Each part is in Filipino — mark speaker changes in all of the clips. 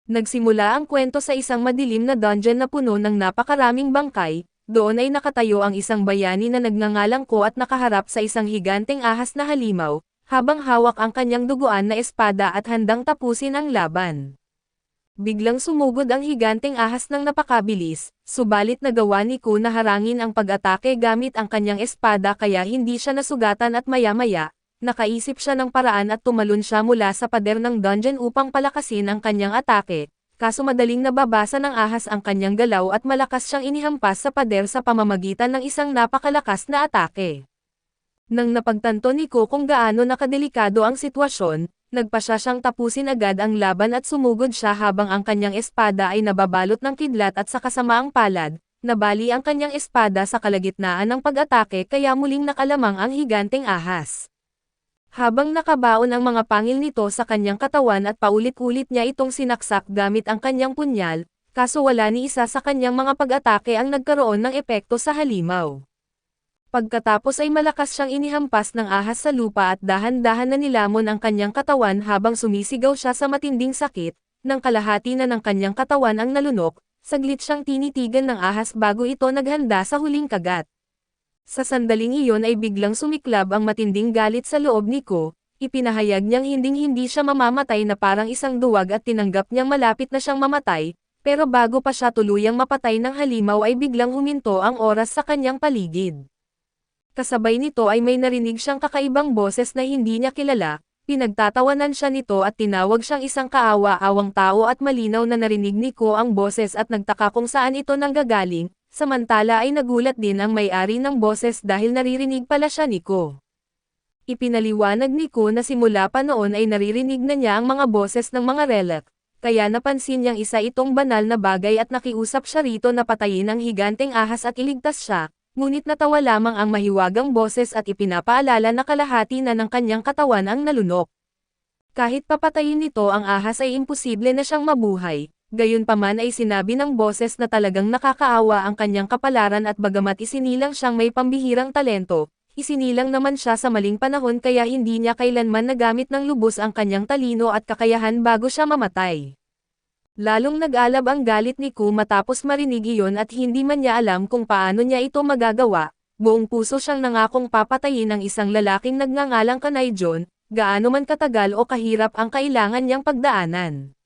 Speaker 1: Nagsimula ang kwento sa isang madilim na dungeon na puno ng napakaraming bangkay. Doon ay nakatayo ang isang bayani na nagngangalangko at nakaharap sa isang higanteng ahas na halimaw, habang hawak ang kanyang duguan na espada at handang tapusin ang laban. Biglang sumugod ang higanteng ahas ng napakabilis, subalit nagawa ni Ku na harangin ang pag-atake gamit ang kanyang espada kaya hindi siya nasugatan at maya-maya, nakaisip siya ng paraan at tumalon siya mula sa pader ng dungeon upang palakasin ang kanyang atake. Kaso madaling nababasa ng ahas ang kanyang galaw at malakas siyang inihampas sa pader sa pamamagitan ng isang napakalakas na atake. Nang napagtanto ni Ko kung gaano nakadelikado ang sitwasyon, nagpasya siyang tapusin agad ang laban at sumugod siya habang ang kanyang espada ay nababalot ng kidlat at sa kasamaang palad, nabali ang kanyang espada sa kalagitnaan ng pag-atake kaya muling nakalamang ang higanteng ahas. Habang nakabaon ang mga pangil nito sa kanyang katawan at paulit-ulit niya itong sinaksak gamit ang kanyang punyal, kaso wala ni isa sa kanyang mga pag-atake ang nagkaroon ng epekto sa halimaw. Pagkatapos ay malakas siyang inihampas ng ahas sa lupa at dahan-dahan na nilamon ang kanyang katawan habang sumisigaw siya sa matinding sakit, nang kalahati na ng kanyang katawan ang nalunok, saglit siyang tinitigan ng ahas bago ito naghanda sa huling kagat. Sa sandaling iyon ay biglang sumiklab ang matinding galit sa loob ni Ko, ipinahayag niyang hinding-hindi siya mamamatay na parang isang duwag at tinanggap niyang malapit na siyang mamatay, pero bago pa siya tuluyang mapatay ng halimaw ay biglang huminto ang oras sa kanyang paligid. Kasabay nito ay may narinig siyang kakaibang boses na hindi niya kilala, pinagtatawanan siya nito at tinawag siyang isang kaawa-awang tao at malinaw na narinig ni Ko ang boses at nagtaka kung saan ito nanggagaling. Samantala ay nagulat din ang may-ari ng boses dahil naririnig pala siya ni Ko. Ipinaliwanag ni Ko na simula pa noon ay naririnig na niya ang mga boses ng mga relic, kaya napansin niyang isa itong banal na bagay at nakiusap siya rito na patayin ang higanteng ahas at iligtas siya, ngunit natawa lamang ang mahiwagang boses at ipinapaalala na kalahati na ng kanyang katawan ang nalunok. Kahit papatayin nito ang ahas ay imposible na siyang mabuhay. Gayunpaman ay sinabi ng boses na talagang nakakaawa ang kanyang kapalaran at bagamat isinilang siyang may pambihirang talento, isinilang naman siya sa maling panahon kaya hindi niya kailanman nagamit ng lubos ang kanyang talino at kakayahan bago siya mamatay. Lalong nag-alab ang galit ni Ku matapos marinig iyon at hindi man niya alam kung paano niya ito magagawa, buong puso siyang nangakong papatayin ng isang lalaking nagngangalang Kanay John, gaano man katagal o kahirap ang kailangan niyang pagdaanan.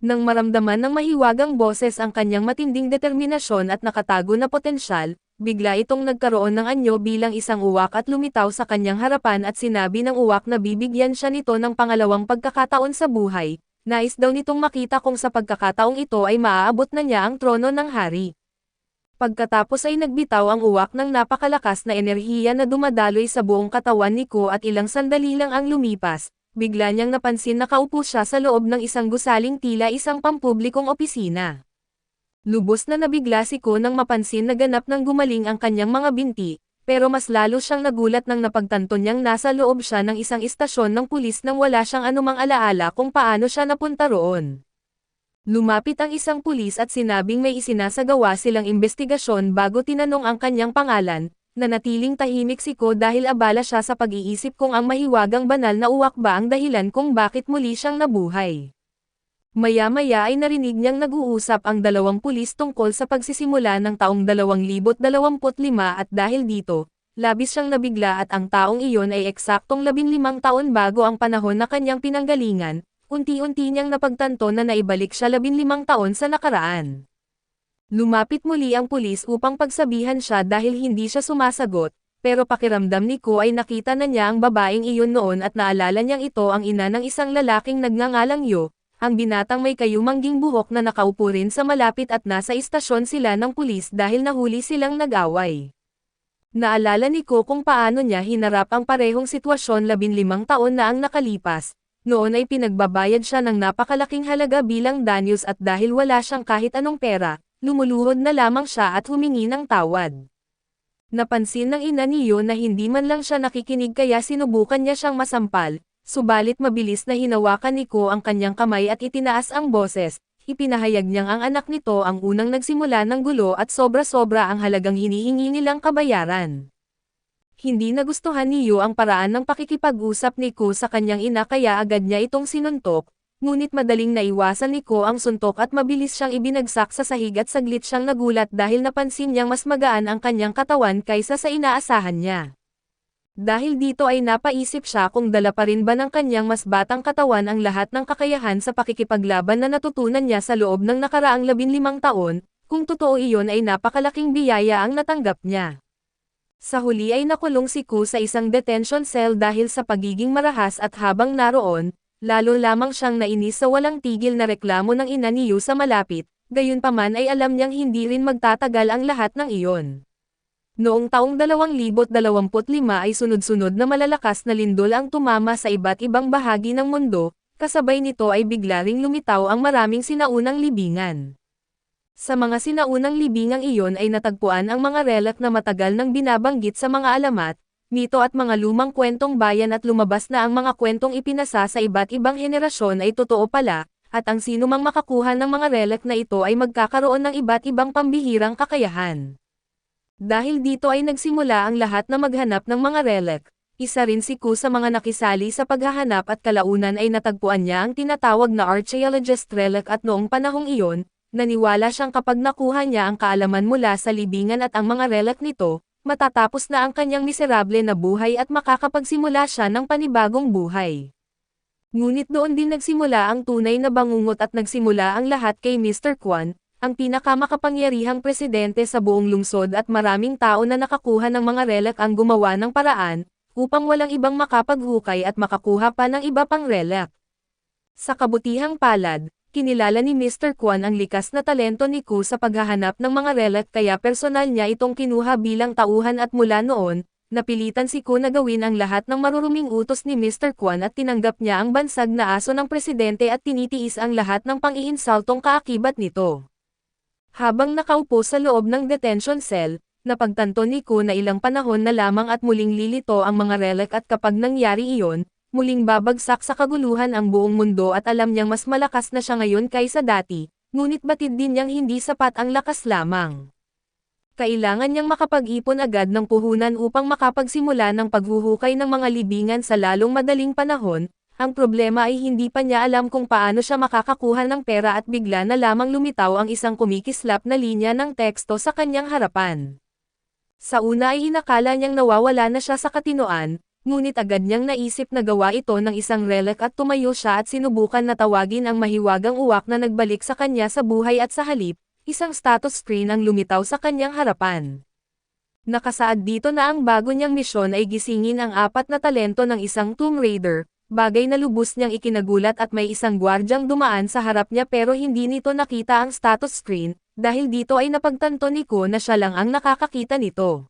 Speaker 1: Nang maramdaman ng mahiwagang boses ang kanyang matinding determinasyon at nakatago na potensyal, bigla itong nagkaroon ng anyo bilang isang uwak at lumitaw sa kanyang harapan at sinabi ng uwak na bibigyan siya nito ng pangalawang pagkakataon sa buhay. Nais daw nitong makita kung sa pagkakataong ito ay maaabot na niya ang trono ng hari. Pagkatapos ay nagbitaw ang uwak ng napakalakas na enerhiya na dumadaloy sa buong katawan ni Ko at ilang sandali lang ang lumipas. Bigla niyang napansin na kaupo siya sa loob ng isang gusaling tila isang pampublikong opisina. Lubos na nabigla si Ko nang mapansin na ganap ng gumaling ang kanyang mga binti, pero mas lalo siyang nagulat nang napagtanto niyang nasa loob siya ng isang istasyon ng pulis nang wala siyang anumang alaala kung paano siya napunta roon. Lumapit ang isang pulis at sinabing may isinasagawa silang investigasyon bago tinanong ang kanyang pangalan. Nanatiling tahimik si Ko dahil abala siya sa pag-iisip kung ang mahiwagang banal na uwak ba ang dahilan kung bakit muli siyang nabuhay. Maya-maya ay narinig niyang nag-uusap ang dalawang pulis tungkol sa pagsisimula ng taong 2025 at dahil dito, labis siyang nabigla at ang taong iyon ay eksaktong 15 taon bago ang panahon na kanyang pinanggalingan, unti-unti niyang napagtanto na naibalik siya 15 taon sa nakaraan. Lumapit muli ang pulis upang pagsabihan siya dahil hindi siya sumasagot, pero pakiramdam ni Ko ay nakita na niya ang babaeng iyon noon at naalala niyang ito ang ina ng isang lalaking nagngangalang Yo, ang binatang may kayumangging buhok na nakaupo rin sa malapit at nasa istasyon sila ng pulis dahil nahuli silang nag-away. Naalala ni Ko kung paano niya hinarap ang parehong sitwasyon 15 taon na ang nakalipas. Noon ay pinagbabayad siya ng napakalaking halaga bilang danyos at dahil wala siyang kahit anong pera, lumuluhod na lamang siya at humingi ng tawad. Napansin ng ina niyo na hindi man lang siya nakikinig kaya sinubukan niya siyang masampal, subalit mabilis na hinawakan ni Ko ang kanyang kamay at itinaas ang boses, ipinahayag niyang ang anak nito ang unang nagsimula ng gulo at sobra-sobra ang halagang hinihingi nilang kabayaran. Hindi nagustuhan ni Yu ang paraan ng pakikipag-usap ni Ko sa kanyang ina kaya agad niya itong sinuntok, Ngunit madaling naiwasan ni Ko ang suntok at mabilis siyang ibinagsak sa sahig at saglit siyang nagulat dahil napansin niyang mas magaan ang kanyang katawan kaysa sa inaasahan niya. Dahil dito ay napaisip siya kung dala pa rin ba ng kanyang mas batang katawan ang lahat ng kakayahan sa pakikipaglaban na natutunan niya sa loob ng nakaraang 15 taon, kung totoo iyon ay napakalaking biyaya ang natanggap niya. Sa huli ay nakulong si Ku sa isang detention cell dahil sa pagiging marahas at habang naroon, lalo lamang siyang nainis sa walang tigil na reklamo ng ina ni Yu sa malapit, gayunpaman ay alam niyang hindi rin magtatagal ang lahat ng iyon. Noong taong 2025 ay sunod-sunod na malalakas na lindol ang tumama sa iba't ibang bahagi ng mundo, kasabay nito ay bigla ring lumitaw ang maraming sinaunang libingan. Sa mga sinaunang libingang iyon ay natagpuan ang mga relic na matagal nang binabanggit sa mga alamat, mito at mga lumang kwentong bayan at lumabas na ang mga kwentong ipinasa sa iba't ibang henerasyon ay totoo pala, at ang sinumang makakuha ng mga relic na ito ay magkakaroon ng iba't ibang pambihirang kakayahan. Dahil dito ay nagsimula ang lahat na maghanap ng mga relic. Isa rin si Ku sa mga nakisali sa paghahanap at kalaunan ay natagpuan niya ang tinatawag na Archaeologist relic at noong panahong iyon, naniwala siyang kapag nakuha niya ang kaalaman mula sa libingan at ang mga relic nito, matatapos na ang kanyang miserable na buhay at makakapagsimula siya ng panibagong buhay. Ngunit doon din nagsimula ang tunay na bangungot at nagsimula ang lahat kay Mr. Kwon, ang pinakamakapangyarihang presidente sa buong lungsod at maraming tao na nakakuha ng mga relic ang gumawa ng paraan, upang walang ibang makapaghukay at makakuha pa ng iba pang relic. Sa kabutihang palad, kinilala ni Mr. Kwon ang likas na talento ni Ku sa paghahanap ng mga relic kaya personal niya itong kinuha bilang tauhan at mula noon, napilitan si Ku na gawin ang lahat ng maruruming utos ni Mr. Kwon at tinanggap niya ang bansag na aso ng presidente at tinitiis ang lahat ng pang-iinsaltong kaakibat nito. Habang nakaupo sa loob ng detention cell, napagtanto ni Ku na ilang panahon na lamang at muling lilito ang mga relic at kapag nangyari iyon, muling babagsak sa kaguluhan ang buong mundo at alam niyang mas malakas na siya ngayon kaysa dati, ngunit batid din niyang hindi sapat ang lakas lamang. Kailangan niyang makapag-ipon agad ng puhunan upang makapagsimula ng paghuhukay ng mga libingan sa lalong madaling panahon. Ang problema ay hindi pa niya alam kung paano siya makakakuha ng pera at bigla na lamang lumitaw ang isang kumikislap na linya ng teksto sa kanyang harapan. Sa una ay inakala niyang nawawala na siya sa katinoan, ngunit agad niyang naisip na gawa ito ng isang relic at tumayo siya at sinubukan na tawagin ang mahiwagang uwak na nagbalik sa kanya sa buhay at sa halip, isang status screen ang lumitaw sa kanyang harapan. Nakasaad dito na ang bago niyang misyon ay gisingin ang 4 na talento ng isang Tomb Raider. Bagay na lubos niyang ikinagulat at may isang gwardyang dumaan sa harap niya pero hindi nito nakita ang status screen, dahil dito ay napagtanto ni Ku na siya lang ang nakakakita nito.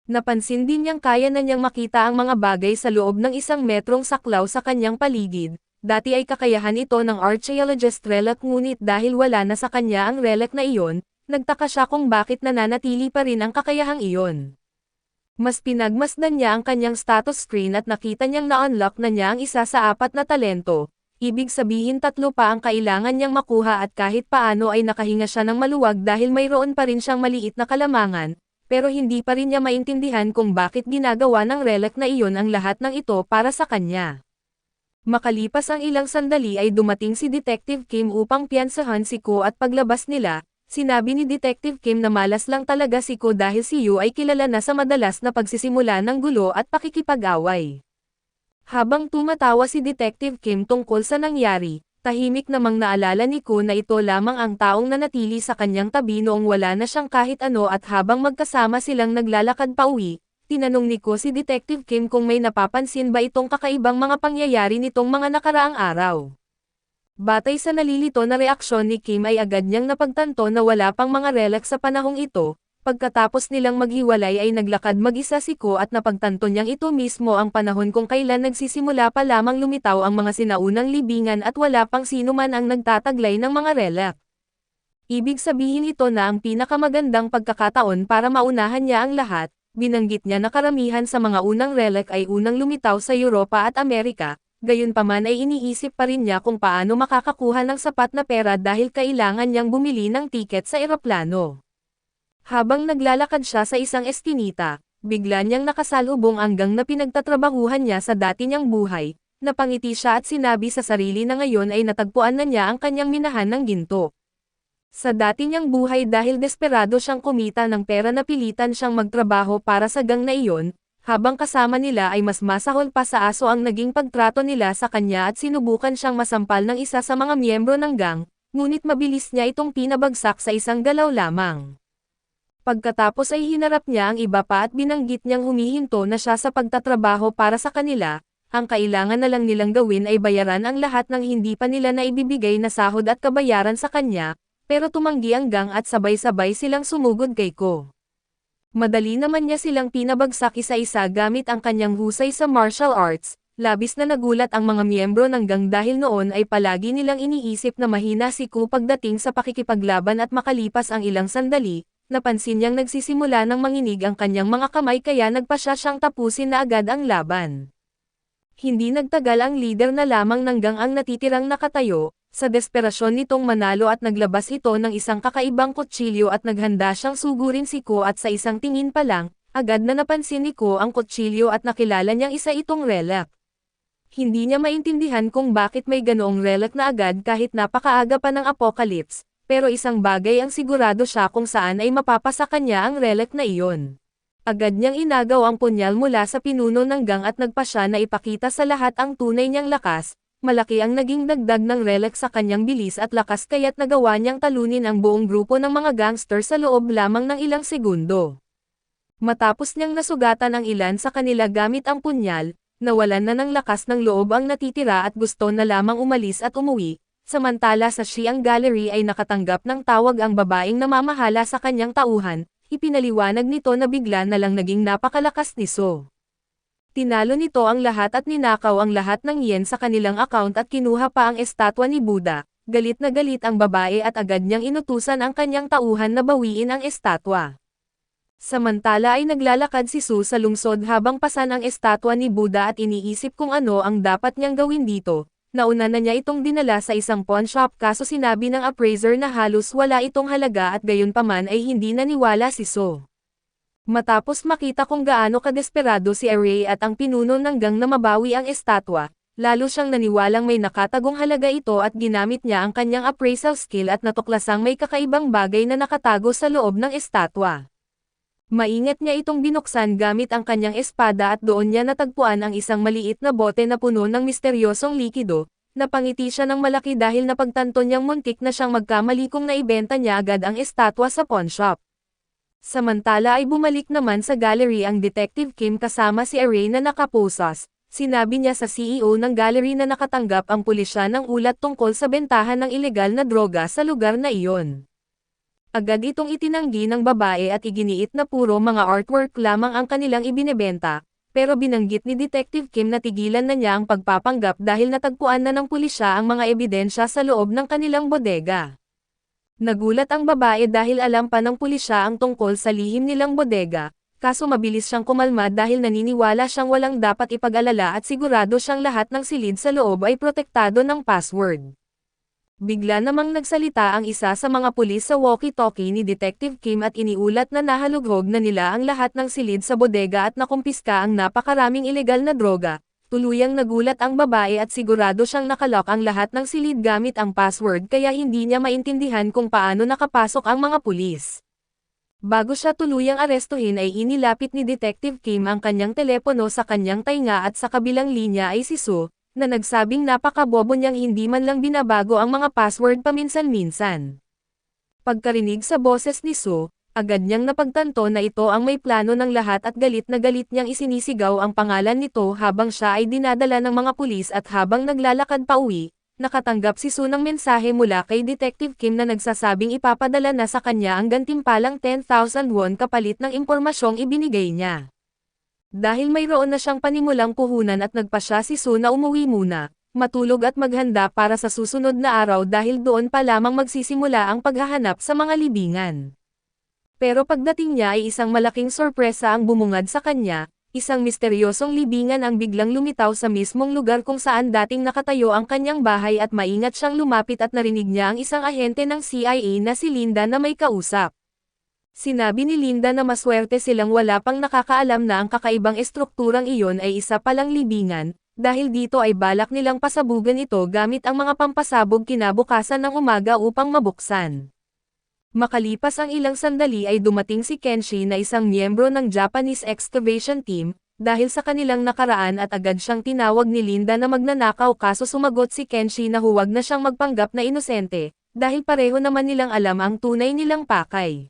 Speaker 1: Napansin din niyang kaya na niyang makita ang mga bagay sa loob ng isang metrong saklaw sa kanyang paligid. Dati ay kakayahan ito ng Archaeologist relic ngunit dahil wala na sa kanya ang relic na iyon, nagtaka siya kung bakit nananatili pa rin ang kakayahang iyon. Mas pinagmasdan niya ang kanyang status screen at nakita niyang na-unlock na niya ang isa sa 4 na talento, ibig sabihin 3 pa ang kailangan niyang makuha at kahit paano ay nakahinga siya ng maluwag dahil mayroon pa rin siyang maliit na kalamangan, pero hindi pa rin niya maintindihan kung bakit ginagawa ng relic na iyon ang lahat ng ito para sa kanya. Makalipas ang ilang sandali ay dumating si Detective Kim upang piyansahan si Ko at paglabas nila, sinabi ni Detective Kim na malas lang talaga si Ko dahil si Yu ay kilala na sa madalas na pagsisimula ng gulo at pakikipag-away. Habang tumatawa si Detective Kim tungkol sa nangyari, tahimik namang naalala ni Ko na ito lamang ang taong nanatili sa kanyang tabi noong wala na siyang kahit ano at habang magkasama silang naglalakad pauwi, tinanong ni Ko si Detective Kim kung may napapansin ba itong kakaibang mga pangyayari nitong mga nakaraang araw. Batay sa nalilito na reaksyon ni Kim ay agad niyang napagtanto na wala pang mga relic sa panahong ito, pagkatapos nilang maghiwalay ay naglakad mag-isa si Ko at napagtanto niyang ito mismo ang panahon kung kailan nagsisimula pa lamang lumitaw ang mga sinaunang libingan at wala pang sino man ang nagtataglay ng mga relic. Ibig sabihin ito na ang pinakamagandang pagkakataon para maunahan niya ang lahat, binanggit niya na karamihan sa mga unang relic ay unang lumitaw sa Europa at Amerika. Gayunpaman ay iniisip pa rin niya kung paano makakakuha ng sapat na pera dahil kailangan niyang bumili ng tiket sa eroplano. Habang naglalakad siya sa isang eskinita, bigla niyang nakasalubong ang gang na pinagtatrabahuhan niya sa dati niyang buhay, napangiti siya at sinabi sa sarili na ngayon ay natagpuan na niya ang kanyang minahan ng ginto. Sa dati niyang buhay dahil desperado siyang kumita ng pera napilitan siyang magtrabaho para sa gang na iyon, habang kasama nila ay mas masahol pa sa aso ang naging pagtrato nila sa kanya at sinubukan siyang masampal ng isa sa mga miyembro ng gang, ngunit mabilis niya itong pinabagsak sa isang galaw lamang. Pagkatapos ay hinarap niya ang iba pa at binanggit niyang humihinto na siya sa pagtatrabaho para sa kanila, ang kailangan na lang nilang gawin ay bayaran ang lahat ng hindi pa nila na ibibigay na sahod at kabayaran sa kanya, pero tumanggi ang gang at sabay-sabay silang sumugod kay Ko. Madali naman niya silang pinabagsak isa-isa gamit ang kanyang husay sa martial arts, labis na nagulat ang mga miyembro ng gang dahil noon ay palagi nilang iniisip na mahina si Ko pagdating sa pakikipaglaban at makalipas ang ilang sandali, napansin niyang nagsisimula ng manginig ang kanyang mga kamay kaya nagpasya siyang tapusin na agad ang laban. Hindi nagtagal ang leader na lamang ng gang ang natitirang nakatayo, sa desperasyon nitong manalo at naglabas ito ng isang kakaibang kutsilyo at naghanda siyang sugurin si Ko at sa isang tingin pa lang, agad na napansin ni Ko ang kutsilyo at nakilala niyang isa itong relic. Hindi niya maintindihan kung bakit may ganoong relic na agad kahit napakaaga pa ng apocalypse, pero isang bagay ang sigurado siya kung saan ay mapapasa kanya ang relic na iyon. Agad niyang inagaw ang punyal mula sa pinuno ng gang at nagpasya na ipakita sa lahat ang tunay niyang lakas, malaki ang naging dagdag ng relic sa kanyang bilis at lakas kaya't nagawa niyang talunin ang buong grupo ng mga gangster sa loob lamang ng ilang segundo. Matapos niyang nasugatan ang ilan sa kanila gamit ang punyal, nawalan na ng lakas ng loob ang natitira at gusto na lamang umalis at umuwi. Samantala sa Siang Gallery ay nakatanggap ng tawag ang babaeng namamahala sa kanyang tauhan, ipinaliwanag nito na bigla na lang naging napakalakas ni So. Tinalo nito ang lahat at ninakaw ang lahat ng yen sa kanilang account at kinuha pa ang estatwa ni Buddha. Galit na galit ang babae at agad niyang inutusan ang kanyang tauhan na bawiin ang estatwa. Samantala ay naglalakad si Su sa lungsod habang pasan ang estatwa ni Buddha at iniisip kung ano ang dapat niyang gawin dito. Nauna na niya itong dinala sa isang pawn shop kaso sinabi ng appraiser na halos wala itong halaga at gayunpaman ay hindi naniwala si So. Matapos makita kung gaano kadesperado si Array at ang pinuno ng gang na mabawi ang estatwa, lalo siyang naniwalang may nakatagong halaga ito at ginamit niya ang kanyang appraisal skill at natuklasang may kakaibang bagay na nakatago sa loob ng estatwa. Maingat niya itong binuksan gamit ang kanyang espada at doon niya natagpuan ang isang maliit na bote na puno ng misteryosong likido. Napangiti siya ng malaki dahil napagtanto niyang muntik na siyang magkamali kung naibenta niya agad ang estatwa sa pawn shop. Samantala ay bumalik naman sa gallery ang Detective Kim kasama si Array na nakaposas. Sinabi niya sa CEO ng gallery na nakatanggap ang pulisya ng ulat tungkol sa bentahan ng ilegal na droga sa lugar na iyon. Agad itong itinanggi ng babae at iginiit na puro mga artwork lamang ang kanilang ibinebenta, pero binanggit ni Detective Kim na tigilan na niya ang pagpapanggap dahil natagpuan na ng pulisya ang mga ebidensya sa loob ng kanilang bodega. Nagulat ang babae dahil alam pa ng pulisya ang tungkol sa lihim nilang bodega, kaso mabilis siyang kumalma dahil naniniwala siyang walang dapat ipag-alala at sigurado siyang lahat ng silid sa loob ay protektado ng password. Bigla namang nagsalita ang isa sa mga pulis sa walkie-talkie ni Detective Kim at iniulat na nahalughog na nila ang lahat ng silid sa bodega at nakumpiska ang napakaraming ilegal na droga. Tuluyang nagulat ang babae at sigurado siyang nakalock ang lahat ng silid gamit ang password kaya hindi niya maintindihan kung paano nakapasok ang mga pulis. Bago siya tuluyang arestuhin ay inilapit ni Detective Kim ang kanyang telepono sa kanyang tainga at sa kabilang linya ay si Su, na nagsabing napakabobo niyang hindi man lang binabago ang mga password paminsan-minsan. Pagkarinig sa boses ni Su, agad niyang napagtanto na ito ang may plano ng lahat at galit na galit niyang isinisigaw ang pangalan nito habang siya ay dinadala ng mga pulis at habang naglalakad pa uwi, nakatanggap si Su ng mensahe mula kay Detective Kim na nagsasabing ipapadala na sa kanya ang gantimpalang 10,000 won kapalit ng impormasyong ibinigay niya. Dahil mayroon na siyang panimulang puhunan at nagpasya si Su na umuwi muna, matulog at maghanda para sa susunod na araw dahil doon pa lamang magsisimula ang paghahanap sa mga libingan. Pero pagdating niya ay isang malaking sorpresa ang bumungad sa kanya, isang misteryosong libingan ang biglang lumitaw sa mismong lugar kung saan dating nakatayo ang kanyang bahay at maingat siyang lumapit at narinig niya ang isang ahente ng CIA na si Linda na may kausap. Sinabi ni Linda na maswerte silang wala pang nakakaalam na ang kakaibang estrukturang iyon ay isa palang libingan, dahil dito ay balak nilang pasabugan ito gamit ang mga pampasabog kinabukasan ng umaga upang mabuksan. Makalipas ang ilang sandali ay dumating si Kenshi na isang miyembro ng Japanese excavation team, dahil sa kanilang nakaraan at agad siyang tinawag ni Linda na magnanakaw kaso sumagot si Kenshi na huwag na siyang magpanggap na inosente, dahil pareho naman nilang alam ang tunay nilang pakay.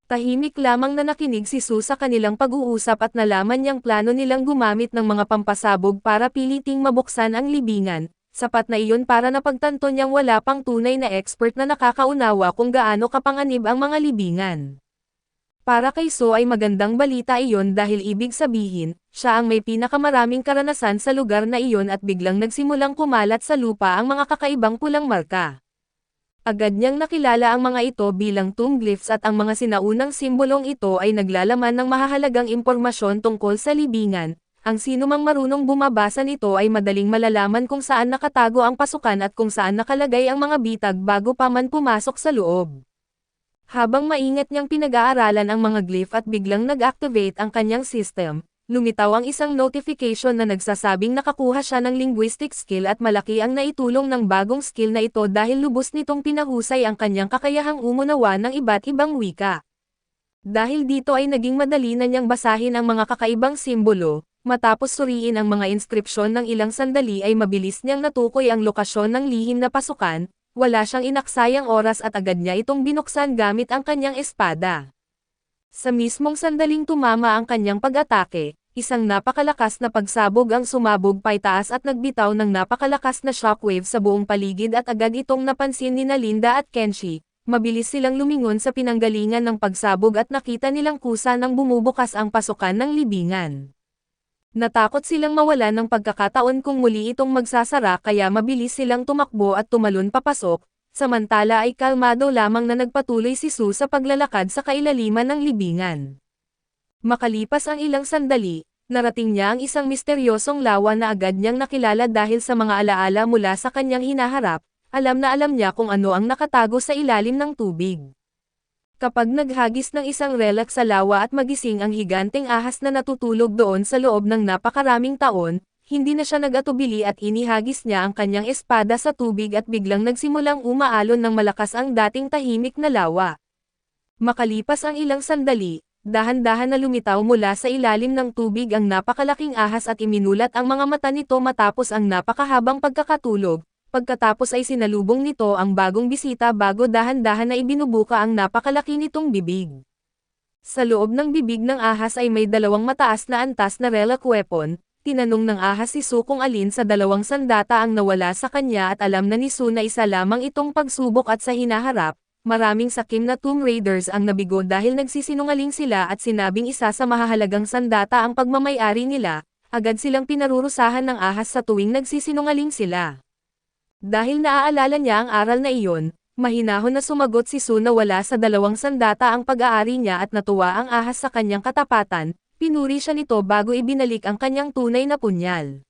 Speaker 1: Tahimik lamang na nakinig si Sue sa kanilang pag-uusap at nalaman niyang plano nilang gumamit ng mga pampasabog para piliting mabuksan ang libingan, sapat na iyon para napagtanto niyang wala pang tunay na expert na nakakaunawa kung gaano kapanganib ang mga libingan. Para kay Sue ay magandang balita iyon dahil ibig sabihin, siya ang may pinakamaraming karanasan sa lugar na iyon at biglang nagsimulang kumalat sa lupa ang mga kakaibang pulang marka. Agad niyang nakilala ang mga ito bilang tomb glyphs at ang mga sinaunang simbolong ito ay naglalaman ng mahahalagang impormasyon tungkol sa libingan. Ang sinumang marunong bumabasa nito ay madaling malalaman kung saan nakatago ang pasukan at kung saan nakalagay ang mga bitag bago pa man pumasok sa loob. Habang maingat niyang pinag-aaralan ang mga glyph at biglang nag-activate ang kanyang system, lumitaw ang isang notification na nagsasabing nakakuha siya ng linguistic skill at malaki ang naitulong ng bagong skill na ito dahil lubos nitong pinahusay ang kanyang kakayahang umunawa ng iba't ibang wika. Dahil dito ay naging madali na niyang basahin ang mga kakaibang simbolo, matapos suriin ang mga inskripsyon ng ilang sandali ay mabilis niyang natukoy ang lokasyon ng lihim na pasukan, wala siyang inaksayang oras at agad niya itong binuksan gamit ang kanyang espada. Sa mismong sandaling tumama ang kanyang pag-atake, isang napakalakas na pagsabog ang sumabog paitaas at nagbitaw ng napakalakas na shockwave sa buong paligid at agad itong napansin ni Linda at Kenshi. Mabilis silang lumingon sa pinanggalingan ng pagsabog at nakita nilang kusa nang bumubukas ang pasukan ng libingan. Natakot silang mawalan ng pagkakataon kung muli itong magsasara kaya mabilis silang tumakbo at tumalon papasok. Samantala ay kalmado lamang na nagpatuloy si Sue sa paglalakad sa kailaliman ng libingan. Makalipas ang ilang sandali, narating niya ang isang misteryosong lawa na agad niyang nakilala dahil sa mga alaala mula sa kanyang hinaharap, alam na alam niya kung ano ang nakatago sa ilalim ng tubig. Kapag naghagis ng isang relic sa lawa at magising ang higanteng ahas na natutulog doon sa loob ng napakaraming taon, hindi na siya nag-atubili at inihagis niya ang kanyang espada sa tubig at biglang nagsimulang umaalon ng malakas ang dating tahimik na lawa. Makalipas ang ilang sandali, dahan-dahan na lumitaw mula sa ilalim ng tubig ang napakalaking ahas at iminulat ang mga mata nito matapos ang napakahabang pagkakatulog. Pagkatapos ay sinalubong nito ang bagong bisita bago dahan-dahan na ibinubuka ang napakalaki nitong bibig. Sa loob ng bibig ng ahas ay may dalawang mataas na antas na relic weapon. Tinanong ng ahas si Sue kung alin sa dalawang sandata ang nawala sa kanya at alam na ni Sue na isa lamang itong pagsubok at sa hinaharap, maraming sakim na Tomb Raiders ang nabigo dahil nagsisinungaling sila at sinabing isa sa mahahalagang sandata ang pagmamay-ari nila, agad silang pinarurusahan ng ahas sa tuwing nagsisinungaling sila. Dahil naaalala niya ang aral na iyon, mahinahon na sumagot si Sue na wala sa dalawang sandata ang pag-aari niya at natuwa ang ahas sa kanyang katapatan. Pinuri siya nito bago ibinalik ang kanyang tunay na punyal.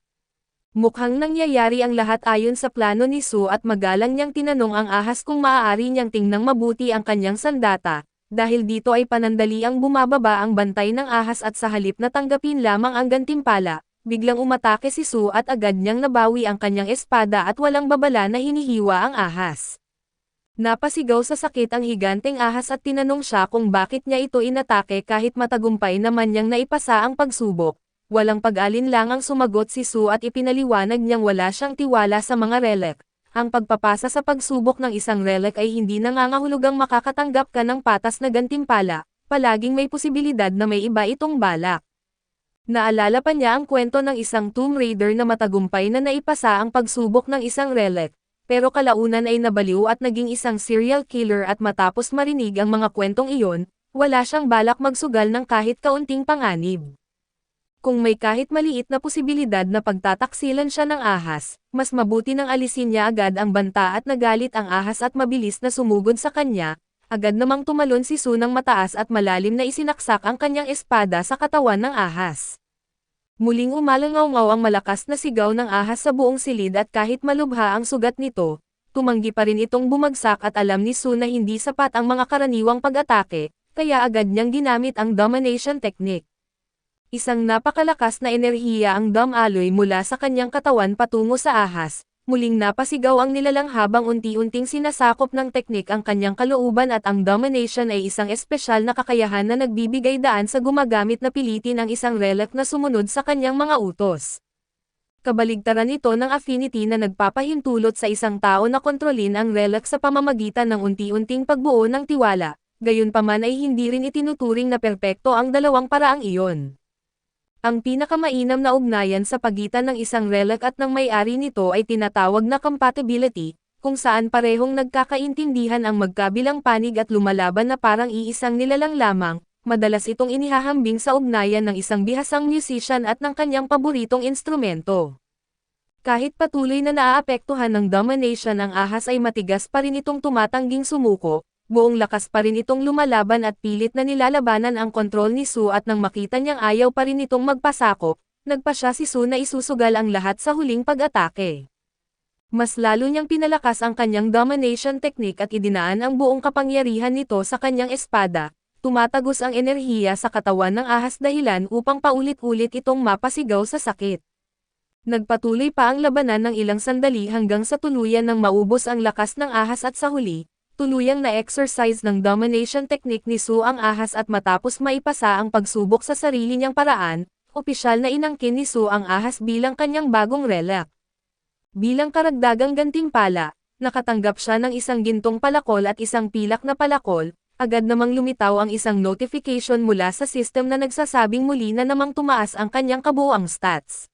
Speaker 1: Mukhang nangyayari ang lahat ayon sa plano ni Sue at magalang niyang tinanong ang ahas kung maaari niyang tingnang mabuti ang kanyang sandata, dahil dito ay panandali ang bumababa ang bantay ng ahas at sa halip na tanggapin lamang ang gantimpala, biglang umatake si Sue at agad niyang nabawi ang kanyang espada at walang babala na hinihiwa ang ahas. Napasigaw sa sakit ang higanteng ahas at tinanong siya kung bakit niya ito inatake kahit matagumpay naman niyang naipasa ang pagsubok. Walang pag-alinlangang sumagot si Sue at ipinaliwanag niyang wala siyang tiwala sa mga relic. Ang pagpapasa sa pagsubok ng isang relic ay hindi nangangahulugang makakatanggap ka ng patas na gantimpala, palaging may posibilidad na may iba itong balak. Naalala pa niya ang kwento ng isang Tomb Raider na matagumpay na naipasa ang pagsubok ng isang relic. Pero kalaunan ay nabaliw at naging isang serial killer at matapos marinig ang mga kwentong iyon, wala siyang balak magsugal ng kahit kaunting panganib. Kung may kahit maliit na posibilidad na pagtataksilan siya ng ahas, mas mabuti nang alisin niya agad ang banta at nagalit ang ahas at mabilis na sumugod sa kanya, agad namang tumalon si Sue ng mataas at malalim na isinaksak ang kanyang espada sa katawan ng ahas. Muling umalangaw-ngaw ang malakas na sigaw ng ahas sa buong silid at kahit malubha ang sugat nito, tumanggi pa rin itong bumagsak at alam ni Sue na hindi sapat ang mga karaniwang pag-atake, kaya agad niyang ginamit ang domination technique. Isang napakalakas na enerhiya ang dumaloy mula sa kanyang katawan patungo sa ahas. Muling napasigaw ang nilalang habang unti-unting sinasakop ng teknik ang kanyang kalooban at ang domination ay isang espesyal na kakayahan na nagbibigay daan sa gumagamit na pilitin ang isang relic na sumunod sa kanyang mga utos. Kabaligtaran ito ng affinity na nagpapahintulot sa isang tao na kontrolin ang relic sa pamamagitan ng unti-unting pagbuo ng tiwala, gayunpaman ay hindi rin itinuturing na perpekto ang dalawang paraang iyon. Ang pinakamainam na ugnayan sa pagitan ng isang relic at ng may-ari nito ay tinatawag na compatibility, kung saan parehong nagkakaintindihan ang magkabilang panig at lumalaban na parang iisang nilalang lamang. Madalas itong inihahambing sa ugnayan ng isang bihasang musician at ng kanyang paboritong instrumento. Kahit patuloy na naaapektuhan ng domination ang ahas ay matigas pa rin itong tumatangging sumuko, buong lakas pa rin itong lumalaban at pilit na nilalabanan ang kontrol ni Su at nang makita niyang ayaw pa rin itong magpasakop, nagpasya si Su na isusugal ang lahat sa huling pag-atake. Mas lalo niyang pinalakas ang kanyang domination technique at idinaan ang buong kapangyarihan nito sa kanyang espada. Tumatagos ang enerhiya sa katawan ng ahas dahilan upang paulit-ulit itong mapasigaw sa sakit. Nagpatuloy pa ang labanan ng ilang sandali hanggang sa tuluyan ng maubos ang lakas ng ahas at sa huli, tuluyang na-exercise ng domination technique ni Su ang ahas at matapos maipasa ang pagsubok sa sarili niyang paraan, opisyal na inangkin ni Su ang ahas bilang kanyang bagong relic. Bilang karagdagang gantimpala, nakatanggap siya ng isang gintong palakol at isang pilak na palakol. Agad namang lumitaw ang isang notification mula sa system na nagsasabing muli na namang tumaas ang kanyang kabuuang stats.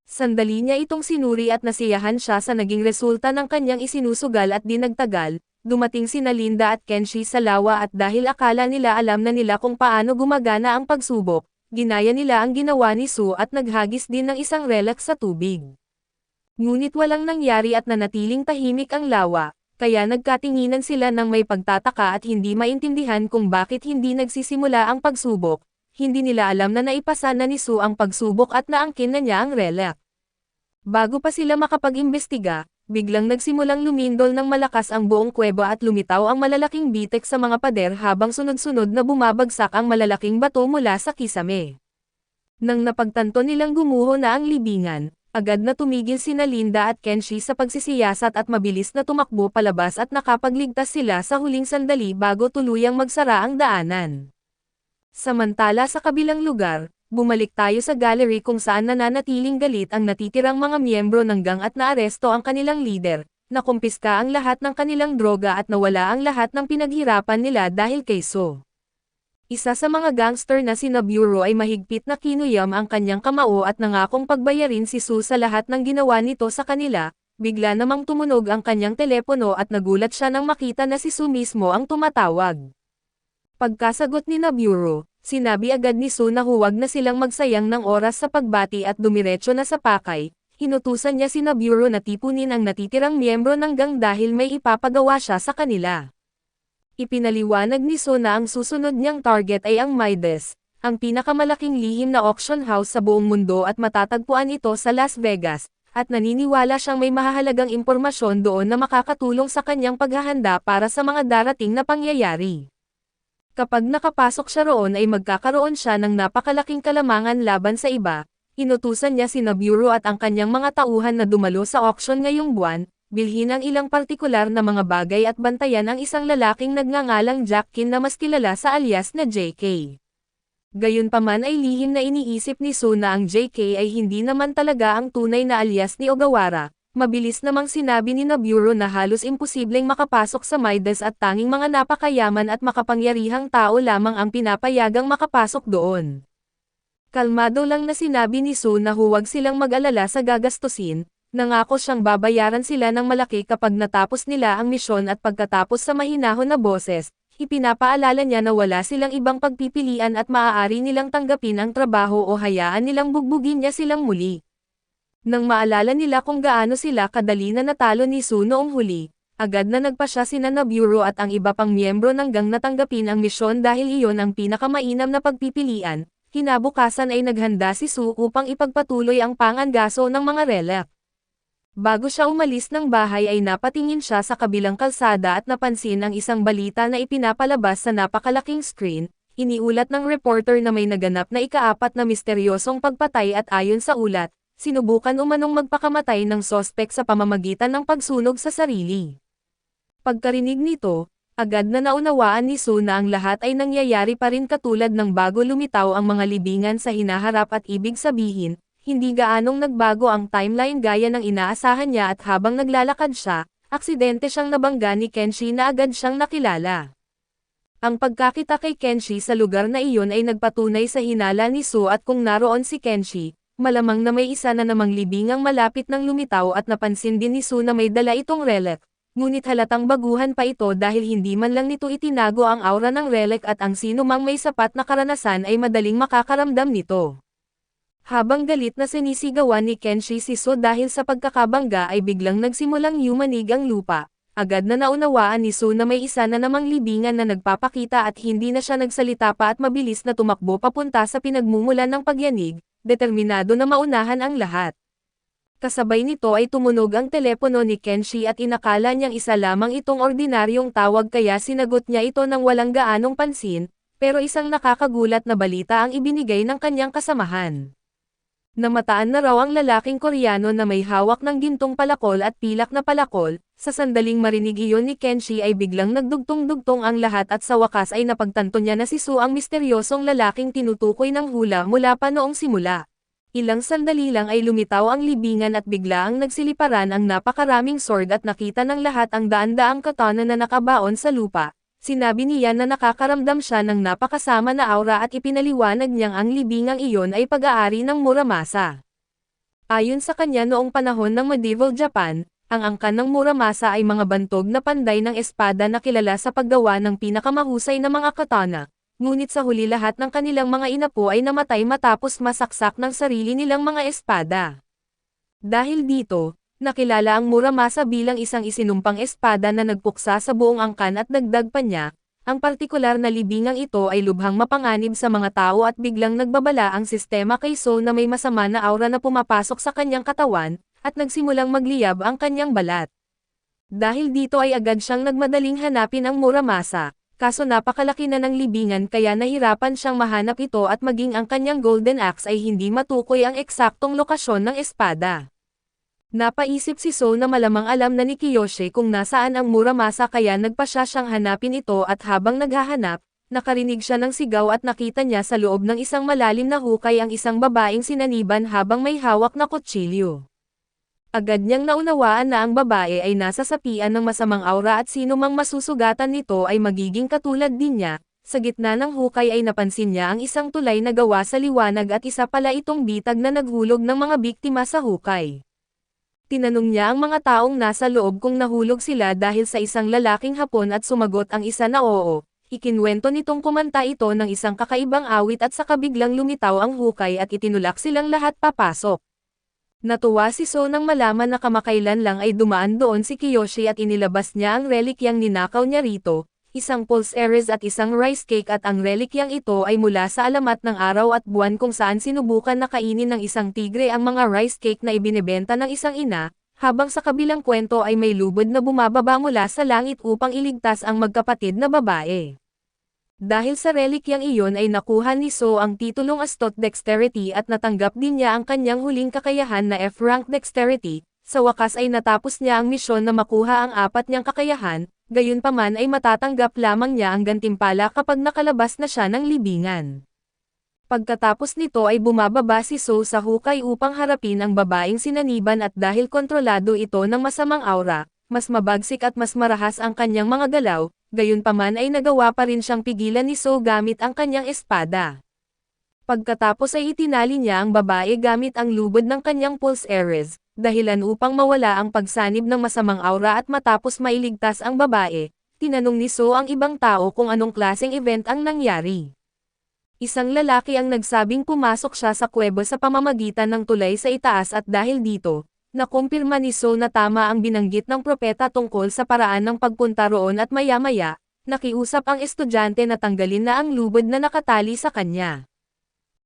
Speaker 1: Sandali niya itong sinuri at nasiyahan siya sa naging resulta ng kanyang isinusugal at di nagtagal, dumating sina Linda at Kenshi sa lawa at dahil akala nila alam na nila kung paano gumagana ang pagsubok, ginaya nila ang ginawa ni Su at naghagis din ng isang relic sa tubig. Ngunit walang nangyari at nanatiling tahimik ang lawa. Kaya nagkatinginan sila ng may pagtataka at hindi maintindihan kung bakit hindi nagsisimula ang pagsubok, hindi nila alam na naipasa na ni Su ang pagsubok at naangkin na niya ang relic. Bago pa sila makapag-imbestiga, biglang nagsimulang lumindol ng malakas ang buong kuweba at lumitaw ang malalaking bitek sa mga pader habang sunod-sunod na bumabagsak ang malalaking bato mula sa kisame. Nang napagtanto nilang gumuho na ang libingan, agad na tumigil sina Linda at Kenshi sa pagsisiyasat at mabilis na tumakbo palabas at nakapagligtas sila sa huling sandali bago tuluyang magsara ang daanan. Samantala sa kabilang lugar, bumalik tayo sa gallery kung saan nananatiling galit ang natitirang mga miyembro ng gang at naaresto ang kanilang leader, nakumpiska ang lahat ng kanilang droga at nawala ang lahat ng pinaghirapan nila dahil kay Su. Isa sa mga gangster na si Naburo ay mahigpit na kinuyam ang kanyang kamao at nangakong pagbayarin si Su sa lahat ng ginawa nito sa kanila, bigla namang tumunog ang kanyang telepono at nagulat siya nang makita na si Su mismo ang tumatawag. Pagkasagot ni Naburo, sinabi agad ni Su na huwag na silang magsayang ng oras sa pagbati at dumiretso na sa pakay, hinutusan niya si Naburo na tipunin ang natitirang miyembro ng gang dahil may ipapagawa siya sa kanila. Ipinaliwanag ni Su na ang susunod niyang target ay ang Midas, ang pinakamalaking lihim na auction house sa buong mundo at matatagpuan ito sa Las Vegas, at naniniwala siyang may mahahalagang impormasyon doon na makakatulong sa kanyang paghahanda para sa mga darating na pangyayari. Kapag nakapasok siya roon ay magkakaroon siya ng napakalaking kalamangan laban sa iba, inutusan niya si Naburo at ang kanyang mga tauhan na dumalo sa auction ngayong buwan, bilhin ang ilang partikular na mga bagay at bantayan ang isang lalaking nagngangalang Jack Kin na mas kilala sa alias na JK. Gayunpaman ay lihim na iniisip ni Su na ang JK ay hindi naman talaga ang tunay na alias ni Ogawara. Mabilis namang sinabi ni Naburo na halos imposibleng makapasok sa Midas at tanging mga napakayaman at makapangyarihang tao lamang ang pinapayagang makapasok doon. Kalmado lang na sinabi ni Su na huwag silang mag-alala sa gagastusin. Nangako siyang babayaran sila ng malaki kapag natapos nila ang misyon at pagkatapos sa mahinahon na boses, ipinapaalala niya na wala silang ibang pagpipilian at maaari nilang tanggapin ang trabaho o hayaan nilang bugbugin niya silang muli. Nang maalala nila kung gaano sila kadali na natalo ni Su noong huli, agad na nagpasya sina Naburo at ang iba pang miyembro ng gang na tanggapin ang misyon dahil iyon ang pinakamainam na pagpipilian. Kinabukasan ay naghanda si Su upang ipagpatuloy ang pangangaso ng mga relic. Bago siya umalis ng bahay ay napatingin siya sa kabilang kalsada at napansin ang isang balita na ipinapalabas sa napakalaking screen. iniulat ng reporter na may naganap na ika-4 na misteryosong pagpatay at ayon sa ulat, sinubukan umanong magpakamatay ng sospek sa pamamagitan ng pagsunog sa sarili. Pagkarinig nito, agad na naunawaan ni Sue na ang lahat ay nangyayari pa rin katulad ng bago lumitaw ang mga libingan sa hinaharap at ibig sabihin, hindi gaanong nagbago ang timeline gaya ng inaasahan niya at habang naglalakad siya, aksidente siyang nabangga ni Kenshi na agad siyang nakilala. Ang pagkakita kay Kenshi sa lugar na iyon ay nagpatunay sa hinala ni Sue at kung naroon si Kenshi, malamang na may isa na namang libingang malapit nang lumitaw at napansin din ni Sue na may dala itong relic. Ngunit halatang baguhan pa ito dahil hindi man lang nito itinago ang aura ng relic at ang sino mang may sapat na karanasan ay madaling makakaramdam nito. Habang galit na sinisigawan ni Kenshi si Sue dahil sa pagkakabangga ay biglang nagsimulang yumanig ang lupa. Agad na naunawaan ni Sue na may isa na namang libingan na nagpapakita at hindi na siya nagsalita pa at mabilis na tumakbo papunta sa pinagmumulan ng pagyanig, determinado na maunahan ang lahat. Kasabay nito ay tumunog ang telepono ni Kenshi at inakala niyang isa lamang itong ordinaryong tawag kaya sinagot niya ito ng walang gaanong pansin, pero isang nakakagulat na balita ang ibinigay ng kanyang kasamahan. Namataan na raw ang lalaking Koreano na may hawak ng gintong palakol at pilak na palakol, sa sandaling marinig iyon ni Kenshi ay biglang nagdugtong-dugtong ang lahat at sa wakas ay napagtanto niya na si Sue ang misteryosong lalaking tinutukoy ng hula mula pa noong simula. Ilang sandali lang ay lumitaw ang libingan at bigla ang nagsiliparan ang napakaraming sword at nakita ng lahat ang daan-daang katana na nakabaon sa lupa. Sinabi niya na nakakaramdam siya ng napakasama na aura at ipinaliwanag niyang ang libingang iyon ay pag-aari ng Muramasa. Ayon sa kanya noong panahon ng medieval Japan, ang angkan ng Muramasa ay mga bantog na panday ng espada na kilala sa paggawa ng pinakamahusay na mga katana. Ngunit sa huli lahat ng kanilang mga inapo ay namatay matapos masaksak ng sarili nilang mga espada. Dahil dito, nakilala ang Muramasa bilang isang isinumpang espada na nagpuksa sa buong angkan at dagdag pa niya, ang partikular na libingang ito ay lubhang mapanganib sa mga tao at biglang nagbabala ang sistema kay Sue na may masama na aura na pumapasok sa kanyang katawan, at nagsimulang magliyab ang kanyang balat. Dahil dito ay agad siyang nagmadaling hanapin ang Muramasa. Kaso napakalaki na ng libingan kaya nahirapan siyang mahanap ito at maging ang kanyang golden axe ay hindi matukoy ang eksaktong lokasyon ng espada. Napaisip si Sue na malamang alam na ni Kiyoshi kung nasaan ang Muramasa kaya nagpasya siyang hanapin ito at habang naghahanap, nakarinig siya ng sigaw at nakita niya sa loob ng isang malalim na hukay ang isang babaeng sinaniban habang may hawak na kutsilyo. Agad niyang naunawaan na ang babae ay nasa sapian ng masamang aura at sino mang masusugatan nito ay magiging katulad din niya. Sa gitna ng hukay ay napansin niya ang isang tulay na gawa sa liwanag at isa pala itong bitag na naghulog ng mga biktima sa hukay. Tinanong niya ang mga taong nasa loob kung nahulog sila dahil sa isang lalaking Hapon at sumagot ang isa na oo. Ikinwento nitong kumanta ito ng isang kakaibang awit at saka biglang lumitaw ang hukay at itinulak silang lahat papasok. Natuwa si Sue nang malaman na kamakailan lang ay dumaan doon si Kiyoshi at inilabas niya ang relikyang ninakaw niya rito, isang pulse Ares at isang rice cake at ang relikyang ito ay mula sa alamat ng araw at buwan kung saan sinubukan na kainin ng isang tigre ang mga rice cake na ibinebenta ng isang ina, habang sa kabilang kwento ay may lubod na bumababa mula sa langit upang iligtas ang magkapatid na babae. Dahil sa relikyang iyon ay nakuha ni Sue ang titulong Astot Dexterity at natanggap din niya ang kanyang huling kakayahan na F-rank Dexterity, sa wakas ay natapos niya ang misyon na makuha ang 4 niyang kakayahan, gayunpaman ay matatanggap lamang niya ang gantimpala kapag nakalabas na siya ng libingan. Pagkatapos nito ay bumababa si Sue sa hukay upang harapin ang babaeng sinaniban at dahil kontrolado ito ng masamang aura, mas mabagsik at mas marahas ang kanyang mga galaw, gayunpaman ay nagawa pa rin siyang pigilan ni Sue gamit ang kanyang espada. Pagkatapos ay itinali niya ang babae gamit ang lubod ng kanyang pulse Ares, dahilan upang mawala ang pagsanib ng masamang aura at matapos mailigtas ang babae, tinanong ni Sue ang ibang tao kung anong klaseng event ang nangyari. Isang lalaki ang nagsabing pumasok siya sa kuweba sa pamamagitan ng tulay sa itaas at dahil dito, nakumpirma ni Sue na tama ang binanggit ng propeta tungkol sa paraan ng pagpunta roon at maya-maya, nakiusap ang estudyante na tanggalin na ang lubod na nakatali sa kanya.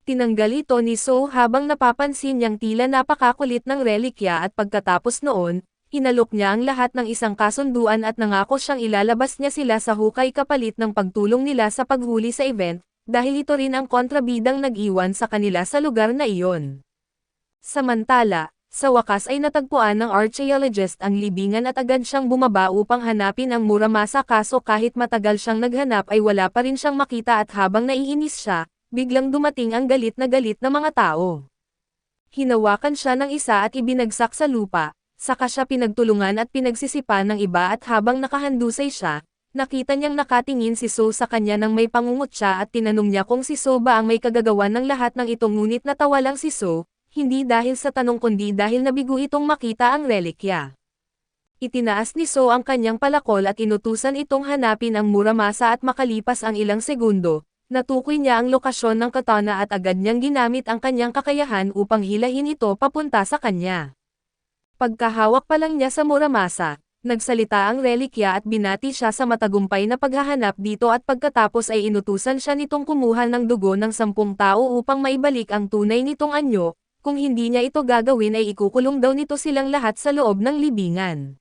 Speaker 1: Tinanggal ito ni Sue habang napapansin niyang tila napakakulit ng relikya at pagkatapos noon, hinalok niya ang lahat ng isang kasunduan at nangako siyang ilalabas niya sila sa hukay kapalit ng pagtulong nila sa paghuli sa event, dahil ito rin ang kontrabidang nag-iwan sa kanila sa lugar na iyon. Samantala, sa wakas ay natagpuan ng archaeologist ang libingan at agad siyang bumaba upang hanapin ang Muramasa, kaso kahit matagal siyang naghanap ay wala pa rin siyang makita at habang naiinis siya, biglang dumating ang galit na mga tao. Hinawakan siya ng isa at ibinagsak sa lupa, saka siya pinagtulungan at pinagsisipan ng iba at habang nakahandusay siya, nakita niyang nakatingin si So sa kanya nang may pangungot siya at tinanong niya kung si So ba ang may kagagawan ng lahat ng ito, ngunit natawa lang si So, hindi dahil sa tanong kundi dahil nabigo itong makita ang relikya. Itinaas ni So ang kanyang palakol at inutusan itong hanapin ang Muramasa at makalipas ang ilang segundo, natukoy niya ang lokasyon ng katana at agad niyang ginamit ang kanyang kakayahan upang hilahin ito papunta sa kanya. Pagkahawak pa lang niya sa Muramasa, nagsalita ang relikya at binati siya sa matagumpay na paghahanap dito at pagkatapos ay inutusan siya nitong kumuha ng dugo ng 10 tao upang maibalik ang tunay nitong anyo. Kung hindi niya ito gagawin ay ikukulong daw nito silang lahat sa loob ng libingan.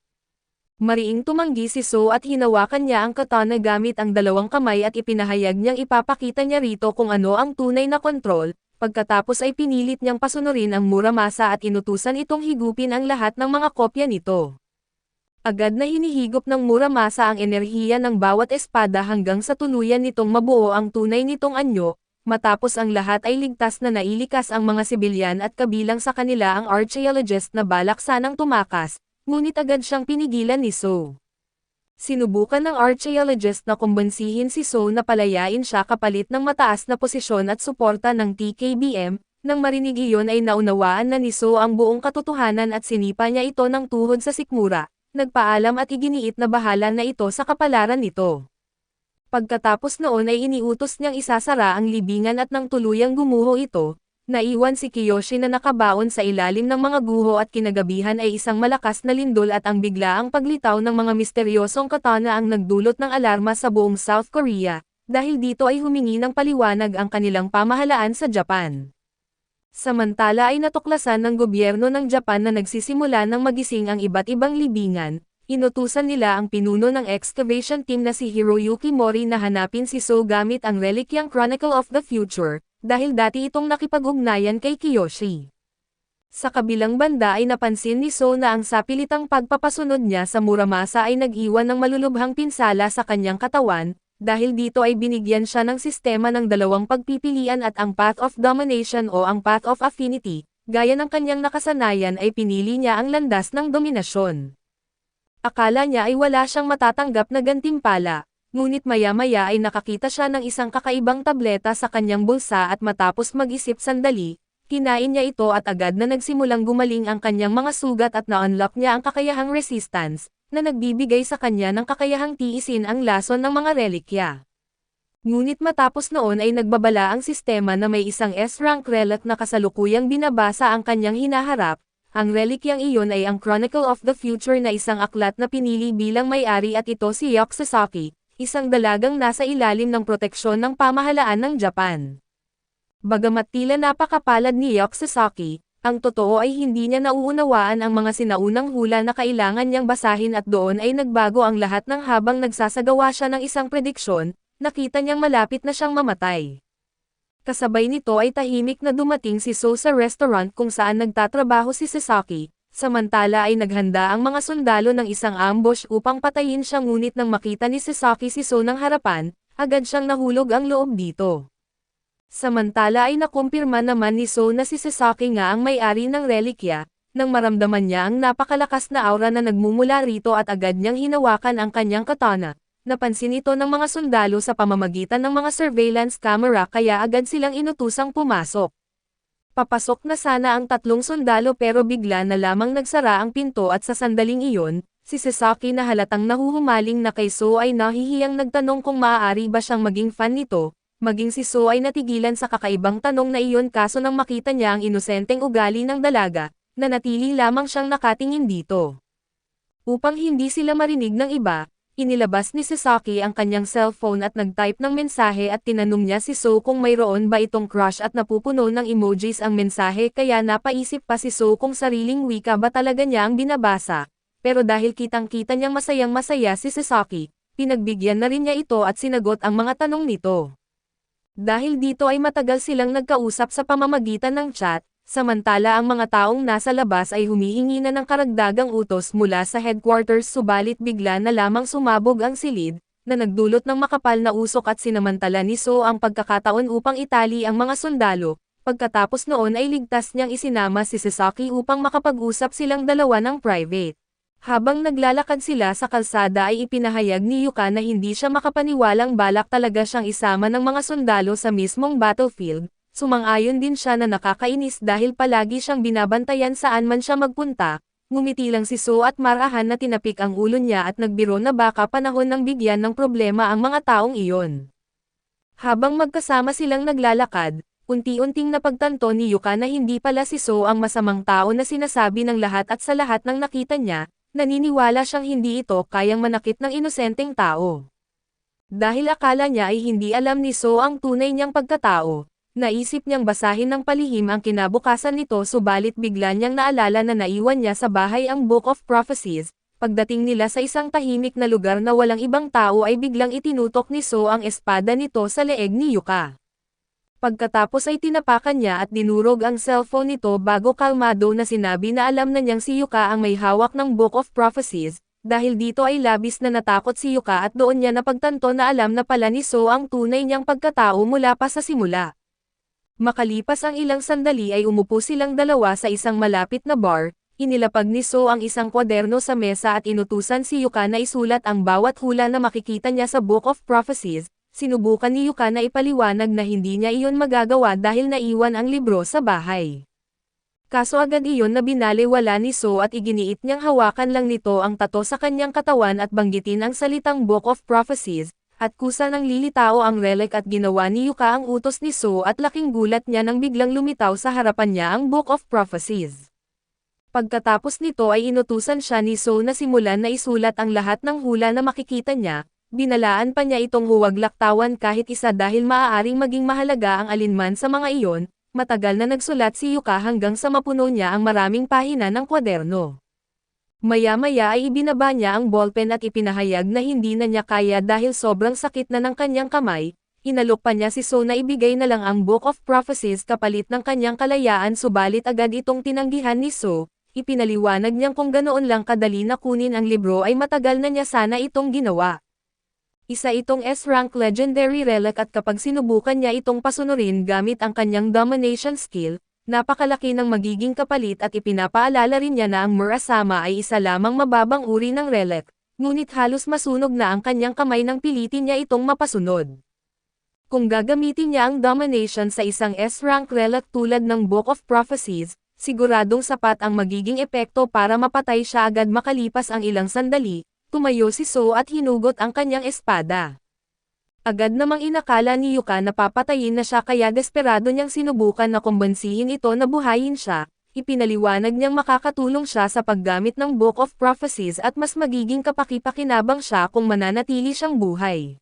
Speaker 1: Mariing tumanggi si So at hinawakan niya ang katana gamit ang dalawang kamay at ipinahayag niyang ipapakita niya rito kung ano ang tunay na kontrol, pagkatapos ay pinilit niyang pasunurin ang Muramasa at inutusan itong higupin ang lahat ng mga kopya nito. Agad na hinihigop ng Muramasa ang enerhiya ng bawat espada hanggang sa tuluyan nitong mabuo ang tunay nitong anyo. Matapos ang lahat ay ligtas na nailikas ang mga sibilyan at kabilang sa kanila ang archaeologist na balak sanang tumakas, ngunit agad siyang pinigilan ni So. Sinubukan ng archaeologist na kumbensihin si So na palayain siya kapalit ng mataas na posisyon at suporta ng TKBM, nang marinig iyon ay naunawaan na ni So ang buong katotohanan at sinipa niya ito ng tuhod sa sikmura, nagpaalam at iginiit na bahala na ito sa kapalaran nito. Pagkatapos noon ay iniutos niyang isasara ang libingan at nang tuluyang gumuho ito, naiwan si Kiyoshi na nakabaon sa ilalim ng mga guho at kinagabihan ay isang malakas na lindol at ang biglaang paglitaw ng mga misteryosong katana ang nagdulot ng alarma sa buong South Korea, dahil dito ay humingi ng paliwanag ang kanilang pamahalaan sa Japan. Samantala ay natuklasan ng gobyerno ng Japan na nagsisimula ng magising ang iba't ibang libingan. Inutusan nila ang pinuno ng excavation team na si Hiroyuki Mori na hanapin si So gamit ang relikyang Chronicle of the Future, dahil dati itong nakipag-ugnayan kay Kiyoshi. Sa kabilang banda ay napansin ni So na ang sapilitang pagpapasunod niya sa Muramasa ay nag-iwan ng malulubhang pinsala sa kanyang katawan, dahil dito ay binigyan siya ng sistema ng dalawang pagpipilian at ang Path of Domination o ang Path of Affinity, gaya ng kanyang nakasanayan ay pinili niya ang landas ng dominasyon. Akala niya ay wala siyang matatanggap na gantimpala, ngunit maya-maya ay nakakita siya ng isang kakaibang tableta sa kanyang bulsa at matapos mag-isip sandali, kinain niya ito at agad na nagsimulang gumaling ang kanyang mga sugat at na-unlock niya ang kakayahang resistance, na nagbibigay sa kanya ng kakayahang tiisin ang lason ng mga relikya. Ngunit matapos noon ay nagbabala ang sistema na may isang S-rank relic na kasalukuyang binabasa ang kanyang hinaharap. Ang relikyang iyon ay ang Chronicle of the Future na isang aklat na pinili bilang may-ari at ito si Yok Sasaki, isang dalagang nasa ilalim ng proteksyon ng pamahalaan ng Japan. Bagamat tila napakapalad ni Yok Sasaki, ang totoo ay hindi niya nauunawaan ang mga sinaunang hula na kailangan niyang basahin at doon ay nagbago ang lahat ng habang nagsasagawa siya ng isang prediksyon, nakita niyang malapit na siyang mamatay. Kasabay nito ay tahimik na dumating si So sa restaurant kung saan nagtatrabaho si Sasaki, samantala ay naghanda ang mga sundalo ng isang ambush upang patayin siya, ngunit nang makita ni Sasaki si So ng harapan, agad siyang nahulog ang loob dito. Samantala ay nakumpirma naman ni So na si Sasaki nga ang may-ari ng relikya, nang maramdaman niya ang napakalakas na aura na nagmumula rito at agad niyang hinawakan ang kanyang katana. Napansin ito ng mga sundalo sa pamamagitan ng mga surveillance camera kaya agad silang inutusang pumasok. Papasok na sana ang 3 sundalo pero bigla na lamang nagsara ang pinto at sa sandaling iyon, si Sasaki na halatang nahuhumaling na kay So ay nahihiyang nagtanong kung maaari ba siyang maging fan nito, maging si So ay natigilan sa kakaibang tanong na iyon kaso nang makita niya ang inosenteng ugali ng dalaga, nanatili lamang siyang nakatingin dito. Upang hindi sila marinig ng iba, inilabas ni Sasaki ang kanyang cellphone at nag-type ng mensahe at tinanong niya si So kung mayroon ba itong crush at napupuno ng emojis ang mensahe kaya napaisip pa si So kung sariling wika ba talaga niya ang binabasa. Pero dahil kitang-kita niyang masayang-masaya si Sasaki, pinagbigyan na rin niya ito at sinagot ang mga tanong nito. Dahil dito ay matagal silang nagkausap sa pamamagitan ng chat, samantala ang mga taong nasa labas ay humihingi na ng karagdagang utos mula sa headquarters subalit bigla na lamang sumabog ang silid, na nagdulot ng makapal na usok at sinamantala ni So ang pagkakataon upang itali ang mga sundalo. Pagkatapos noon ay ligtas niyang isinama si Sasaki upang makapag-usap silang dalawa ng private. Habang naglalakad sila sa kalsada ay ipinahayag ni Yuka na hindi siya makapaniwalang balak talaga siyang isama ng mga sundalo sa mismong battlefield. Sumang-ayon din siya na nakakainis dahil palagi siyang binabantayan saan man siya magpunta. Ngumiti lang si So at marahan na tinapik ang ulo niya at nagbiro na baka panahon ng bigyan ng problema ang mga taong iyon. Habang magkasama silang naglalakad, unti-unting napagtanto ni Yuka na hindi pala si So ang masamang tao na sinasabi ng lahat at sa lahat ng nakita niya, naniniwala siyang hindi ito kayang manakit ng inosenteng tao. Dahil akala niya ay hindi alam ni So ang tunay niyang pagkatao, naisip niyang basahin ng palihim ang kinabukasan nito subalit bigla niyang naalala na naiwan niya sa bahay ang Book of Prophecies. Pagdating nila sa isang tahimik na lugar na walang ibang tao ay biglang itinutok ni So ang espada nito sa leeg ni Yuka. Pagkatapos ay tinapakan niya at dinurog ang cellphone nito bago kalmado na sinabi na alam na niyang si Yuka ang may hawak ng Book of Prophecies, dahil dito ay labis na natakot si Yuka at doon niya napagtanto na alam na pala ni So ang tunay niyang pagkatao mula pa sa simula. Makalipas ang ilang sandali ay umupo silang dalawa sa isang malapit na bar, inilapag ni So ang isang kwaderno sa mesa at inutusan si Yuka na isulat ang bawat hula na makikita niya sa Book of Prophecies. Sinubukan ni Yuka na ipaliwanag na hindi niya iyon magagawa dahil naiwan ang libro sa bahay. Kaso agad iyon na binaliwala ni So at iginiit niyang hawakan lang nito ang tato sa kanyang katawan at banggitin ang salitang Book of Prophecies, at kusa ng lilitao ang relic at ginawa ni Yuka ang utos ni So at laking gulat niya nang biglang lumitaw sa harapan niya ang Book of Prophecies. Pagkatapos nito ay inutusan siya ni So na simulan na isulat ang lahat ng hula na makikita niya. Binalaan pa niya itong huwag laktawan kahit isa dahil maaaring maging mahalaga ang alinman sa mga iyon. Matagal na nagsulat si Yuka hanggang sa mapuno niya ang maraming pahina ng kwaderno. Maya-maya ay ibinaba niya ang ballpen at ipinahayag na hindi na niya kaya dahil sobrang sakit na ng kanyang kamay. Inalok pa niya si So na ibigay na lang ang Book of Prophecies kapalit ng kanyang kalayaan subalit agad itong tinanggihan ni So. Ipinaliwanag niyang kung ganoon lang kadali na kunin ang libro ay matagal na niya sana itong ginawa. Isa itong S-rank legendary relic at kapag sinubukan niya itong pasunurin gamit ang kanyang domination skill, napakalaki ng magiging kapalit at ipinapaalala rin niya na ang Murasama ay isa lamang mababang uri ng relic, ngunit halos masunog na ang kanyang kamay nang pilitin niya itong mapasunod. Kung gagamitin niya ang domination sa isang S-rank relic tulad ng Book of Prophecies, siguradong sapat ang magiging epekto para mapatay siya agad makalipas ang ilang sandali. Tumayo si So at hinugot ang kanyang espada. Agad namang inakala ni Yuka na papatayin na siya kaya desperado niyang sinubukan na kumbansihin ito na buhayin siya. Ipinaliwanag niyang makakatulong siya sa paggamit ng Book of Prophecies at mas magiging kapaki-pakinabang siya kung mananatili siyang buhay.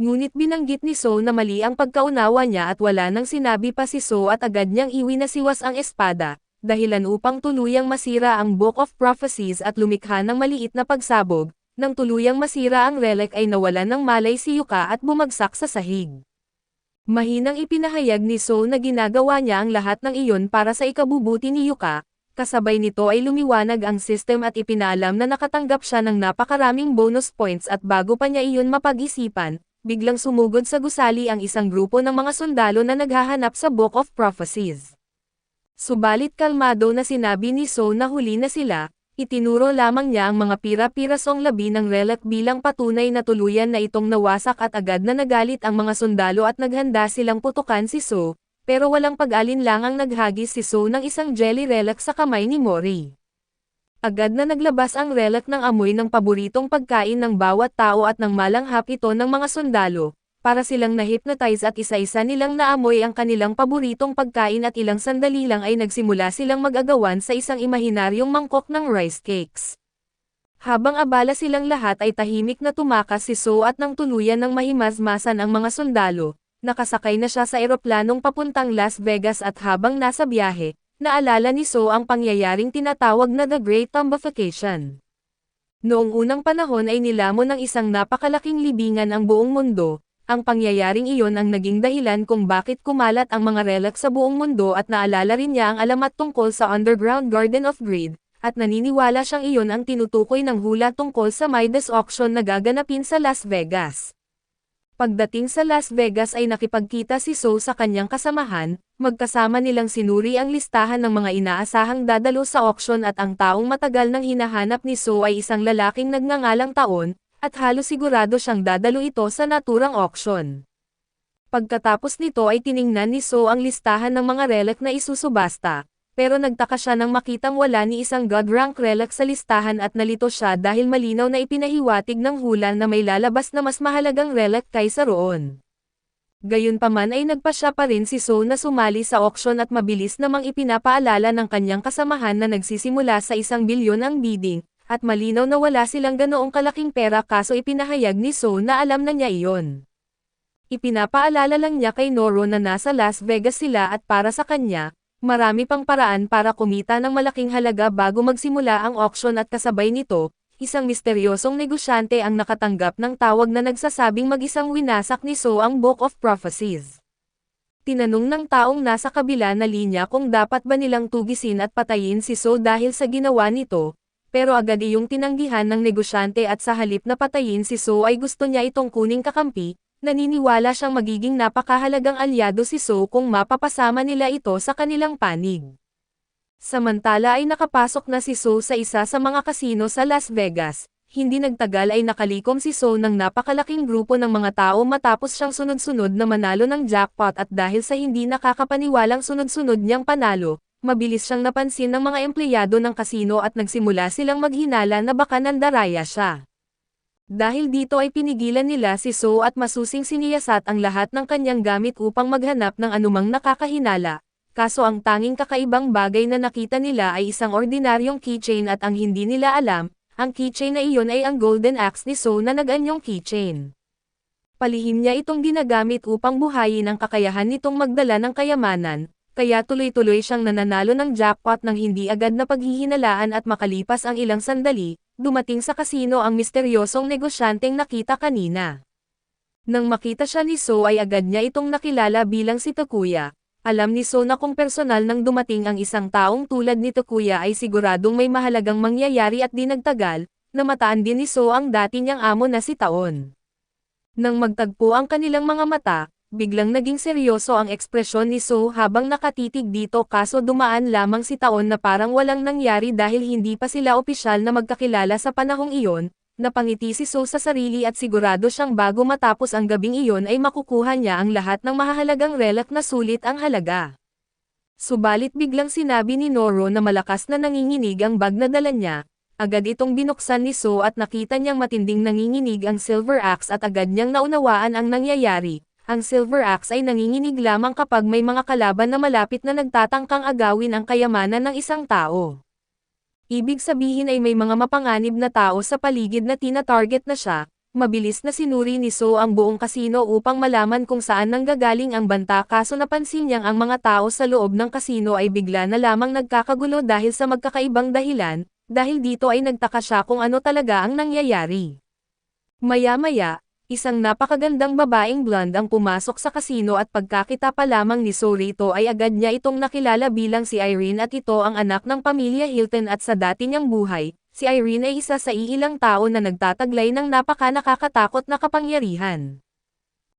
Speaker 1: Ngunit binanggit ni So na mali ang pagkaunawa niya at wala nang sinabi pa si So at agad niyang iwinasiwas ang espada. Dahilan upang tuluyang masira ang Book of Prophecies at lumikha ng maliit na pagsabog, nang tuluyang masira ang relic ay nawalan ng malay si Yuka at bumagsak sa sahig. Mahinang ipinahayag ni So na ginagawa niya ang lahat ng iyon para sa ikabubuti ni Yuka, kasabay nito ay lumiwanag ang system at ipinaalam na nakatanggap siya ng napakaraming bonus points at bago pa niya iyon mapag-isipan, biglang sumugod sa gusali ang isang grupo ng mga sundalo na naghahanap sa Book of Prophecies. Subalit kalmado na sinabi ni So na huli na sila, itinuro lamang niya ang mga pira-pirasong labi ng relic bilang patunay na tuluyan na itong nawasak at agad na nagalit ang mga sundalo at naghanda silang putukan si So, pero walang pag-alinlangang naghagis si So ng isang jelly relic sa kamay ni Mori. Agad na naglabas ang relic ng amoy ng paboritong pagkain ng bawat tao at nang malanghap ito ng mga sundalo. Para silang na-hypnotize at isa-isa nilang naamoy ang kanilang paboritong pagkain at ilang sandali lang ay nagsimula silang mag-agawan sa isang imahinaryong mangkok ng rice cakes. Habang abala silang lahat ay tahimik na tumakas si So at nang tuluyan ng mahimasmasan ang mga sundalo, nakasakay na siya sa eroplanong papuntang Las Vegas at habang nasa biyahe, naalala ni So ang pangyayaring tinatawag na The Great Zombification. Noong unang panahon ay nilamon ng isang napakalaking libingan ang buong mundo. ang pangyayaring iyon ang naging dahilan kung bakit kumalat ang mga relic sa buong mundo at naalala rin niya ang alamat tungkol sa Underground Garden of Greed, at naniniwala siyang iyon ang tinutukoy ng hula tungkol sa Midas auction na gaganapin sa Las Vegas. Pagdating sa Las Vegas ay nakipagkita si So sa kanyang kasamahan, magkasama nilang sinuri ang listahan ng mga inaasahang dadalo sa auction at ang taong matagal nang hinahanap ni So ay isang lalaking nagngangalang Taon, at halos sigurado siyang dadalo ito sa naturang auction. Pagkatapos nito ay tiningnan ni So ang listahan ng mga relic na isusubasta, pero nagtaka siya nang makitang wala ni isang God rank relic sa listahan at nalito siya dahil malinaw na ipinahiwatig ng hula na may lalabas na mas mahalagang relic kaysa roon. Gayunpaman ay nagpasya pa rin si So na sumali sa auction at mabilis namang ipinapaalala ng kanyang kasamahan na nagsisimula sa 1 bilyon ang bidding, at malinaw na wala silang ganoong kalaking pera kaso ipinahayag ni So na alam na niya iyon. Ipinapaalala lang niya kay Noro na nasa Las Vegas sila at para sa kanya, marami pang paraan para kumita ng malaking halaga bago magsimula ang auction at kasabay nito, isang misteryosong negosyante ang nakatanggap ng tawag na nagsasabing mag-isang winasak ni So ang Book of Prophecies. Tinanong ng taong nasa kabila na linya kung dapat ba nilang tugisin at patayin si So dahil sa ginawa nito, pero agad iyong tinanggihan ng negosyante at sa halip na patayin si So ay gusto niya itong kuning kakampi, naniniwala siyang magiging napakahalagang alyado si So kung mapapasama nila ito sa kanilang panig. Samantala ay nakapasok na si So sa isa sa mga kasino sa Las Vegas, hindi nagtagal ay nakalikom si So ng napakalaking grupo ng mga tao matapos siyang sunod-sunod na manalo ng jackpot at dahil sa hindi nakakapaniwalang sunod-sunod niyang panalo, mabilis siyang napansin ng mga empleyado ng kasino at nagsimula silang maghinala na baka nandaraya siya. Dahil dito ay pinigilan nila si So at masusing siniyasat ang lahat ng kanyang gamit upang maghanap ng anumang nakakahinala, kaso ang tanging kakaibang bagay na nakita nila ay isang ordinaryong keychain at ang hindi nila alam, ang keychain na iyon ay ang golden axe ni So na nag-anyong keychain. Palihim niya itong ginagamit upang buhayin ang kakayahan nitong magdala ng kayamanan, kaya tuloy-tuloy siyang nananalo ng jackpot nang hindi agad na paghihinalaan at makalipas ang ilang sandali, dumating sa kasino ang misteryosong negosyanteng nakita kanina. Nang makita siya ni So ay agad niya itong nakilala bilang si Takuya. Alam ni So na kung personal nang dumating ang isang taong tulad ni Takuya ay siguradong may mahalagang mangyayari at di nagtagal, namataan din ni So ang dati niyang amo na si Taon. Nang magtagpo ang kanilang mga mata, biglang naging seryoso ang ekspresyon ni So habang nakatitig dito kaso dumaan lamang si Taon na parang walang nangyari dahil hindi pa sila opisyal na magkakilala sa panahong iyon, napangiti si So sa sarili at sigurado siyang bago matapos ang gabing iyon ay makukuha niya ang lahat ng mahahalagang relic na sulit ang halaga. Subalit biglang sinabi ni Noro na malakas na nanginginig ang bag na dala niya, agad itong binuksan ni So at nakita niyang matinding nanginginig ang silver axe at agad niyang naunawaan ang nangyayari. Ang silver axe ay nanginginig lamang kapag may mga kalaban na malapit na nagtatangkang agawin ang kayamanan ng isang tao. Ibig sabihin ay may mga mapanganib na tao sa paligid na tina-target na siya, mabilis na sinuri ni So ang buong kasino upang malaman kung saan nanggagaling ang banta kaso napansin niyang ang mga tao sa loob ng kasino ay bigla na lamang nagkakagulo dahil sa magkakaibang dahilan, dahil dito ay nagtaka siya kung ano talaga ang nangyayari. Maya-maya, isang napakagandang babaeng blonde ang pumasok sa kasino at pagkakita pa lamang ni So rito ay agad niya itong nakilala bilang si Irene at ito ang anak ng pamilya Hilton at sa dati niyang buhay, si Irene ay isa sa iilang tao na nagtataglay ng napaka-nakakatakot na kapangyarihan.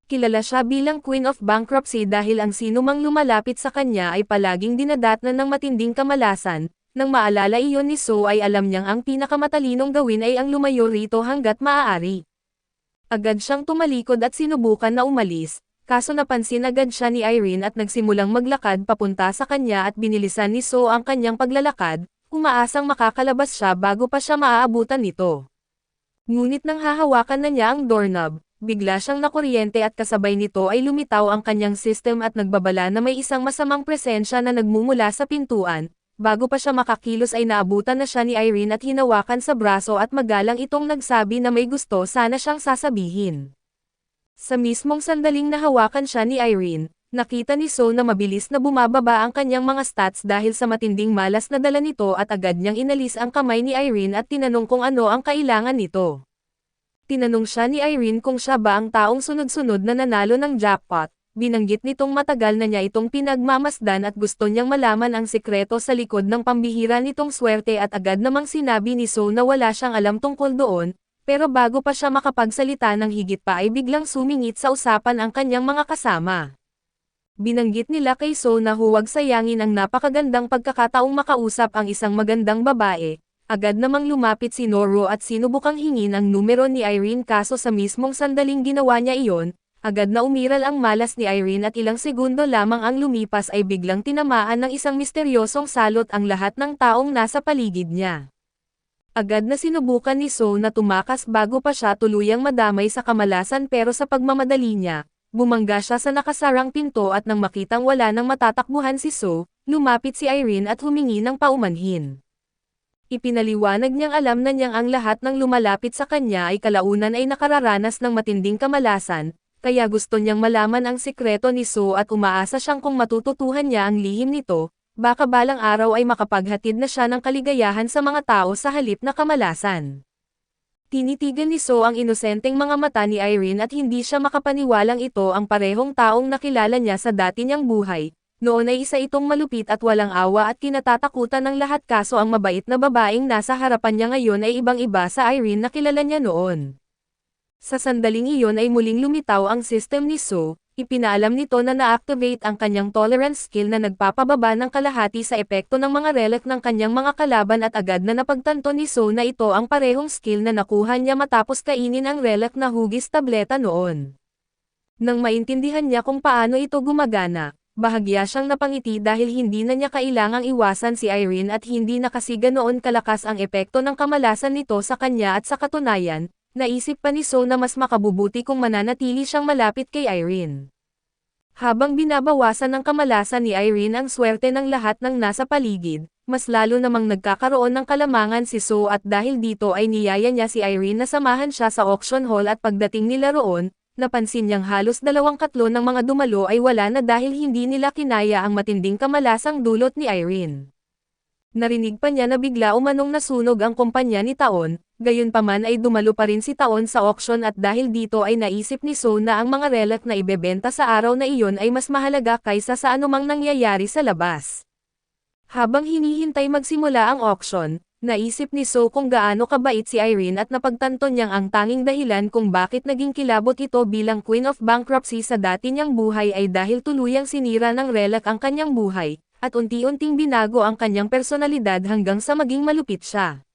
Speaker 1: Kilala siya bilang Queen of Bankruptcy dahil ang sinumang lumalapit sa kanya ay palaging dinadatnan ng matinding kamalasan, nang maalala iyon ni So ay alam niyang ang pinakamatalinong gawin ay ang lumayo rito hanggat maaari. Agad siyang tumalikod at sinubukan na umalis, kaso napansin agad siya ni Irene at nagsimulang maglakad papunta sa kanya at binilisan ni So ang kanyang paglalakad, umaasang makakalabas siya bago pa siya maaabutan nito. Ngunit nang hahawakan na niya ang doorknob, bigla siyang nakuryente at kasabay nito ay lumitaw ang kanyang system at nagbabala na may isang masamang presensya na nagmumula sa pintuan. Bago pa siya makakilos ay naabutan na siya ni Irene at hinawakan sa braso at magalang itong nagsabi na may gusto sana siyang sasabihin. Sa mismong sandaling nahawakan siya ni Irene, nakita ni So na mabilis na bumababa ang kanyang mga stats dahil sa matinding malas na dala nito at agad niyang inalis ang kamay ni Irene at tinanong kung ano ang kailangan nito. Tinanong siya ni Irene kung siya ba ang taong sunod-sunod na nanalo ng jackpot. Binanggit nitong matagal na niya itong pinagmamasdan at gusto niyang malaman ang sikreto sa likod ng pambihira nitong swerte at agad namang sinabi ni So na wala siyang alam tungkol doon, pero bago pa siya makapagsalita ng higit pa ay biglang sumingit sa usapan ang kanyang mga kasama. Binanggit nila kay So na huwag sayangin ang napakagandang pagkakataong makausap ang isang magandang babae. Agad namang lumapit si Noro at sinubukang hingin ang numero ni Irene kaso sa mismong sandaling ginawa niya iyon, agad na umiral ang malas ni Irene at ilang segundo lamang ang lumipas ay biglang tinamaan ng isang misteryosong salot ang lahat ng taong nasa paligid niya. Agad na sinubukan ni So na tumakas bago pa siya tuluyang madamay sa kamalasan pero sa pagmamadali niya, bumangga siya sa nakasarang pinto at nang makitang wala nang matatakbuhan si So, lumapit si Irene at humingi ng paumanhin. Ipinaliwanag niyang alam na niyang ang lahat ng lumalapit sa kanya ay kalaunan ay nakararanas ng matinding kamalasan, kaya gusto niyang malaman ang sikreto ni So at umaasa siyang kung matututuhan niya ang lihim nito, baka balang araw ay makapaghatid na siya ng kaligayahan sa mga tao sa halip na kamalasan. Tinitigan ni So ang inosenteng mga mata ni Irene at hindi siya makapaniwalang ito ang parehong taong nakilala niya sa dati niyang buhay. Noon ay isa itong malupit at walang awa at kinatatakutan ng lahat kaso ang mabait na babaeng nasa harapan niya ngayon ay ibang-iba sa Irene na kilala niya noon. Sa sandaling iyon ay muling lumitaw ang system ni So, ipinaalam nito na na-activate ang kanyang tolerance skill na nagpapababa ng kalahati sa epekto ng mga relic ng kanyang mga kalaban at agad na napagtanto ni So na ito ang parehong skill na nakuha niya matapos kainin ang relic na hugis tableta noon. Nang maintindihan niya kung paano ito gumagana, bahagya siyang napangiti dahil hindi na niya kailangang iwasan si Irene at hindi nakasiga noon kalakas ang epekto ng kamalasan nito sa kanya at sa katunayan, naisip pa ni So na mas makabubuti kung mananatili siyang malapit kay Irene. Habang binabawasan ng kamalasan ni Irene ang swerte ng lahat ng nasa paligid, mas lalo namang nagkakaroon ng kalamangan si So at dahil dito ay niyaya niya si Irene na samahan siya sa auction hall at pagdating nila roon, napansin niyang halos 2/3 ng mga dumalo ay wala na dahil hindi nila kinaya ang matinding kamalasang dulot ni Irene. Narinig pa niya na bigla umanong nasunog ang kumpanya ni Taon, gayunpaman ay dumalo pa rin si Taon sa auction at dahil dito ay naisip ni So na ang mga relic na ibebenta sa araw na iyon ay mas mahalaga kaysa sa anumang nangyayari sa labas. Habang hinihintay magsimula ang auction, naisip ni So kung gaano kabait si Irene at napagtanto niyang ang tanging dahilan kung bakit naging kilabot ito bilang Queen of Bankruptcy sa dati niyang buhay ay dahil tuluyang sinira ng relic ang kanyang buhay, at unti-unting binago ang kanyang personalidad hanggang sa maging malupit siya.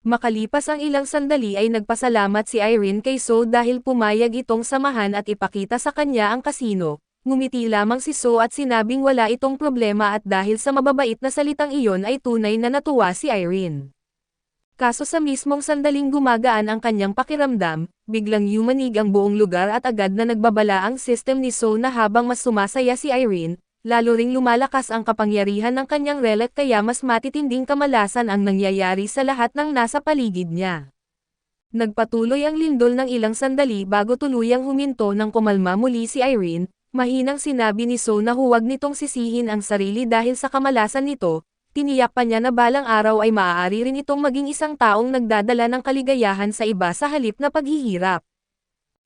Speaker 1: Makalipas ang ilang sandali ay nagpasalamat si Irene kay So dahil pumayag itong samahan at ipakita sa kanya ang kasino. Ngumiti lamang si So at sinabing wala itong problema at dahil sa mababait na salitang iyon ay tunay na natuwa si Irene. Kaso sa mismong sandaling gumagaan ang kanyang pakiramdam, biglang yumanig ang buong lugar at agad na nagbabala ang system ni So na habang mas sumasaya si Irene, lalo ring lumalakas ang kapangyarihan ng kanyang relic kaya mas matitinding kamalasan ang nangyayari sa lahat ng nasa paligid niya. Nagpatuloy ang lindol ng ilang sandali bago tuluyang huminto ng kumalma muli si Irene. Mahinang sinabi ni So na huwag nitong sisihin ang sarili dahil sa kamalasan nito, tiniyak pa niya na balang araw ay maaari rin itong maging isang taong nagdadala ng kaligayahan sa iba sa halip na paghihirap.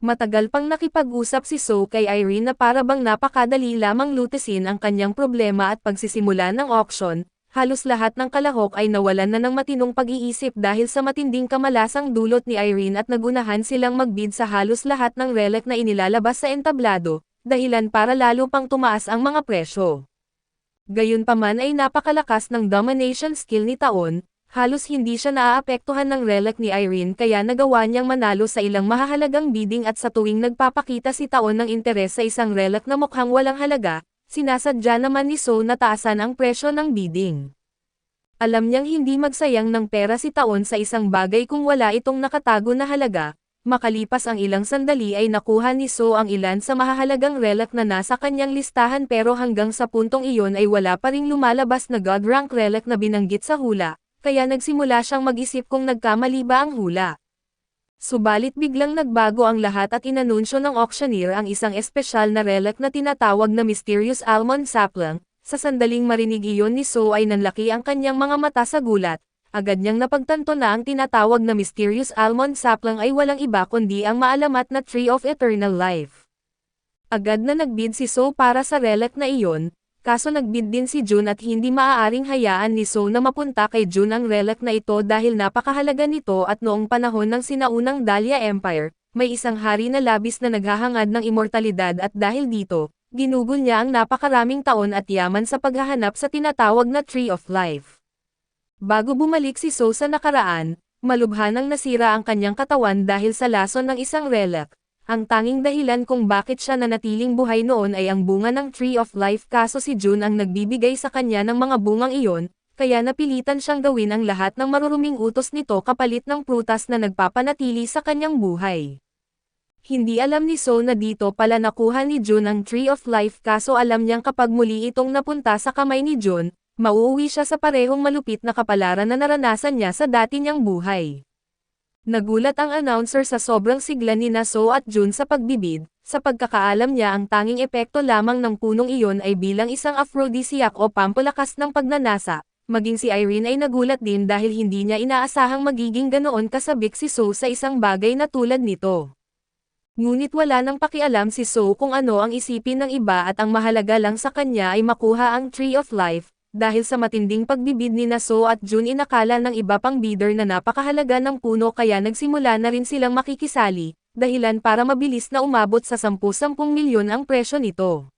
Speaker 1: Matagal pang nakipag-usap si So kay Irene na para bang napakadali lamang lutesin ang kanyang problema at pagsisimula ng auction, halos lahat ng kalahok ay nawalan na ng matinong pag-iisip dahil sa matinding kamalasang dulot ni Irene at nagunahan silang magbid sa halos lahat ng relic na inilalabas sa entablado, dahilan para lalo pang tumaas ang mga presyo. Gayunpaman ay napakalakas ng domination skill ni Taon, halos hindi siya naaapektuhan ng relic ni Irene kaya nagawa niyang manalo sa ilang mahahalagang bidding at sa tuwing nagpapakita si Taon ng interes sa isang relic na mukhang walang halaga, sinasadya naman ni So na taasan ang presyo ng bidding. Alam niyang hindi magsayang ng pera si Taon sa isang bagay kung wala itong nakatago na halaga. Makalipas ang ilang sandali ay nakuha ni So ang ilan sa mahahalagang relic na nasa kanyang listahan pero hanggang sa puntong iyon ay wala pa ring lumalabas na God rank relic na binanggit sa hula, kaya nagsimula siyang mag-isip kung nagkamali ba ang hula. Subalit biglang nagbago ang lahat at inanunsyo ng auctioneer ang isang espesyal na relic na tinatawag na Mysterious Almond Sapling. Sa sandaling marinig iyon ni So ay nanlaki ang kanyang mga mata sa gulat. agad niyang napagtanto na ang tinatawag na mysterious almond sapling ay walang iba kundi ang maalamat na Tree of Eternal Life. Agad na nagbid si So para sa relic na iyon, kaso nagbid din si June at hindi maaaring hayaan ni So na mapunta kay June ang relic na ito dahil napakahalaga nito at noong panahon ng sinaunang Dahlia Empire, may isang hari na labis na naghahangad ng immortalidad at dahil dito, ginugol niya ang napakaraming taon at yaman sa paghahanap sa tinatawag na Tree of Life. Bago bumalik si So sa nakaraan, malubhanang nasira ang kanyang katawan dahil sa lason ng isang relic. Ang tanging dahilan kung bakit siya nanatiling buhay noon ay ang bunga ng Tree of Life kaso si June ang nagbibigay sa kanya ng mga bungang iyon, kaya napilitan siyang gawin ang lahat ng maruruming utos nito kapalit ng prutas na nagpapanatili sa kanyang buhay. Hindi alam ni So na dito pala nakuha ni June ang Tree of Life kaso alam niyang kapag muli itong napunta sa kamay ni June, mauuwi siya sa parehong malupit na kapalaran na naranasan niya sa dati niyang buhay. Nagulat ang announcer sa sobrang sigla ni So at June sa pagbibid, sa pagkakaalam niya ang tanging epekto lamang ng punong iyon ay bilang isang aphrodisiac o pampalakas ng pagnanasa, maging si Irene ay nagulat din dahil hindi niya inaasahang magiging ganoon kasabik si So sa isang bagay na tulad nito. Ngunit wala nang pakialam si So kung ano ang isipin ng iba at ang mahalaga lang sa kanya ay makuha ang Tree of Life. Dahil sa matinding pagbibid ni So at June inakala ng iba pang bidder na napakahalaga ng puno kaya nagsimula na rin silang makikisali, dahilan para mabilis na umabot sa 10-10 milyon ang presyo nito.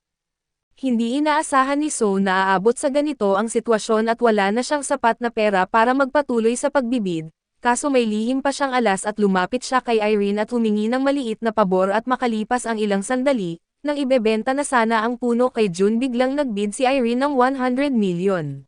Speaker 1: Hindi inaasahan ni So na aabot sa ganito ang sitwasyon at wala na siyang sapat na pera para magpatuloy sa pagbibid, kaso may lihim pa siyang alas at lumapit siya kay Irene at humingi ng maliit na pabor at makalipas ang ilang sandali, nang ibebenta na sana ang puno kay June biglang nagbid si Irene ng 100 million.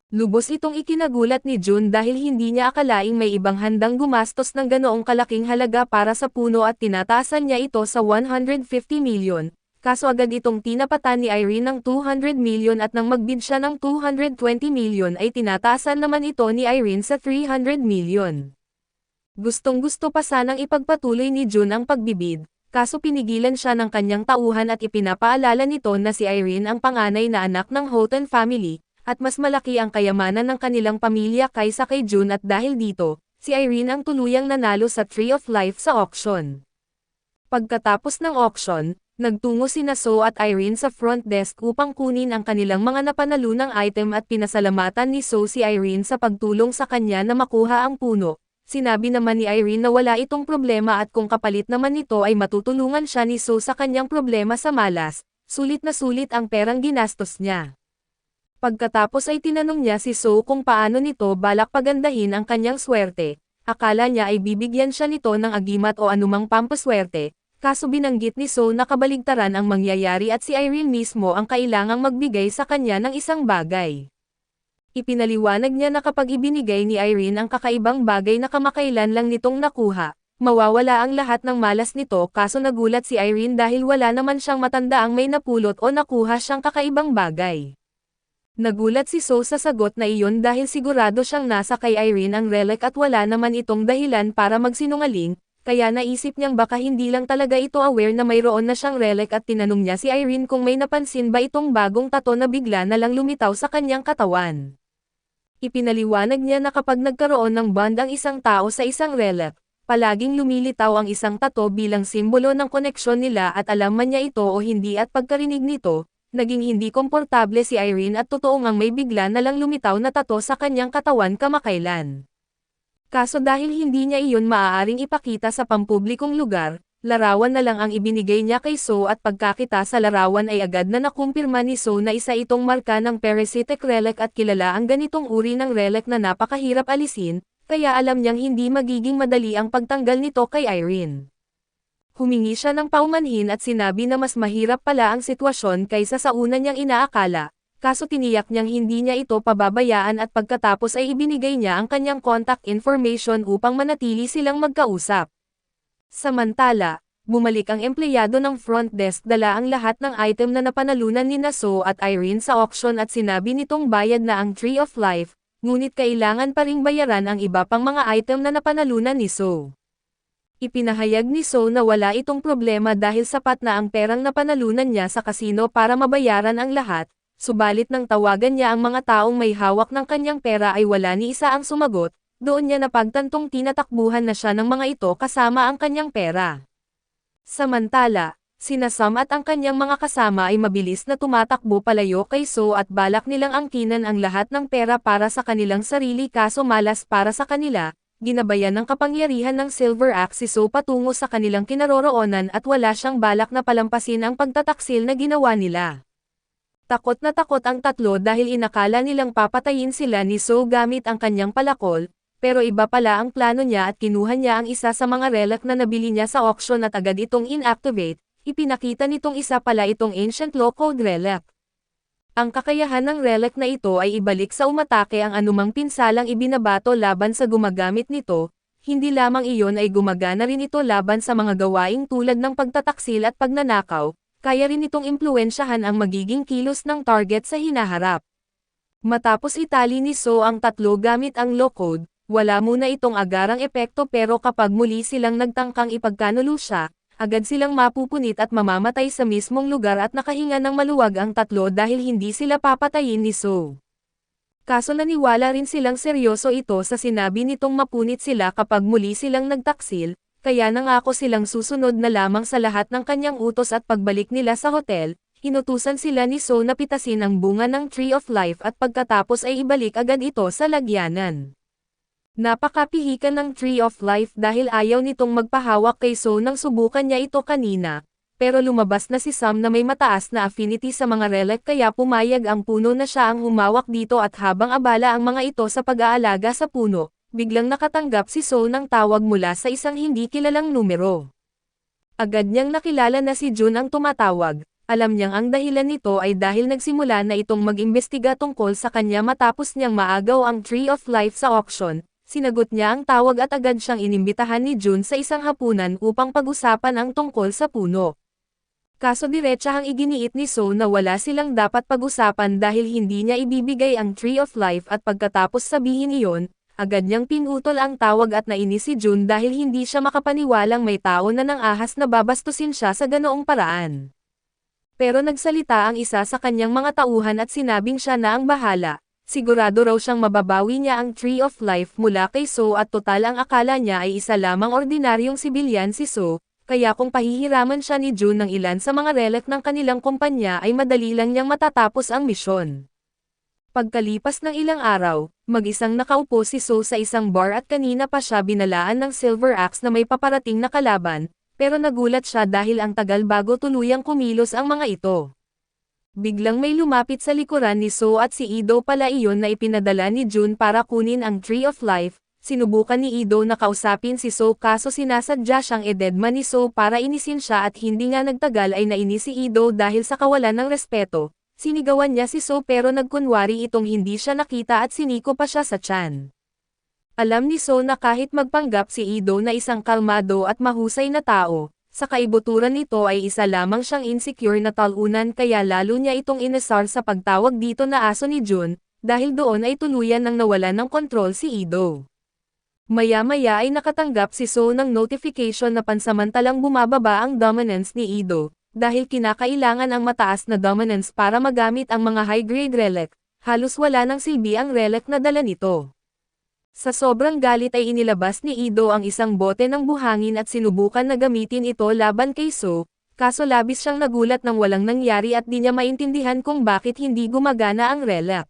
Speaker 1: Lubos itong ikinagulat ni June dahil hindi niya akalaing may ibang handang gumastos ng ganoong kalaking halaga para sa puno at tinataasan niya ito sa 150 million, kaso agad itong tinapatan ni Irene ng 200 million at nang magbid siya ng 220 million ay tinataasan naman ito ni Irene sa 300 million. Gustong-gusto pa sanang ipagpatuloy ni June ang pagbibid, kaso pinigilan siya ng kanyang tauhan at ipinapaalala nito na si Irene ang panganay na anak ng Houghton family, at mas malaki ang kayamanan ng kanilang pamilya kaysa kay June at dahil dito, si Irene ang tuluyang nanalo sa Tree of Life sa auction. Pagkatapos ng auction, nagtungo sina So at Irene sa front desk upang kunin ang kanilang mga napanalunang item at pinasalamatan ni So si Irene sa pagtulong sa kanya na makuha ang puno. Sinabi naman ni Irene na wala itong problema at kung kapalit naman nito ay matutulungan siya ni So sa kanyang problema sa malas, sulit na sulit ang perang ginastos niya. Pagkatapos ay tinanong niya si So kung paano nito balak pagandahin ang kanyang swerte, akala niya ay bibigyan siya nito ng agimat o anumang pampaswerte, kaso binanggit ni So na kabaligtaran ang mangyayari at si Irene mismo ang kailangang magbigay sa kanya ng isang bagay. Ipinaliwanag niya na kapag ibinigay ni Irene ang kakaibang bagay na kamakailan lang nitong nakuha, mawawala ang lahat ng malas nito kaso nagulat si Irene dahil wala naman siyang matandaang may napulot o nakuha siyang kakaibang bagay. Nagulat si So sa sagot na iyon dahil sigurado siyang nasa kay Irene ang relic at wala naman itong dahilan para magsinungaling, kaya naisip niyang baka hindi lang talaga ito aware na mayroon na siyang relic at tinanong niya si Irene kung may napansin ba itong bagong tato na bigla na lang lumitaw sa kanyang katawan. Ipinaliwanag niya na kapag nagkaroon ng bond ang isang tao sa isang relic, palaging lumilitaw ang isang tato bilang simbolo ng koneksyon nila at alam man niya ito o hindi at pagkarinig nito, naging hindi komportable si Irene at totoo ngang may bigla na lang lumitaw na tato sa kanyang katawan kamakailan. Kaso dahil hindi niya iyon maaaring ipakita sa pampublikong lugar, larawan na lang ang ibinigay niya kay So at pagkakita sa larawan ay agad na nakumpirma ni So na isa itong marka ng parasitic relic at kilala ang ganitong uri ng relic na napakahirap alisin, kaya alam niyang hindi magiging madali ang pagtanggal nito kay Irene. Humingi siya ng paumanhin at sinabi na mas mahirap pala ang sitwasyon kaysa sa una niyang inaakala, kaso tiniyak niyang hindi niya ito pababayaan at pagkatapos ay ibinigay niya ang kanyang contact information upang manatili silang magkausap. Samantala, bumalik ang empleyado ng front desk dala ang lahat ng item na napanalunan ni So at Irene sa auction at sinabi nitong bayad na ang Tree of Life, ngunit kailangan pa ring bayaran ang iba pang mga item na napanalunan ni So. Ipinahayag ni So na wala itong problema dahil sapat na ang perang napanalunan niya sa kasino para mabayaran ang lahat, subalit nang tawagan niya ang mga taong may hawak ng kanyang pera ay wala ni isa ang sumagot, doon niya napagtantong tinatakbuhan na siya ng mga ito kasama ang kanyang pera. Samantala, sina Sam at ang kanyang mga kasama ay mabilis na tumatakbo palayo kay So at balak nilang angkinan ang lahat ng pera para sa kanilang sarili kaso malas para sa kanila, ginabayan ng kapangyarihan ng Silver Axe si So patungo sa kanilang kinaroroonan at wala siyang balak na palampasin ang pagtataksil na ginawa nila. Takot na takot ang tatlo dahil inakala nilang papatayin sila ni So gamit ang kanyang palakol, pero iba pala ang plano niya at kinuha niya ang isa sa mga relic na nabili niya sa auction at agad itong inactivate. Ipinakita nitong isa pala itong Ancient Law Code Relic. Ang kakayahan ng relic na ito ay ibalik sa umatake ang anumang pinsalang ibinabato laban sa gumagamit nito, hindi lamang iyon ay gumagana rin ito laban sa mga gawaing tulad ng pagtataksil at pagnanakaw, kaya rin itong impluwensyahan ang magiging kilos ng target sa hinaharap. Matapos itali ni So ang tatlo gamit ang Law Code, wala muna itong agarang epekto pero kapag muli silang nagtangkang ipagkanulo siya, agad silang mapupunit at mamamatay sa mismong lugar at nakahinga ng maluwag ang tatlo dahil hindi sila papatayin ni So. Kaso naniwala rin silang seryoso ito sa sinabi nitong mapunit sila kapag muli silang nagtaksil, kaya nangako silang susunod na lamang sa lahat ng kanyang utos at pagbalik nila sa hotel, inutusan sila ni So na pitasin ang bunga ng Tree of Life at pagkatapos ay ibalik agad ito sa lagyanan. Napakapihikan ng Tree of Life dahil ayaw nitong magpahawak kay So nang subukan niya ito kanina, pero lumabas na si Sam na may mataas na affinity sa mga relic kaya pumayag ang puno na siya ang humawak dito at habang abala ang mga ito sa pag-aalaga sa puno, biglang nakatanggap si So ng tawag mula sa isang hindi kilalang numero. Agad niyang nakilala na si June ang tumatawag, alam niyang ang dahilan nito ay dahil nagsimula na itong mag-imbestiga tungkol sa kanya matapos niyang maagaw ang Tree of Life sa auction. Sinagot niya ang tawag at agad siyang inimbitahan ni June sa isang hapunan upang pag-usapan ang tungkol sa puno. Kaso diretsahang iginiit ni So na wala silang dapat pag-usapan dahil hindi niya ibibigay ang Tree of Life at pagkatapos sabihin iyon, agad niyang pinutol ang tawag at nainis si June dahil hindi siya makapaniwalang may tao na nang ahas na babastusin siya sa ganoong paraan. Pero nagsalita ang isa sa kanyang mga tauhan at sinabing siya na ang bahala. Sigurado raw siyang mababawi niya ang Tree of Life mula kay So at total ang akala niya ay isa lamang ordinaryong sibilyan si So, kaya kung pahihiraman siya ni June ng ilan sa mga relic ng kanilang kumpanya ay madali lang niyang matatapos ang misyon. Pagkalipas ng ilang araw, mag-isang nakaupo si So sa isang bar at kanina pa siya binalaan ng Silver Axe na may paparating na kalaban, pero nagulat siya dahil ang tagal bago tuluyang kumilos ang mga ito. Biglang may lumapit sa likuran ni So at si Ido pala iyon na ipinadala ni June para kunin ang Tree of Life. Sinubukan ni Ido na kausapin si So kaso sinasadya siyang ededma ni So para inisin siya at hindi nga nagtagal ay nainis si Ido dahil sa kawalan ng respeto. Sinigawan niya si So pero nagkunwari itong hindi siya nakita at siniko pa siya sa tiyan. Alam ni So na kahit magpanggap si Ido na isang kalmado at mahusay na tao, sa kaibuturan nito ay isa lamang siyang insecure na talunan kaya lalo niya itong inasar sa pagtawag dito na aso ni June, dahil doon ay tuluyan nang nawalan ng kontrol si Ido. Maya-maya ay nakatanggap si So ng notification na pansamantalang bumababa ang dominance ni Ido, dahil kinakailangan ang mataas na dominance para magamit ang mga high-grade relic, halos wala nang silbi ang relic na dala nito. Sa sobrang galit ay inilabas ni Ido ang isang bote ng buhangin at sinubukan na gamitin ito laban kay So, kaso labis siyang nagulat nang walang nangyari at di niya maintindihan kung bakit hindi gumagana ang relic.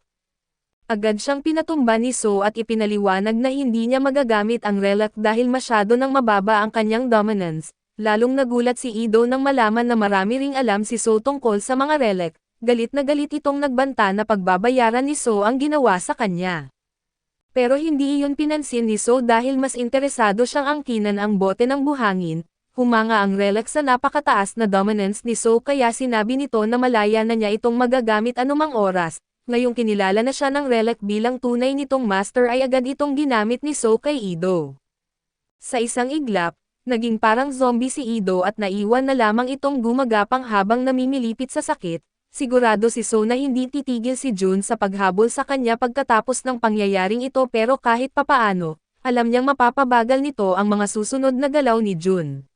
Speaker 1: Agad siyang pinatumba ni So at ipinaliwanag na hindi niya magagamit ang relic dahil masyado nang mababa ang kanyang dominance, lalong nagulat si Ido nang malaman na marami ring alam si So tungkol sa mga relic, galit na galit itong nagbanta na pagbabayaran ni So ang ginawa sa kanya. Pero hindi iyon pinansin ni So dahil mas interesado siyang angkinan ang bote ng buhangin, humanga ang relic sa napakataas na dominance ni So kaya sinabi nito na malaya na niya itong magagamit anumang oras, ngayong kinilala na siya ng relic bilang tunay nitong master ay agad itong ginamit ni So kay Ido. Sa isang iglap, naging parang zombie si Ido at naiwan na lamang itong gumagapang habang namimilipit sa sakit. Sigurado si So na hindi titigil si June sa paghabol sa kanya pagkatapos ng pangyayaring ito pero kahit papaano, alam niyang mapapabagal nito ang mga susunod na galaw ni June.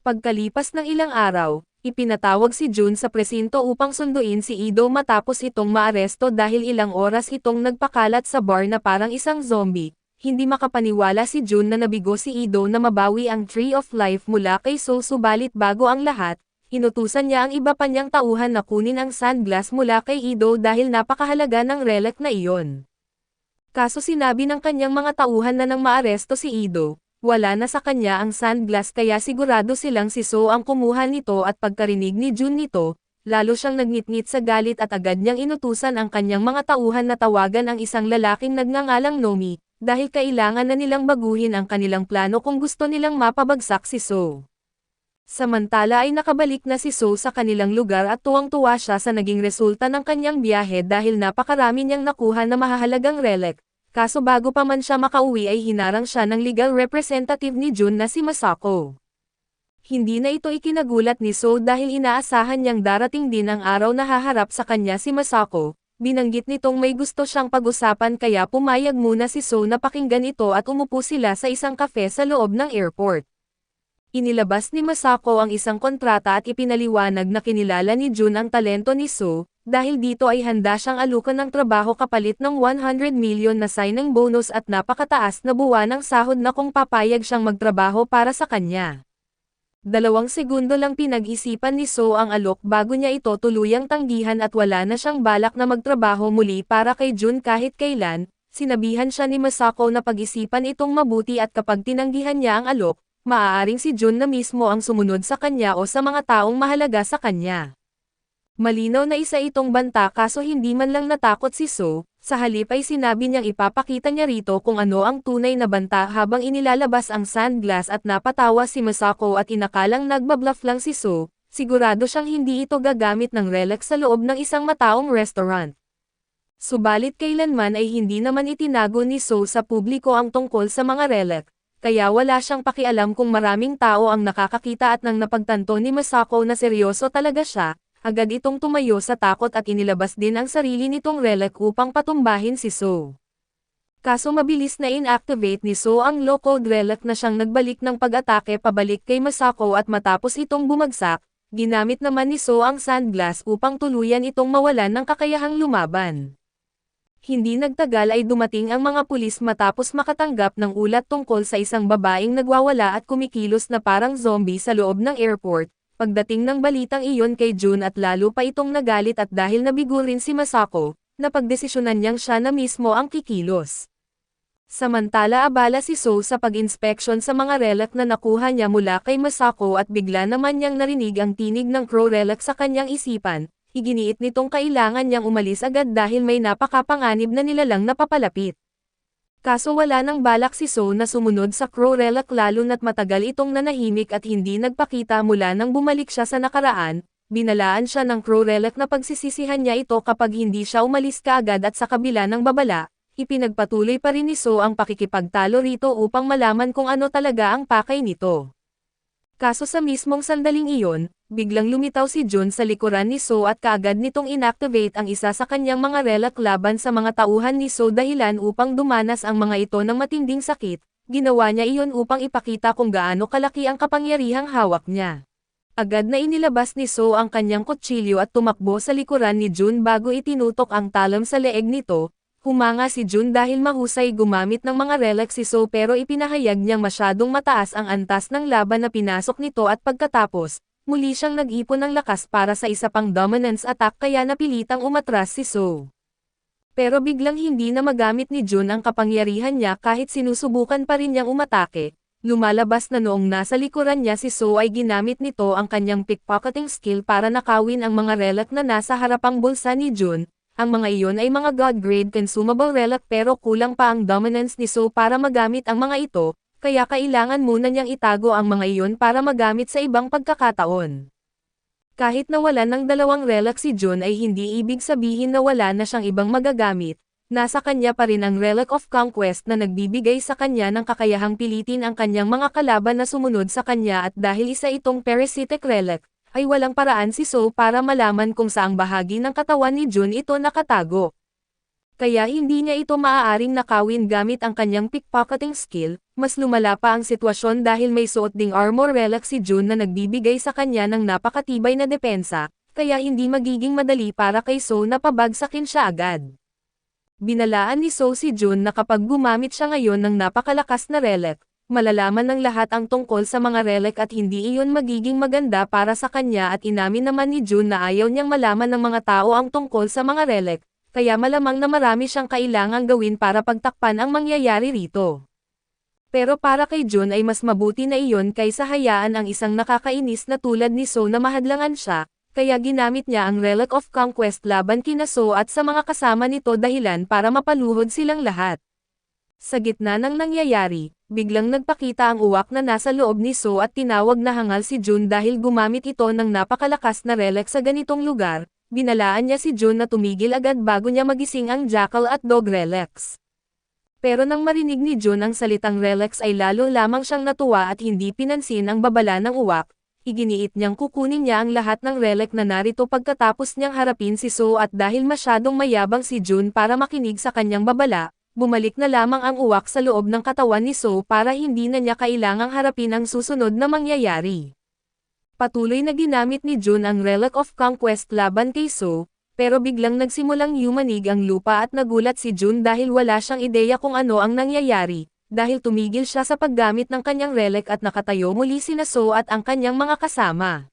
Speaker 1: Pagkalipas ng ilang araw, ipinatawag si Jun sa presinto upang sunduin si Ido matapos itong maaresto dahil ilang oras itong nagpakalat sa bar na parang isang zombie. Hindi makapaniwala si Jun na nabigo si Ido na mabawi ang Tree of Life mula kay So, subalit bago ang lahat, inutusan niya ang iba pa niyang tauhan na kunin ang sandglass mula kay Ido dahil napakahalaga ng relic na iyon. Kaso sinabi ng kanyang mga tauhan na nang maaresto si Ido, wala na sa kanya ang sandglass kaya sigurado silang si So ang kumuha nito at pagkarinig ni Jun nito, lalo siyang nagngit-ngit sa galit at agad niyang inutusan ang kanyang mga tauhan na tawagan ang isang lalaking nagngangalang Nomi, dahil kailangan na nilang baguhin ang kanilang plano kung gusto nilang mapabagsak si So. Samantala ay nakabalik na si So sa kanilang lugar at tuwang-tuwa siya sa naging resulta ng kanyang biyahe dahil napakarami niyang nakuha na mahahalagang relic. Kaso bago pa man siya makauwi ay hinarang siya ng legal representative ni Jun na si Masako. Hindi na ito ikinagulat ni So dahil inaasahan niyang darating din ang araw na haharap sa kanya si Masako. Binanggit nitong may gusto siyang pag-usapan kaya pumayag muna si So na pakinggan ito at umupo sila sa isang kafe sa loob ng airport. Inilabas ni Masako ang isang kontrata at ipinaliwanag na kinilala ni Jun ang talento ni So, dahil dito ay handa siyang alukan ng trabaho kapalit ng 100 million na signing bonus at napakataas na buwanang sahod na kung papayag siyang magtrabaho para sa kanya. 2 segundo lang pinag-isipan ni So ang alok bago niya ito tuluyang tanggihan at wala na siyang balak na magtrabaho muli para kay Jun kahit kailan. Sinabihan siya ni Masako na pag-isipan itong mabuti at kapag tinanggihan niya ang alok, maaaring si Jun na mismo ang sumunod sa kanya o sa mga taong mahalaga sa kanya. Malinaw na isa itong banta kaso hindi man lang natakot si So, sa halip ay sinabi niyang ipapakita niya rito kung ano ang tunay na banta habang inilalabas ang sandglass at napatawa si Masako at inakalang nagbabluff lang si So, sigurado siyang hindi ito gagamit ng relic sa loob ng isang mataong restaurant. Subalit kailanman ay hindi naman itinago ni So sa publiko ang tungkol sa mga relic, kaya wala siyang pakialam kung maraming tao ang nakakakita at nang napagtanto ni Masako na seryoso talaga siya, agad itong tumayo sa takot at inilabas din ang sarili nitong relic upang patumbahin si So. Kaso mabilis na inactivate ni So ang low-code relic na siyang nagbalik ng pag-atake pabalik kay Masako at matapos itong bumagsak, ginamit naman ni So ang sandglass upang tuluyan itong mawalan ng kakayahang lumaban. Hindi nagtagal ay dumating ang mga pulis matapos makatanggap ng ulat tungkol sa isang babaeng nagwawala at kumikilos na parang zombie sa loob ng airport. Pagdating ng balitang iyon kay Jun at lalo pa itong nagalit at dahil nabigo rin si Masako, napagdesisyonan niyang siya na mismo ang kikilos. Samantala abala si So sa pag-inspeksyon sa mga relic na nakuha niya mula kay Masako at bigla naman niyang narinig ang tinig ng crow relic sa kanyang isipan. Iginiit nitong kailangan niyang umalis agad dahil may napakapanganib na nilalang napapalapit. Kaso wala nang balak si So na sumunod sa crow relic lalo na't matagal itong nanahimik at hindi nagpakita mula nang bumalik siya sa nakaraan. Binalaan siya ng crow relic na pagsisisihan niya ito kapag hindi siya umalis kaagad at sa kabila ng babala, ipinagpatuloy pa rin ni So ang pakikipagtalo rito upang malaman kung ano talaga ang pakay nito. Kaso sa mismong sandaling iyon, biglang lumitaw si Jun sa likuran ni So at kaagad nitong inactivate ang isa sa kanyang mga relic laban sa mga tauhan ni So dahilan upang dumanas ang mga ito ng matinding sakit. Ginawa niya iyon upang ipakita kung gaano kalaki ang kapangyarihang hawak niya. Agad na inilabas ni So ang kanyang kutsilyo at tumakbo sa likuran ni Jun bago itinutok ang talam sa leeg nito. Humanga si Jun dahil mahusay gumamit ng mga relic si So pero ipinahayag niyang masyadong mataas ang antas ng laban na pinasok nito at pagkatapos, muli siyang nag-ipon ng lakas para sa isa pang dominance attack kaya napilitang umatras si So. Pero biglang hindi na magamit ni Jun ang kapangyarihan niya kahit sinusubukan pa rin niyang umatake. Lumalabas na noong nasa likuran niya si So ay ginamit nito ang kanyang pickpocketing skill para nakawin ang mga relic na nasa harapang bulsa ni Jun. Ang mga iyon ay mga God-grade consumable relic pero kulang pa ang dominance ni So para magamit ang mga ito, kaya kailangan muna niyang itago ang mga iyon para magamit sa ibang pagkakataon. Kahit nawalan ng 2 relic si Jun ay hindi ibig sabihin na wala na siyang ibang magagamit, nasa kanya pa rin ang Relic of Conquest na nagbibigay sa kanya ng kakayahang pilitin ang kanyang mga kalaban na sumunod sa kanya at dahil isa itong parasitic relic, ay walang paraan si So para malaman kung saang bahagi ng katawan ni Jun ito nakatago. Kaya hindi niya ito maaaring nakawin gamit ang kanyang pickpocketing skill. Mas lumala pa ang sitwasyon dahil may suot ding armor relic si Jun na nagbibigay sa kanya ng napakatibay na depensa, kaya hindi magiging madali para kay So na pabagsakin siya agad. Binalaan ni So si Jun na kapag gumamit siya ngayon ng napakalakas na relic, malalaman ng lahat ang tungkol sa mga relic at hindi iyon magiging maganda para sa kanya at inamin naman ni Jun na ayaw niyang malaman ng mga tao ang tungkol sa mga relic, kaya malamang na marami siyang kailangang gawin para pagtakpan ang mangyayari rito. Pero para kay Jun ay mas mabuti na iyon kaysa hayaan ang isang nakakainis na tulad ni So na mahadlangan siya, kaya ginamit niya ang Relic of Conquest laban kina So at sa mga kasama nito dahilan para mapaluhod silang lahat. Sa gitna ng nangyayari, biglang nagpakita ang uwak na nasa loob ni So at tinawag na hangal si Jun dahil gumamit ito ng napakalakas na relic sa ganitong lugar. Binalaan niya si Jun na tumigil agad bago niya magising ang Jackal at Dog relics. Pero nang marinig ni Jun ang salitang relics ay lalo lamang siyang natuwa at hindi pinansin ang babala ng uwak. Iginiit niyang kukunin niya ang lahat ng relic na narito pagkatapos niyang harapin si So at dahil masyadong mayabang si Jun para makinig sa kanyang babala, bumalik na lamang ang uwak sa loob ng katawan ni So para hindi na niya kailangang harapin ang susunod na mangyayari. Patuloy na ginamit ni Jun ang Relic of Conquest laban kay So, pero biglang nagsimulang yumanig ang lupa at nagulat si Jun dahil wala siyang ideya kung ano ang nangyayari, dahil tumigil siya sa paggamit ng kanyang relic at nakatayo muli sina So at ang kanyang mga kasama.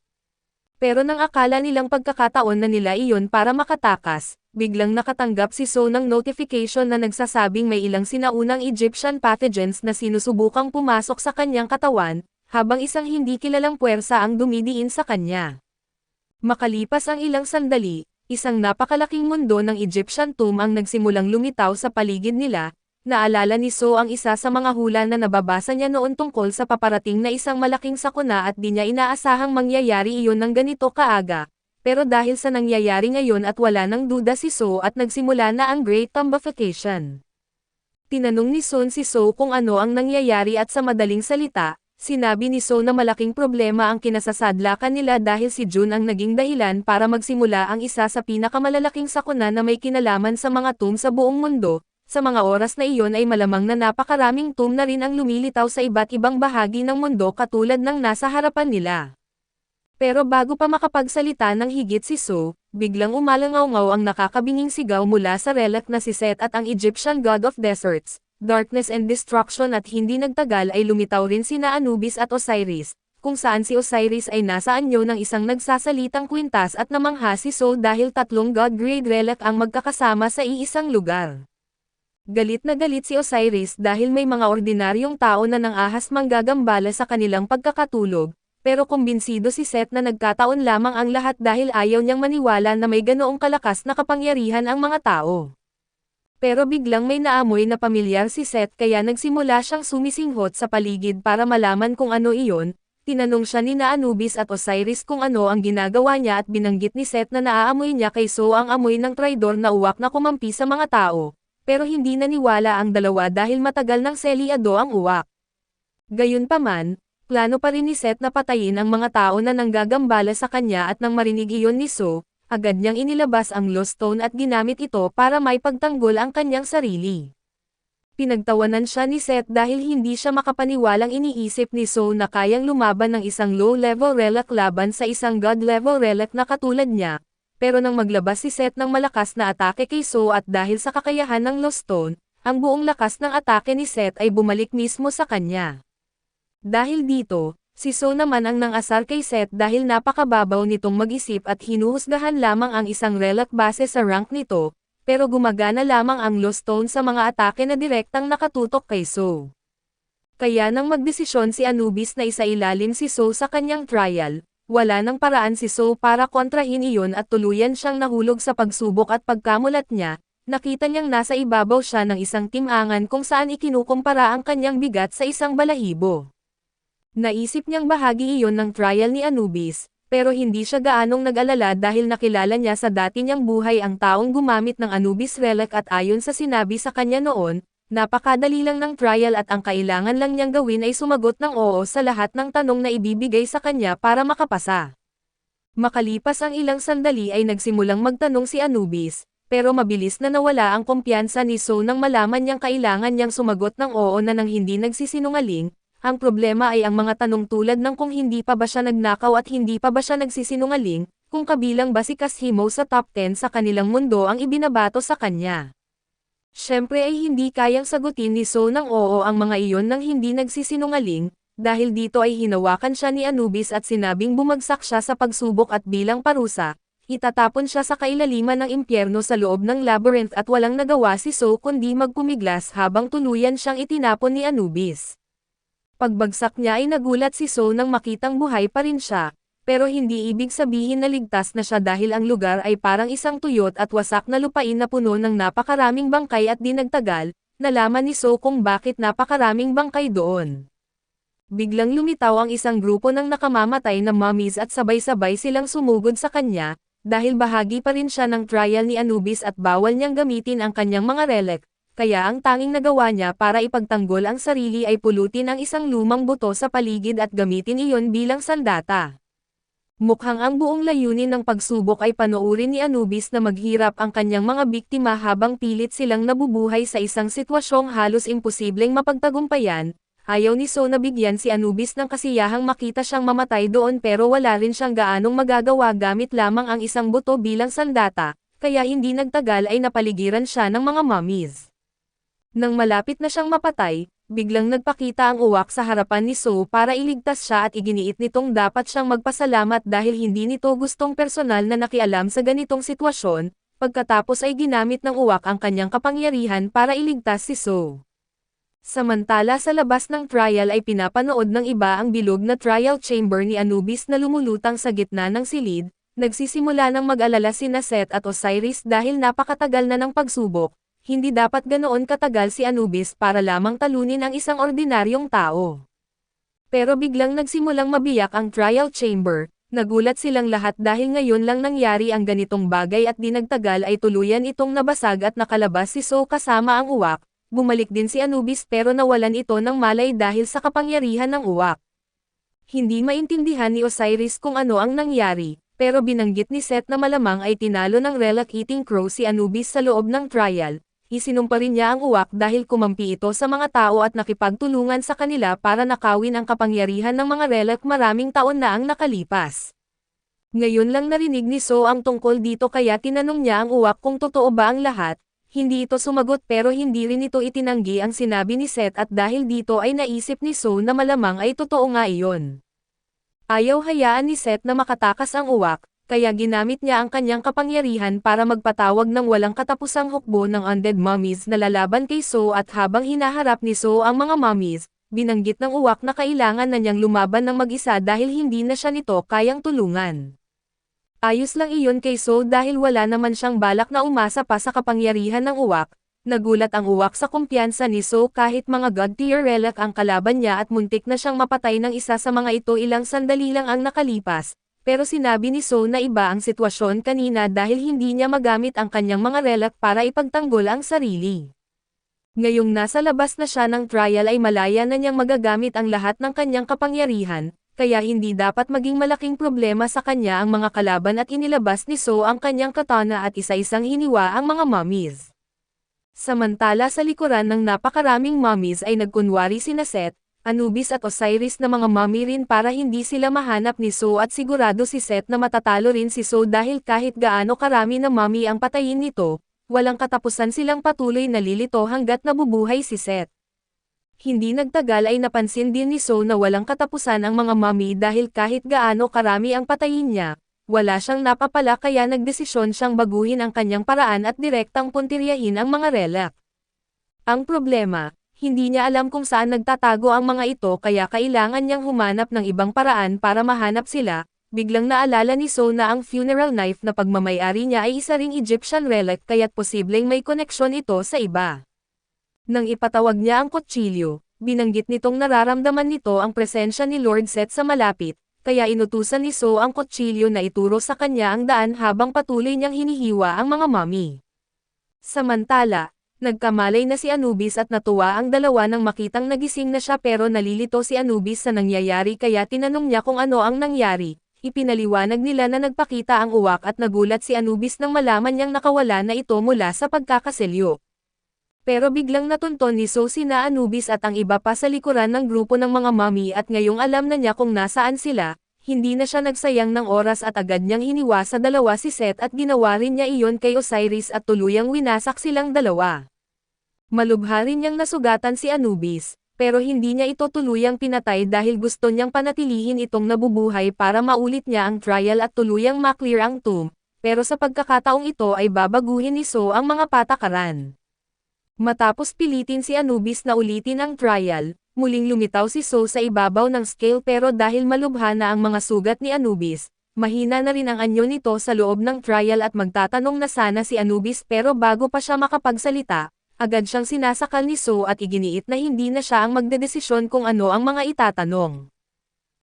Speaker 1: Pero nang akala nilang pagkakataon na nila iyon para makatakas, biglang nakatanggap si So ng notification na nagsasabing may ilang sinaunang Egyptian pathogens na sinusubukang pumasok sa kanyang katawan, habang isang hindi kilalang puwersa ang dumidiin sa kanya. Makalipas ang ilang sandali, isang napakalaking mundo ng Egyptian tomb ang nagsimulang lumitaw sa paligid nila. Naalala ni So ang isa sa mga hula na nababasa niya noon tungkol sa paparating na isang malaking sakuna at di niya inaasahang mangyayari iyon ng ganito kaaga. Pero dahil sa nangyayari ngayon at wala nang duda si So at nagsimula na ang Great Tombification. Tinanong ni Sun si So kung ano ang nangyayari at sa madaling salita, sinabi ni So na malaking problema ang kinasasadlakan nila dahil si Jun ang naging dahilan para magsimula ang isa sa pinakamalalaking sakuna na may kinalaman sa mga tomb sa buong mundo. Sa mga oras na iyon ay malamang na napakaraming tomb na rin ang lumilitaw sa iba't ibang bahagi ng mundo katulad ng nasa harapan nila. Pero bago pa makapagsalita ng higit si So, biglang umalangaw-ngaw ang nakakabinging sigaw mula sa relic na si Set at ang Egyptian God of Deserts, Darkness and Destruction at hindi nagtagal ay lumitaw rin sina Anubis at Osiris, kung saan si Osiris ay nasa anyo ng isang nagsasalitang kwintas at namangha si So dahil tatlong God-grade relic ang magkakasama sa iisang lugar. Galit na galit si Osiris dahil may mga ordinaryong tao na nang ahas manggagambala sa kanilang pagkakatulog, pero kumbinsido si Set na nagkataon lamang ang lahat dahil ayaw niyang maniwala na may ganoong kalakas na kapangyarihan ang mga tao. Pero biglang may naamoy na pamilyar si Set kaya nagsimula siyang sumisinghot sa paligid para malaman kung ano iyon. Tinanong siya ni Anubis at Osiris kung ano ang ginagawa niya at binanggit ni Set na naaamoy niya kay So ang amoy ng traidor na uwak na kumampi sa mga tao. Pero hindi naniwala ang dalawa dahil matagal ng selyado ang uwak. Gayunpaman, plano pa rin ni Set na patayin ang mga tao na nanggagambala sa kanya at nang marinig iyon ni So, agad niyang inilabas ang Lost Stone at ginamit ito para may pagtanggol ang kanyang sarili. Pinagtawanan siya ni Set dahil hindi siya makapaniwalang iniisip ni So na kayang lumaban ng isang low-level relic laban sa isang god-level relic na katulad niya. Pero nang maglabas si Set ng malakas na atake kay So at dahil sa kakayahan ng Lost Stone, ang buong lakas ng atake ni Set ay bumalik mismo sa kanya. Dahil dito, si So naman ang nangasar kay Set dahil napakababaw nitong mag-isip at hinuhusgahan lamang ang isang relic base sa rank nito, pero gumagana lamang ang Lost Stone sa mga atake na direktang nakatutok kay So. Kaya nang magdesisyon si Anubis na isailalim si So sa kanyang trial, wala nang paraan si So para kontrahin iyon at tuluyan siyang nahulog sa pagsubok at pagkamulat niya, nakita niyang nasa ibabaw siya ng isang timangan kung saan ikinukumpara ang kanyang bigat sa isang balahibo. Naisip niyang bahagi iyon ng trial ni Anubis, pero hindi siya gaanong nag-alala dahil nakilala niya sa dati niyang buhay ang taong gumamit ng Anubis relic at ayon sa sinabi sa kanya noon, napakadali lang ng trial at ang kailangan lang niyang gawin ay sumagot ng oo sa lahat ng tanong na ibibigay sa kanya para makapasa. Makalipas ang ilang sandali ay nagsimulang magtanong si Anubis, pero mabilis na nawala ang kumpiyansa ni So nang malaman niyang kailangan niyang sumagot ng oo na nang hindi nagsisinungaling. Ang problema ay ang mga tanong tulad ng kung hindi pa ba siya nagnakaw at hindi pa ba siya nagsisinungaling, kung kabilang ba si Kashimo sa top 10 sa kanilang mundo ang ibinabato sa kanya. Siyempre ay hindi kayang sagutin ni So ng oo ang mga iyon nang hindi nagsisinungaling, dahil dito ay hinawakan siya ni Anubis at sinabing bumagsak siya sa pagsubok at bilang parusa, itatapon siya sa kailaliman ng impyerno sa loob ng labyrinth at walang nagawa si So kundi magpumiglas habang tuluyan siyang itinapon ni Anubis. Pagbagsak niya ay nagulat si So nang makitang buhay pa rin siya, pero hindi ibig sabihin na ligtas na siya dahil ang lugar ay parang isang tuyot at wasak na lupain na puno ng napakaraming bangkay at di nagtagal, nalaman ni So kung bakit napakaraming bangkay doon. Biglang lumitaw ang isang grupo ng nakamamatay na mummies at sabay-sabay silang sumugod sa kanya, dahil bahagi pa rin siya ng trial ni Anubis at bawal niyang gamitin ang kanyang mga relic. Kaya ang tanging nagawa niya para ipagtanggol ang sarili ay pulutin ang isang lumang buto sa paligid at gamitin iyon bilang sandata. Mukhang ang buong layunin ng pagsubok ay panoorin ni Anubis na maghirap ang kanyang mga biktima habang pilit silang nabubuhay sa isang sitwasyong halos imposibleng mapagtagumpayan. Ayaw ni So na bigyan si Anubis ng kasiyahang makita siyang mamatay doon pero wala rin siyang gaanong magagawa gamit lamang ang isang buto bilang sandata, kaya hindi nagtagal ay napaligiran siya ng mga mummies. Nang malapit na siyang mapatay, biglang nagpakita ang uwak sa harapan ni So para iligtas siya at iginiit nitong dapat siyang magpasalamat dahil hindi nito gustong personal na nakialam sa ganitong sitwasyon, pagkatapos ay ginamit ng uwak ang kanyang kapangyarihan para iligtas si So. Samantala sa labas ng trial ay pinapanood ng iba ang bilog na trial chamber ni Anubis na lumulutang sa gitna ng silid, nagsisimula ng mag-alala sina Set at Osiris dahil napakatagal na ng pagsubok. Hindi dapat ganoon katagal si Anubis para lamang talunin ang isang ordinaryong tao. Pero biglang nagsimulang mabiyak ang trial chamber, nagulat silang lahat dahil ngayon lang nangyari ang ganitong bagay at di nagtagal ay tuluyan itong nabasag at nakalabas si So kasama ang uwak, bumalik din si Anubis pero nawalan ito ng malay dahil sa kapangyarihan ng uwak. Hindi maintindihan ni Osiris kung ano ang nangyari, pero binanggit ni Set na malamang ay tinalo ng Relic-eating Crow si Anubis sa loob ng trial. Isinumpa rin niya ang uwak dahil kumampi ito sa mga tao at nakipagtulungan sa kanila para nakawin ang kapangyarihan ng mga relic maraming taon na ang nakalipas. Ngayon lang narinig ni So ang tungkol dito kaya tinanong niya ang uwak kung totoo ba ang lahat, hindi ito sumagot pero hindi rin ito itinanggi ang sinabi ni Set at dahil dito ay naisip ni So na malamang ay totoo nga iyon. Ayaw hayaan ni Set na makatakas ang uwak, kaya ginamit niya ang kanyang kapangyarihan para magpatawag ng walang katapusang hukbo ng undead mummies na lalaban kay So at habang hinaharap ni So ang mga mummies, binanggit ng uwak na kailangan na niyang lumaban ng mag-isa dahil hindi na siya nito kayang tulungan. Ayos lang iyon kay So dahil wala naman siyang balak na umasa pa sa kapangyarihan ng uwak. Nagulat ang uwak sa kumpiyansa ni So kahit mga god-tier relic ang kalaban niya at muntik na siyang mapatay ng isa sa mga ito ilang sandali lang ang nakalipas. Pero sinabi ni So na iba ang sitwasyon kanina dahil hindi niya magamit ang kanyang mga relic para ipagtanggol ang sarili. Ngayong nasa labas na siya ng trial ay malaya na niyang magagamit ang lahat ng kanyang kapangyarihan, kaya hindi dapat maging malaking problema sa kanya ang mga kalaban at inilabas ni So ang kanyang katana at isa-isang hiniwa ang mga mummies. Samantala sa likuran ng napakaraming mummies ay nagkunwari sina Set, Anubis at Osiris na mga mummy rin para hindi sila mahanap ni So at sigurado si Set na matatalo rin si So dahil kahit gaano karami na mummy ang patayin nito, walang katapusan silang patuloy na lilito hanggat nabubuhay si Set. Hindi nagtagal ay napansin din ni So na walang katapusan ang mga mummy dahil kahit gaano karami ang patayin niya, wala siyang napapala kaya nagdesisyon siyang baguhin ang kanyang paraan at direktang puntiryahin ang mga relic. Ang problema, hindi niya alam kung saan nagtatago ang mga ito kaya kailangan niyang humanap ng ibang paraan para mahanap sila. Biglang naalala ni So na ang funeral knife na pagmamayari niya ay isa ring Egyptian relic kaya't posibleng may koneksyon ito sa iba. Nang ipatawag niya ang kutsilyo, binanggit nitong nararamdaman nito ang presensya ni Lord Set sa malapit, kaya inutusan ni So ang kutsilyo na ituro sa kanya ang daan habang patuloy niyang hinihiwa ang mga mummy. Samantala, nagkamalay na si Anubis at natuwa ang dalawa nang makitang nagising na siya pero nalilito si Anubis sa nangyayari kaya tinanong niya kung ano ang nangyari. ipinaliwanag nila na nagpakita ang uwak at nagulat si Anubis nang malaman niyang nakawala na ito mula sa pagkakaselyo. Pero biglang natunton ni So sina Anubis at ang iba pa sa likuran ng grupo ng mga mummy at ngayong alam na niya kung nasaan sila, hindi na siya nagsayang ng oras at agad niyang hiniwa sa dalawa si Seth at ginawa rin niya iyon kay Osiris at tuluyang winasak silang dalawa. Malubha rin niyang nasugatan si Anubis, pero hindi niya ito tuluyang pinatay dahil gusto niyang panatilihin itong nabubuhay para maulit niya ang trial at tuluyang maklear ang tomb, pero sa pagkakataong ito ay babaguhin ni So ang mga patakaran. Matapos pilitin si Anubis na ulitin ang trial, muling lumitaw si So sa ibabaw ng scale pero dahil malubha na ang mga sugat ni Anubis, mahina na rin ang anyo nito sa loob ng trial at magtatanong na sana si Anubis pero bago pa siya makapagsalita, agad siyang sinasakal ni So at iginiit na hindi na siya ang magdedesisyon kung ano ang mga itatanong.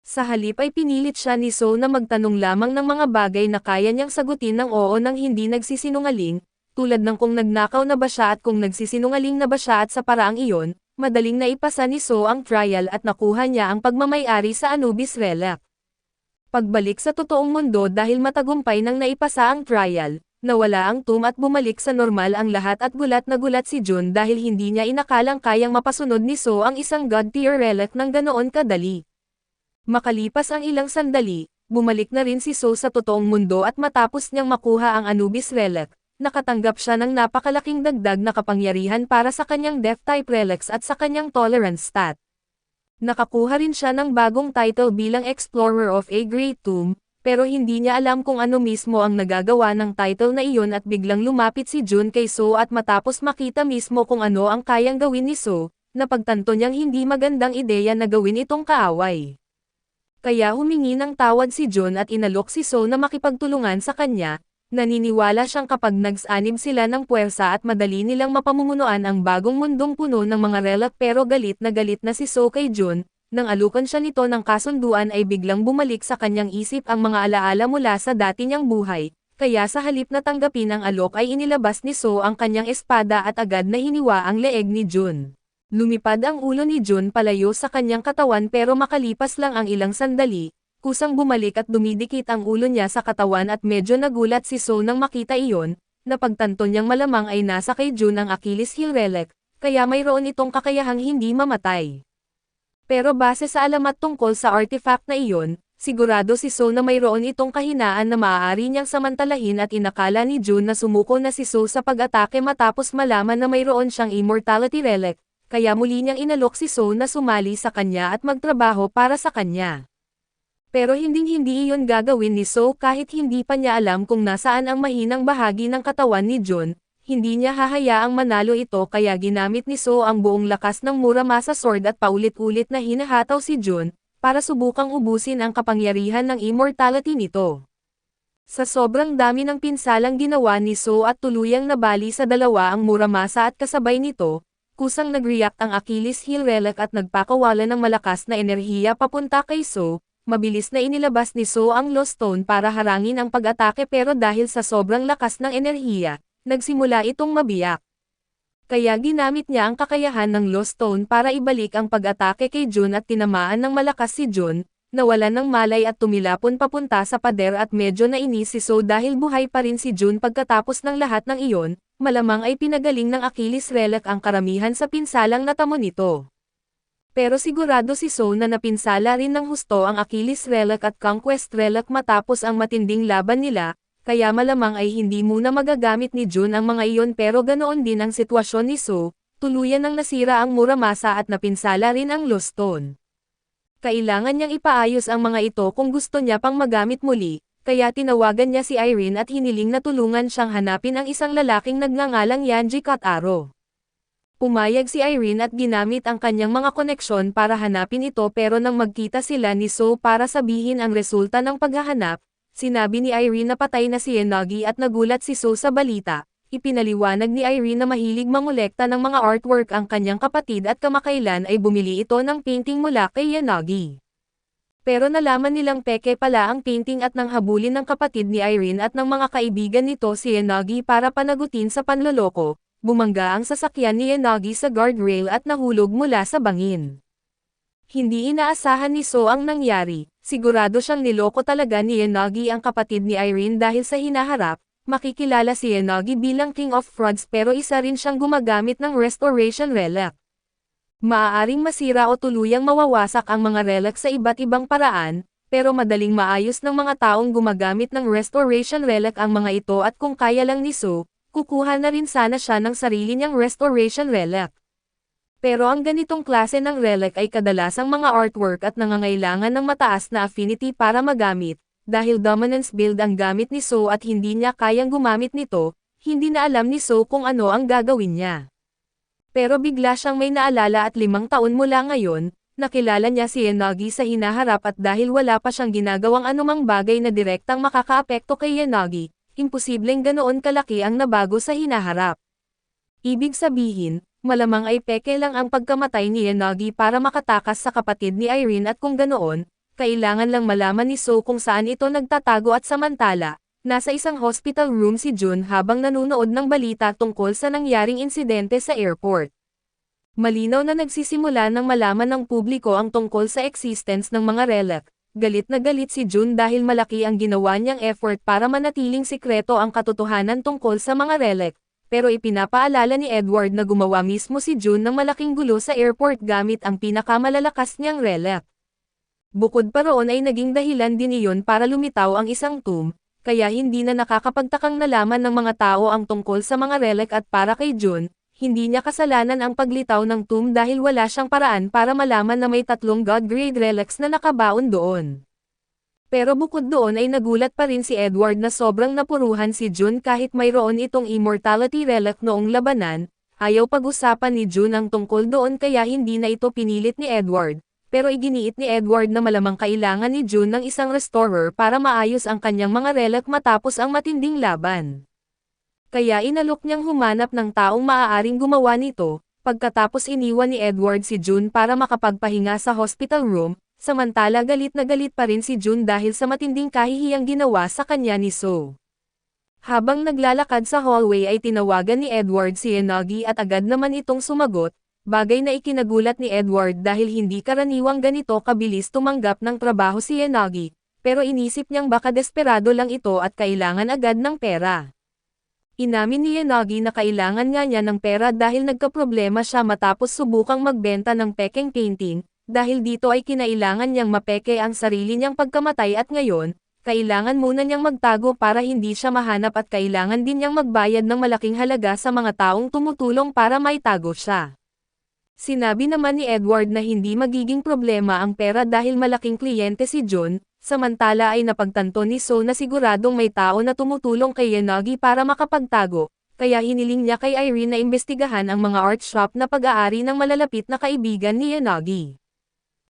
Speaker 1: Sa halip ay pinilit siya ni So na magtanong lamang ng mga bagay na kaya niyang sagutin ng oo nang hindi nagsisinungaling, tulad ng kung nagnakaw na ba siya at kung nagsisinungaling na ba siya at sa paraang iyon, madaling naipasa ni So ang trial at nakuha niya ang pagmamay-ari sa Anubis Relic. Pagbalik sa totoong mundo dahil matagumpay nang naipasa ang trial, nawala ang tomb at bumalik sa normal ang lahat at gulat na gulat si Jun dahil hindi niya inakalang kayang mapasunod ni So ang isang god-tier relic ng ganoon kadali. Makalipas ang ilang sandali, bumalik na rin si So sa totoong mundo at matapos niyang makuha ang Anubis Relic, nakatanggap siya ng napakalaking dagdag na kapangyarihan para sa kanyang Death-type relics at sa kanyang tolerance stat. Nakakuha rin siya ng bagong title bilang Explorer of a Great Tomb, pero hindi niya alam kung ano mismo ang nagagawa ng title na iyon at biglang lumapit si Jun kay So at matapos makita mismo kung ano ang kayang gawin ni So, napagtanto niyang hindi magandang ideya na gawin itong kaaway. Kaya humingi ng tawad si Jun at inalok si So na makipagtulungan sa kanya. Naniniwala siyang kapag nagsanib sila ng puwersa at madali nilang mapamumunuan ang bagong mundong puno ng mga relic pero galit na si So kay Jun, nang alukan siya nito ng kasunduan ay biglang bumalik sa kanyang isip ang mga alaala mula sa dati niyang buhay, kaya sa halip na tanggapin ang alok ay inilabas ni So ang kanyang espada at agad na hiniwa ang leeg ni Jun. Lumipad ang ulo ni Jun palayo sa kanyang katawan pero makalipas lang ang ilang sandali, kusang bumalik at dumidikit ang ulo niya sa katawan at medyo nagulat si So nang makita iyon, napagtanto niyang malamang ay nasa kay Jun ang Achilles heel relic, kaya mayroon itong kakayahang hindi mamatay. Pero base sa alamat tungkol sa artifact na iyon, sigurado si So na mayroon itong kahinaan na maaari niyang samantalahin at inakala ni Jun na sumuko na si So sa pag-atake matapos malaman na mayroon siyang immortality relic, kaya muli niyang inalok si So na sumali sa kanya at magtrabaho para sa kanya. Pero hinding-hindi iyon gagawin ni So kahit hindi pa niya alam kung nasaan ang mahinang bahagi ng katawan ni Jun, hindi niya hahayaang manalo ito kaya ginamit ni So ang buong lakas ng Muramasa Sword at paulit-ulit na hinahataw si Jun, para subukang ubusin ang kapangyarihan ng immortality nito. Sa sobrang dami ng pinsalang ginawa ni So at tuluyang nabali sa dalawa ang Muramasa at kasabay nito, kusang nag-react ang Achilles heel relic at nagpakawala ng malakas na enerhiya papunta kay So. Mabilis na inilabas ni So ang Lost Stone para harangin ang pag-atake pero dahil sa sobrang lakas ng enerhiya, nagsimula itong mabiyak. Kaya ginamit niya ang kakayahan ng Lost Stone para ibalik ang pag-atake kay Jun at tinamaan ng malakas si Jun, nawalan ng malay at tumilapon papunta sa pader at medyo nainis si So dahil buhay pa rin si Jun pagkatapos ng lahat ng iyon, malamang ay pinagaling ng Achilles relic ang karamihan sa pinsalang natamo nito. Pero sigurado si So na napinsala rin ng husto ang Achilles relic at Conquest relic matapos ang matinding laban nila, kaya malamang ay hindi muna magagamit ni Jun ang mga iyon pero ganoon din ang sitwasyon ni So, tuluyan nang nasira ang Muramasa at napinsala rin ang Lost Stone. Kailangan niyang ipaayos ang mga ito kung gusto niya pang magamit muli, kaya tinawagan niya si Irene at hiniling na tulungan siyang hanapin ang isang lalaking nagngangalang Yanji Kataro. Pumayag si Irene at ginamit ang kanyang mga koneksyon para hanapin ito pero nang magkita sila ni So para sabihin ang resulta ng paghahanap, sinabi ni Irene na patay na si Yanagi at nagulat si So sa balita. Ipinaliwanag ni Irene na mahilig mangolekta ng mga artwork ang kanyang kapatid at kamakailan ay bumili ito ng painting mula kay Yanagi. Pero nalaman nilang peke pala ang painting at nang habulin ng kapatid ni Irene at ng mga kaibigan nito si Yanagi para panagutin sa panloloko. Bumangga ang sasakyan ni Yanagi sa guardrail at nahulog mula sa bangin. Hindi inaasahan ni So ang nangyari, sigurado siyang niloko talaga ni Yanagi ang kapatid ni Irene dahil sa hinaharap, makikilala si Yanagi bilang King of Frauds pero isa rin siyang gumagamit ng Restoration Relic. Maaaring masira o tuluyang mawawasak ang mga relic sa iba't ibang paraan, pero madaling maayos ng mga taong gumagamit ng Restoration Relic ang mga ito at kung kaya lang ni So, kukuha na rin sana siya ng sarili niyang Restoration Relic. Pero ang ganitong klase ng relic ay kadalasang mga artwork at nangangailangan ng mataas na affinity para magamit, dahil dominance build ang gamit ni So at hindi niya kayang gumamit nito, hindi na alam ni So kung ano ang gagawin niya. Pero bigla siyang may naalala at 5 taon mula ngayon, nakilala niya si Yanagi sa hinaharap at dahil wala pa siyang ginagawang anumang bagay na direktang makakaapekto kay Yanagi, imposibleng ganoon kalaki ang nabago sa hinaharap. Ibig sabihin, malamang ay peke lang ang pagkamatay ni Yanagi para makatakas sa kapatid ni Irene at kung ganoon, kailangan lang malaman ni So kung saan ito nagtatago at samantala, nasa isang hospital room si Jun habang nanunood ng balita tungkol sa nangyaring insidente sa airport. Malinaw na nagsisimula ng malaman ng publiko ang tungkol sa existence ng mga relic. Galit na galit si Jun dahil malaki ang ginawa niyang effort para manatiling sikreto ang katotohanan tungkol sa mga relic. Pero ipinapaalala ni Edward na gumawa mismo si Jun ng malaking gulo sa airport gamit ang pinakamalalakas niyang relic. Bukod pa roon ay naging dahilan din iyon para lumitaw ang isang tomb, kaya hindi na nakakapagtakang nalaman ng mga tao ang tungkol sa mga relic at para kay Jun, hindi niya kasalanan ang paglitaw ng tomb dahil wala siyang paraan para malaman na may 3 God-grade relics na nakabaon doon. Pero bukod doon ay nagulat pa rin si Edward na sobrang napuruhan si Jun kahit mayroon itong immortality relic noong labanan, ayaw pag-usapan ni Jun ang tungkol doon kaya hindi na ito pinilit ni Edward. Pero iginiit ni Edward na malamang kailangan ni Jun ng isang restorer para maayos ang kanyang mga relic matapos ang matinding laban. Kaya inalok niyang humanap ng taong maaaring gumawa nito, pagkatapos iniwan ni Edward si Jun para makapagpahinga sa hospital room, samantala galit na galit pa rin si Jun dahil sa matinding kahihiyang ginawa sa kanya ni So. Habang naglalakad sa hallway ay tinawagan ni Edward si Yanagi at agad naman itong sumagot, bagay na ikinagulat ni Edward dahil hindi karaniwang ganito kabilis tumanggap ng trabaho si Yanagi, pero inisip niyang baka desperado lang ito at kailangan agad ng pera. Inamin ni Yanagi na kailangan nga niya ng pera dahil nagkaproblema siya matapos subukang magbenta ng pekeng painting, dahil dito ay kinailangan niyang mapeke ang sarili niyang pagkamatay at ngayon, kailangan muna niyang magtago para hindi siya mahanap at kailangan din niyang magbayad ng malaking halaga sa mga taong tumutulong para maitago siya. Sinabi naman ni Edward na hindi magiging problema ang pera dahil malaking kliyente si Jun, samantala ay napagtanto ni So na siguradong may tao na tumutulong kay Yanagi para makapagtago, kaya hiniling niya kay Irene na imbestigahan ang mga art shop na pag-aari ng malalapit na kaibigan ni Yanagi.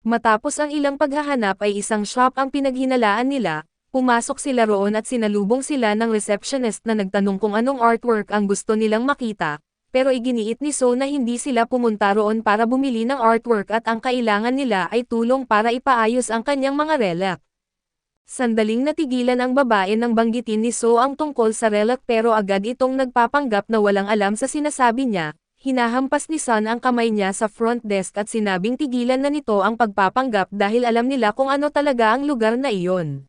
Speaker 1: Matapos ang ilang paghahanap ay isang shop ang pinaghinalaan nila, pumasok sila roon at sinalubong sila ng receptionist na nagtanong kung anong artwork ang gusto nilang makita. Pero iginiit ni So na hindi sila pumunta roon para bumili ng artwork at ang kailangan nila ay tulong para ipaayos ang kanyang mga relic. Sandaling natigilan ang babae nang banggitin ni So ang tungkol sa relic pero agad itong nagpapanggap na walang alam sa sinasabi niya, hinahampas ni Sun ang kamay niya sa front desk at sinabing tigilan na nito ang pagpapanggap dahil alam nila kung ano talaga ang lugar na iyon.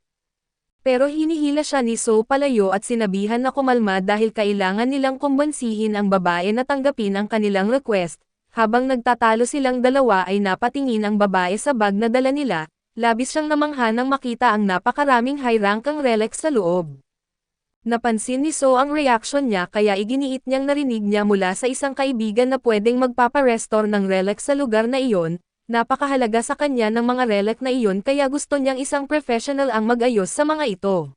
Speaker 1: Pero hinihila siya ni So palayo at sinabihan na kumalma dahil kailangan nilang kumbansihin ang babae na tanggapin ang kanilang request. Habang nagtatalo silang dalawa ay napatingin ang babae sa bag na dala nila, labis siyang namangha nang makita ang napakaraming high-rankang relics sa loob. Napansin ni So ang reaksyon niya kaya iginiit niyang narinig niya mula sa isang kaibigan na pwedeng magpaparestore ng relics sa lugar na iyon. Napakahalaga sa kanya ng mga relic na iyon kaya gusto niyang isang professional ang mag-ayos sa mga ito.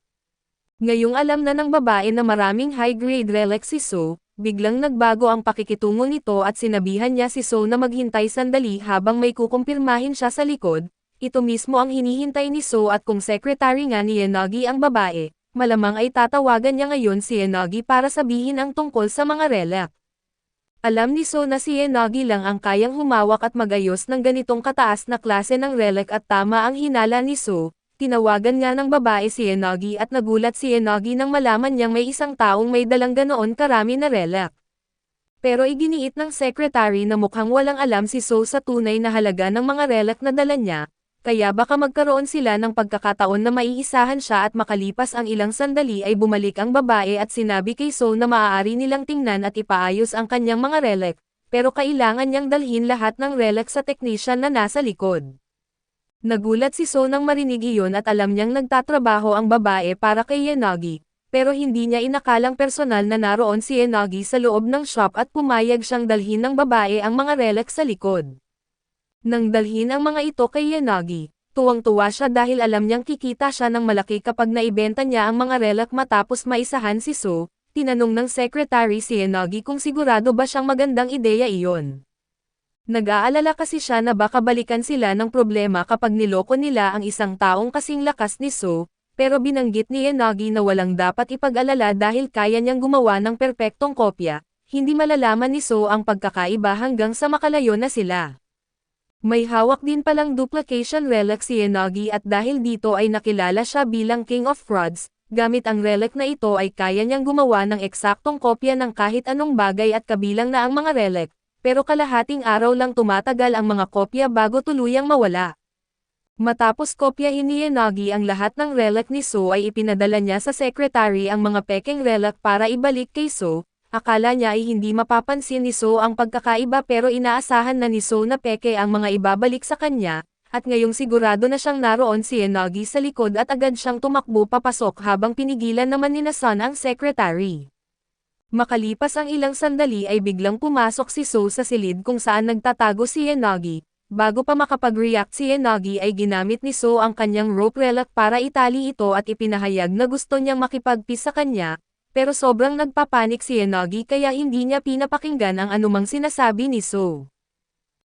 Speaker 1: Ngayong alam na ng babae na maraming high-grade relics si So, biglang nagbago ang pakikitungo nito at sinabihan niya si So na maghintay sandali habang may kukumpirmahin siya sa likod. Ito mismo ang hinihintay ni So at kung secretary nga ni Yanagi ang babae, malamang ay tatawagan niya ngayon si Yanagi para sabihin ang tungkol sa mga relic. Alam ni So na si Yanagi lang ang kayang humawak at magayos ng ganitong kataas na klase ng relic at tama ang hinala ni So, tinawagan nga ng babae si Yanagi at nagulat si Yanagi nang malaman niyang may isang taong may dalang ganoon karami na relic. Pero iginiit ng secretary na mukhang walang alam si So sa tunay na halaga ng mga relic na dala niya, kaya baka magkaroon sila ng pagkakataon na maiisahan siya at makalipas ang ilang sandali ay bumalik ang babae at sinabi kay So na maaari nilang tingnan at ipaayos ang kanyang mga relic, pero kailangan niyang dalhin lahat ng relic sa technician na nasa likod. Nagulat si So nang marinig iyon at alam niyang nagtatrabaho ang babae para kay Yanagi, pero hindi niya inakalang personal na naroon si Yanagi sa loob ng shop at pumayag siyang dalhin ng babae ang mga relic sa likod. Nang dalhin ang mga ito kay Yanagi, tuwang-tuwa siya dahil alam niyang kikita siya ng malaki kapag naibenta niya ang mga relic matapos maisahan si So. Tinanong ng secretary si Yanagi kung sigurado ba siyang magandang ideya iyon. Nag-aalala kasi siya na baka balikan sila ng problema kapag niloko nila ang isang taong kasing lakas ni So, pero binanggit ni Yanagi na walang dapat ipag-alala dahil kaya niyang gumawa ng perpektong kopya, hindi malalaman ni So ang pagkakaiba hanggang sa makalayo na sila. May hawak din palang duplication relic si Yanagi at dahil dito ay nakilala siya bilang King of Frauds, gamit ang relic na ito ay kaya niyang gumawa ng eksaktong kopya ng kahit anong bagay at kabilang na ang mga relic, pero kalahating araw lang tumatagal ang mga kopya bago tuluyang mawala. Matapos kopyahin ni Yanagi ang lahat ng relic ni So ay ipinadala niya sa secretary ang mga pekeng relic para ibalik kay So. Akala niya ay hindi mapapansin ni So ang pagkakaiba pero inaasahan na ni So na peke ang mga ibabalik sa kanya, at ngayong sigurado na siyang naroon si Yanagi sa likod at agad siyang tumakbo papasok habang pinigilan naman ni Son ang secretary. Makalipas ang ilang sandali ay biglang pumasok si So sa silid kung saan nagtatago si Yanagi. Bago pa makapag-react si Yanagi ay ginamit ni So ang kanyang rope relic para itali ito at ipinahayag na gusto niyang makipagpis sa kanya. Pero sobrang nagpapanik si Yanagi kaya hindi niya pinapakinggan ang anumang sinasabi ni So.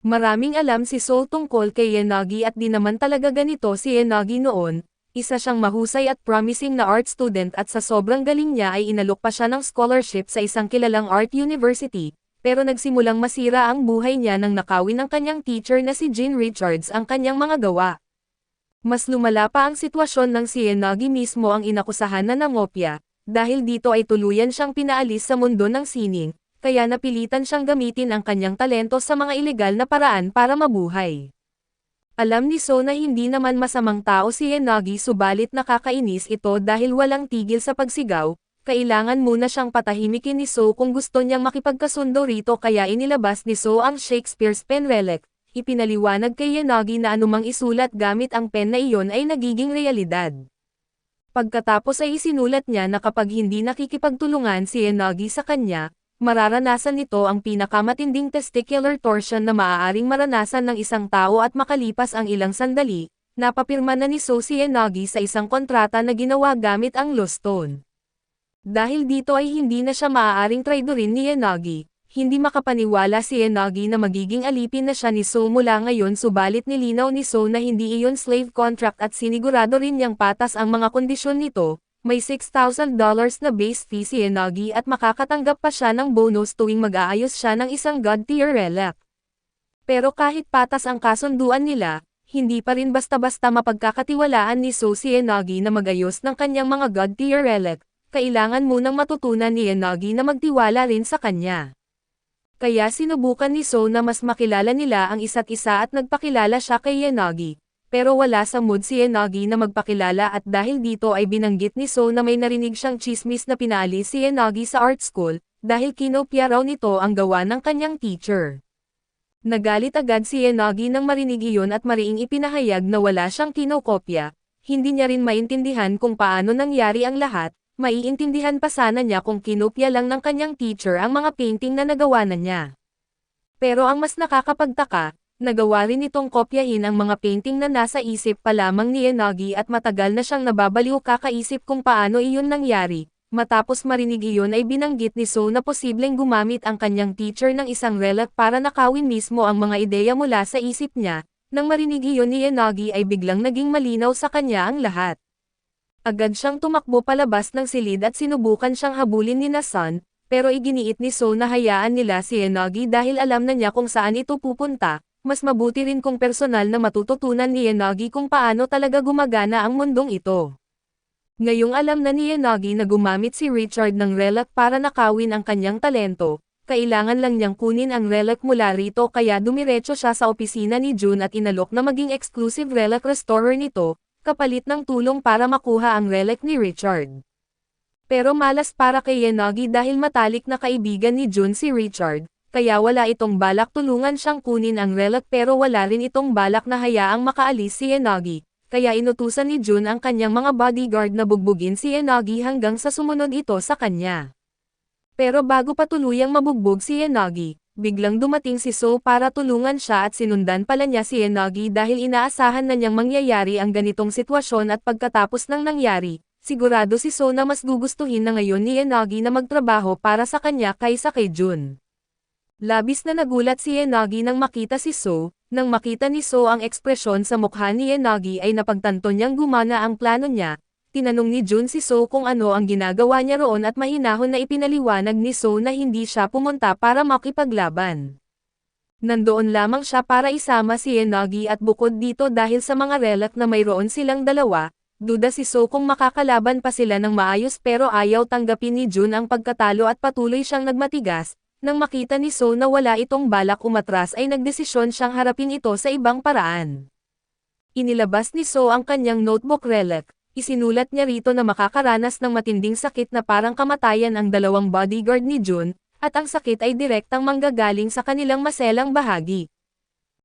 Speaker 1: Maraming alam si So tungkol kay Yanagi at di naman talaga ganito si Yanagi noon, isa siyang mahusay at promising na art student at sa sobrang galing niya ay inalok pa siya ng scholarship sa isang kilalang art university, pero nagsimulang masira ang buhay niya nang nakawin ng kanyang teacher na si Jean Richards ang kanyang mga gawa. Mas lumala pa ang sitwasyon ng si Yanagi mismo ang inakusahan na nangopya. Dahil dito ay tuluyan siyang pinaalis sa mundo ng sining, kaya napilitan siyang gamitin ang kanyang talento sa mga ilegal na paraan para mabuhay. Alam ni So na hindi naman masamang tao si Yanagi subalit nakakainis ito dahil walang tigil sa pagsigaw, kailangan muna siyang patahimikin ni So kung gusto niyang makipagkasundo rito kaya inilabas ni So ang Shakespeare's pen relic, ipinaliwanag kay Yanagi na anumang isulat gamit ang pen na iyon ay nagiging realidad. Pagkatapos ay isinulat niya na kapag hindi nakikipagtulungan si Yanagi sa kanya, mararanasan nito ang pinakamatinding testicular torsion na maaaring maranasan ng isang tao at makalipas ang ilang sandali, napapirma na ni So si Yanagi sa isang kontrata na ginawa gamit ang Lostone. Dahil dito ay hindi na siya maaaring traidorin ni Yanagi. Hindi makapaniwala si Yanagi na magiging alipin na siya ni So mula ngayon subalit nilinaw ni So na hindi iyon slave contract at sinigurado rin niyang patas ang mga kondisyon nito, may $6,000 na base fee si Yanagi at makakatanggap pa siya ng bonus tuwing mag-aayos siya ng isang god-tier relic. Pero kahit patas ang kasunduan nila, hindi pa rin basta-basta mapagkakatiwalaan ni So si Yanagi na magayos ng kanyang mga god-tier relic, kailangan munang matutunan ni Yanagi na magtiwala rin sa kanya. Kaya sinubukan ni So na mas makilala nila ang isa't isa at nagpakilala siya kay Yanagi. Pero wala sa mood si Yanagi na magpakilala at dahil dito ay binanggit ni So na may narinig siyang chismis na pinaalis si Yanagi sa art school, dahil kinopya raw nito ang gawa ng kanyang teacher. Nagalit agad si Yanagi nang marinig iyon at mariing ipinahayag na wala siyang kinokopya. Hindi niya rin maintindihan kung paano nangyari ang lahat. Maiintindihan pa sana niya kung kinopya lang ng kanyang teacher ang mga painting na nagawa na niya. Pero ang mas nakakapagtaka, nagawa rin itong kopyahin ang mga painting na nasa isip pa lamang ni Yanagi at matagal na siyang nababaliw kakaisip kung paano iyon nangyari. Matapos marinig iyon ay binanggit ni So na posibleng gumamit ang kanyang teacher ng isang relic para nakawin mismo ang mga ideya mula sa isip niya. Nang marinig iyon ni Yanagi ay biglang naging malinaw sa kanya ang lahat. Agad siyang tumakbo palabas ng silid at sinubukan siyang habulin ni Son, pero iginiit ni So na hayaan nila si Yanagi dahil alam na niya kung saan ito pupunta. Mas mabuti rin kung personal na matututunan ni Yanagi kung paano talaga gumagana ang mundong ito. Ngayong alam na ni Yanagi na gumamit si Richard ng relic para nakawin ang kanyang talento, kailangan lang niyang kunin ang relic mula rito kaya dumiretso siya sa opisina ni Jun at inalok na maging exclusive relic restorer nito, kapalit ng tulong para makuha ang relic ni Richard. Pero malas para kay Yanagi dahil matalik na kaibigan ni Jun si Richard, kaya wala itong balak tulungan siyang kunin ang relic pero wala rin itong balak na hayaang makaalis si Yanagi, kaya inutusan ni Jun ang kanyang mga bodyguard na bugbugin si Yanagi hanggang sa sumunod ito sa kanya. Pero bago pa tuluyang mabugbog si Yanagi, biglang dumating si So para tulungan siya at sinundan pala niya si Yanagi dahil inaasahan na niyang mangyayari ang ganitong sitwasyon at pagkatapos ng nangyari, sigurado si So na mas gugustuhin na ngayon ni Yanagi na magtrabaho para sa kanya kaysa kay Jun. Labis na nagulat si Yanagi nang makita si So, nang makita ni So ang ekspresyon sa mukha ni Yanagi ay napagtanto niyang gumana ang plano niya. Tinanong ni Jun si So kung ano ang ginagawa niya roon at mahinahon na ipinaliwanag ni So na hindi siya pumunta para makipaglaban. Nandoon lamang siya para isama si Yanagi at bukod dito dahil sa mga relic na mayroon silang dalawa, duda si So kung makakalaban pa sila ng maayos pero ayaw tanggapin ni Jun ang pagkatalo at patuloy siyang nagmatigas. Nang makita ni So na wala itong balak umatras ay nagdesisyon siyang harapin ito sa ibang paraan. Inilabas ni So ang kanyang notebook relic. Isinulat niya rito na makakaranas ng matinding sakit na parang kamatayan ang dalawang bodyguard ni Jun, at ang sakit ay direktang manggagaling sa kanilang maselang bahagi.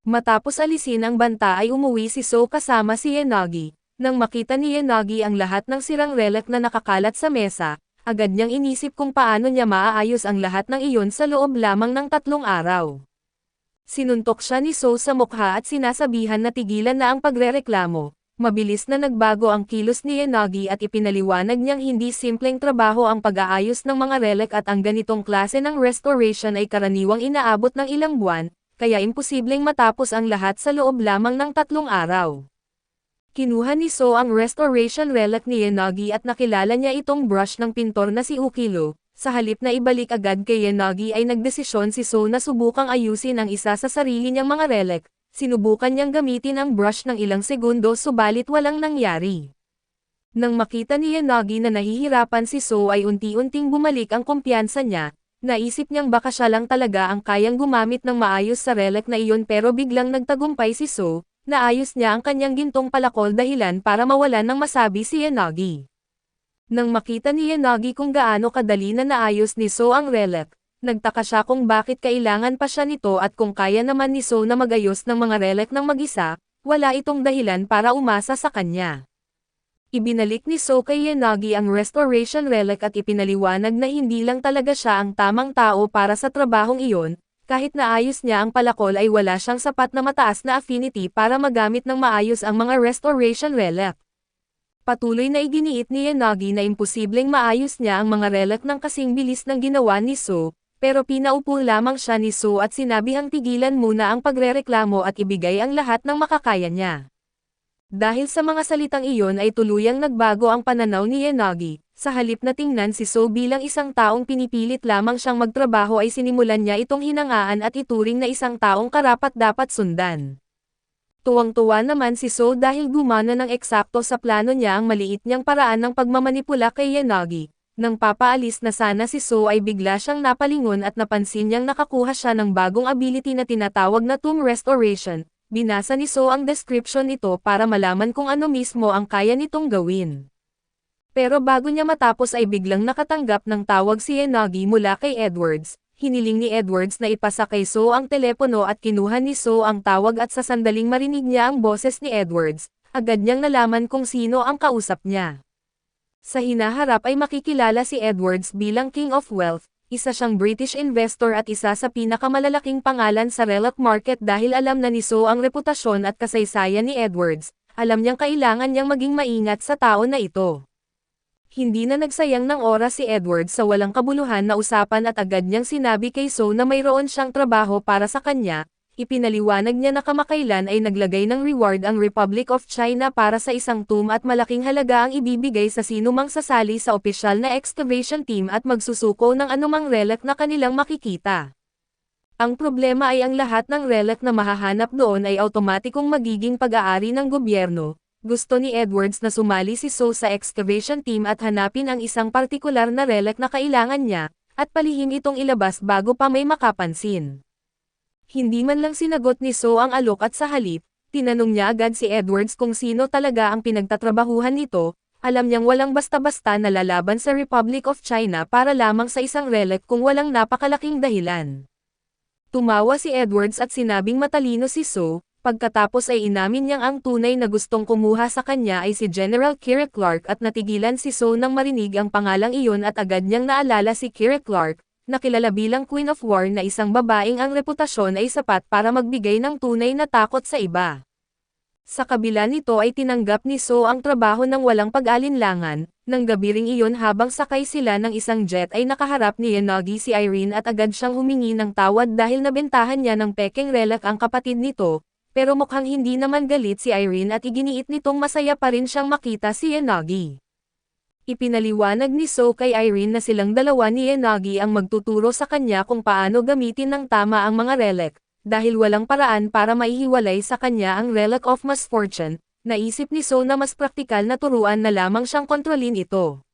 Speaker 1: Matapos alisin ang banta ay umuwi si So kasama si Yanagi. Nang makita ni Yanagi ang lahat ng sirang relic na nakakalat sa mesa, agad niyang inisip kung paano niya maaayos ang lahat ng iyon sa loob lamang ng 3 araw. Sinuntok siya ni So sa mukha at sinasabihan na tigilan na ang pagrereklamo. Mabilis na nagbago ang kilos ni Yanagi at ipinaliwanag niyang hindi simpleng trabaho ang pag-aayos ng mga relic at ang ganitong klase ng restoration ay karaniwang inaabot ng ilang buwan, kaya imposibleng matapos ang lahat sa loob lamang ng 3 araw. Kinuha ni So ang restoration relic ni Yanagi at nakilala niya itong brush ng pintor na si Ukilo. Sa halip na ibalik agad kay Yanagi ay nagdesisyon si So na subukang ayusin ang isa sa sarili niyang mga relic. Sinubukan niyang gamitin ang brush ng ilang segundo subalit walang nangyari. Nang makita ni Yanagi na nahihirapan si So ay unti-unting bumalik ang kumpiyansa niya, naisip niyang baka siya lang talaga ang kayang gumamit ng maayos sa relic na iyon pero biglang nagtagumpay si So, naayos niya ang kanyang gintong palakol dahilan para mawalan ng masabi si Yanagi. Nang makita ni Yanagi kung gaano kadali na naayos ni So ang relic, nagtaka siya kung bakit kailangan pa siya nito at kung kaya naman ni So na magayos ng mga relic ng mag-isa, wala itong dahilan para umasa sa kanya. Ibinalik ni So kay Yanagi ang restoration relic at ipinaliwanag na hindi lang talaga siya ang tamang tao para sa trabahong iyon, kahit naayos niya ang palakol ay wala siyang sapat na mataas na affinity para magamit ng maayos ang mga restoration relic. Patuloy na iginiit ni Yanagi na imposibleng maayos niya ang mga relic ng kasing bilis ng ginawa ni So, pero pinaupo lamang siya ni So at sinabihang tigilan muna ang pagrereklamo at ibigay ang lahat ng makakaya niya. Dahil sa mga salitang iyon ay tuluyang nagbago ang pananaw ni Yanagi, sa halip na tingnan si So bilang isang taong pinipilit lamang siyang magtrabaho ay sinimulan niya itong hinangaan at ituring na isang taong karapat-dapat sundan. Tuwang-tuwa naman si So dahil gumana ng eksakto sa plano niya ang maliit niyang paraan ng pagmamanipula kay Yanagi. Nang papaalis na sana si So ay bigla siyang napalingon at napansin niyang nakakuha siya ng bagong ability na tinatawag na Tomb Restoration. Binasa ni So ang description nito para malaman kung ano mismo ang kaya nitong gawin. Pero bago niya matapos ay biglang nakatanggap ng tawag si Yanagi mula kay Edwards. Hiniling ni Edwards na ipasa kay So ang telepono at kinuha ni So ang tawag at sa sandaling marinig niya ang boses ni Edwards, agad niyang nalaman kung sino ang kausap niya. Sa hinaharap ay makikilala si Edwards bilang King of Wealth, isa siyang British investor at isa sa pinakamalalaking pangalan sa relic market dahil alam na ni So ang reputasyon at kasaysayan ni Edwards, alam niyang kailangan niyang maging maingat sa tao na ito. Hindi na nagsayang ng oras si Edwards sa walang kabuluhan na usapan at agad niyang sinabi kay So na mayroon siyang trabaho para sa kanya. Ipinaliwanag niya na kamakailan ay naglagay ng reward ang Republic of China para sa isang tomb at malaking halaga ang ibibigay sa sinumang sasali sa opisyal na excavation team at magsusuko ng anumang relic na kanilang makikita. Ang problema ay ang lahat ng relic na mahahanap doon ay automatikong magiging pag-aari ng gobyerno. Gusto ni Edwards na sumali si So sa excavation team at hanapin ang isang partikular na relic na kailangan niya. at palihim itong ilabas bago pa may makapansin. Hindi man lang sinagot ni So ang alok at sa halip, tinanong niya agad si Edwards kung sino talaga ang pinagtatrabahuhan nito. Alam niyang walang basta-basta na lalaban sa Republic of China para lamang sa isang relic kung walang napakalaking dahilan. Tumawa si Edwards at sinabing matalino si So, pagkatapos ay inamin niyang ang tunay na gustong kumuha sa kanya ay si General Kira Clark at natigilan si So nang marinig ang pangalang iyon at agad niyang naalala si Kira Clark, na kilala bilang Queen of War na isang babaeng ang reputasyon ay sapat para magbigay ng tunay na takot sa iba. Sa kabila nito ay tinanggap ni So ang trabaho ng walang pag-alinlangan. Nang gabi ring iyon habang sakay sila ng isang jet ay nakaharap ni Yanagi si Irene at agad siyang humingi ng tawad dahil nabentahan niya ng pekeng relic ang kapatid nito, pero mukhang hindi naman galit si Irene at iginiit nitong masaya pa rin siyang makita si Yanagi. Ipinaliwanag ni So kay Irene na silang dalawa ni Yanagi ang magtuturo sa kanya kung paano gamitin ng tama ang mga relic, dahil walang paraan para maihiwalay sa kanya ang Relic of Misfortune. Naisip ni So na mas praktikal na turuan na lamang siyang kontrolin ito.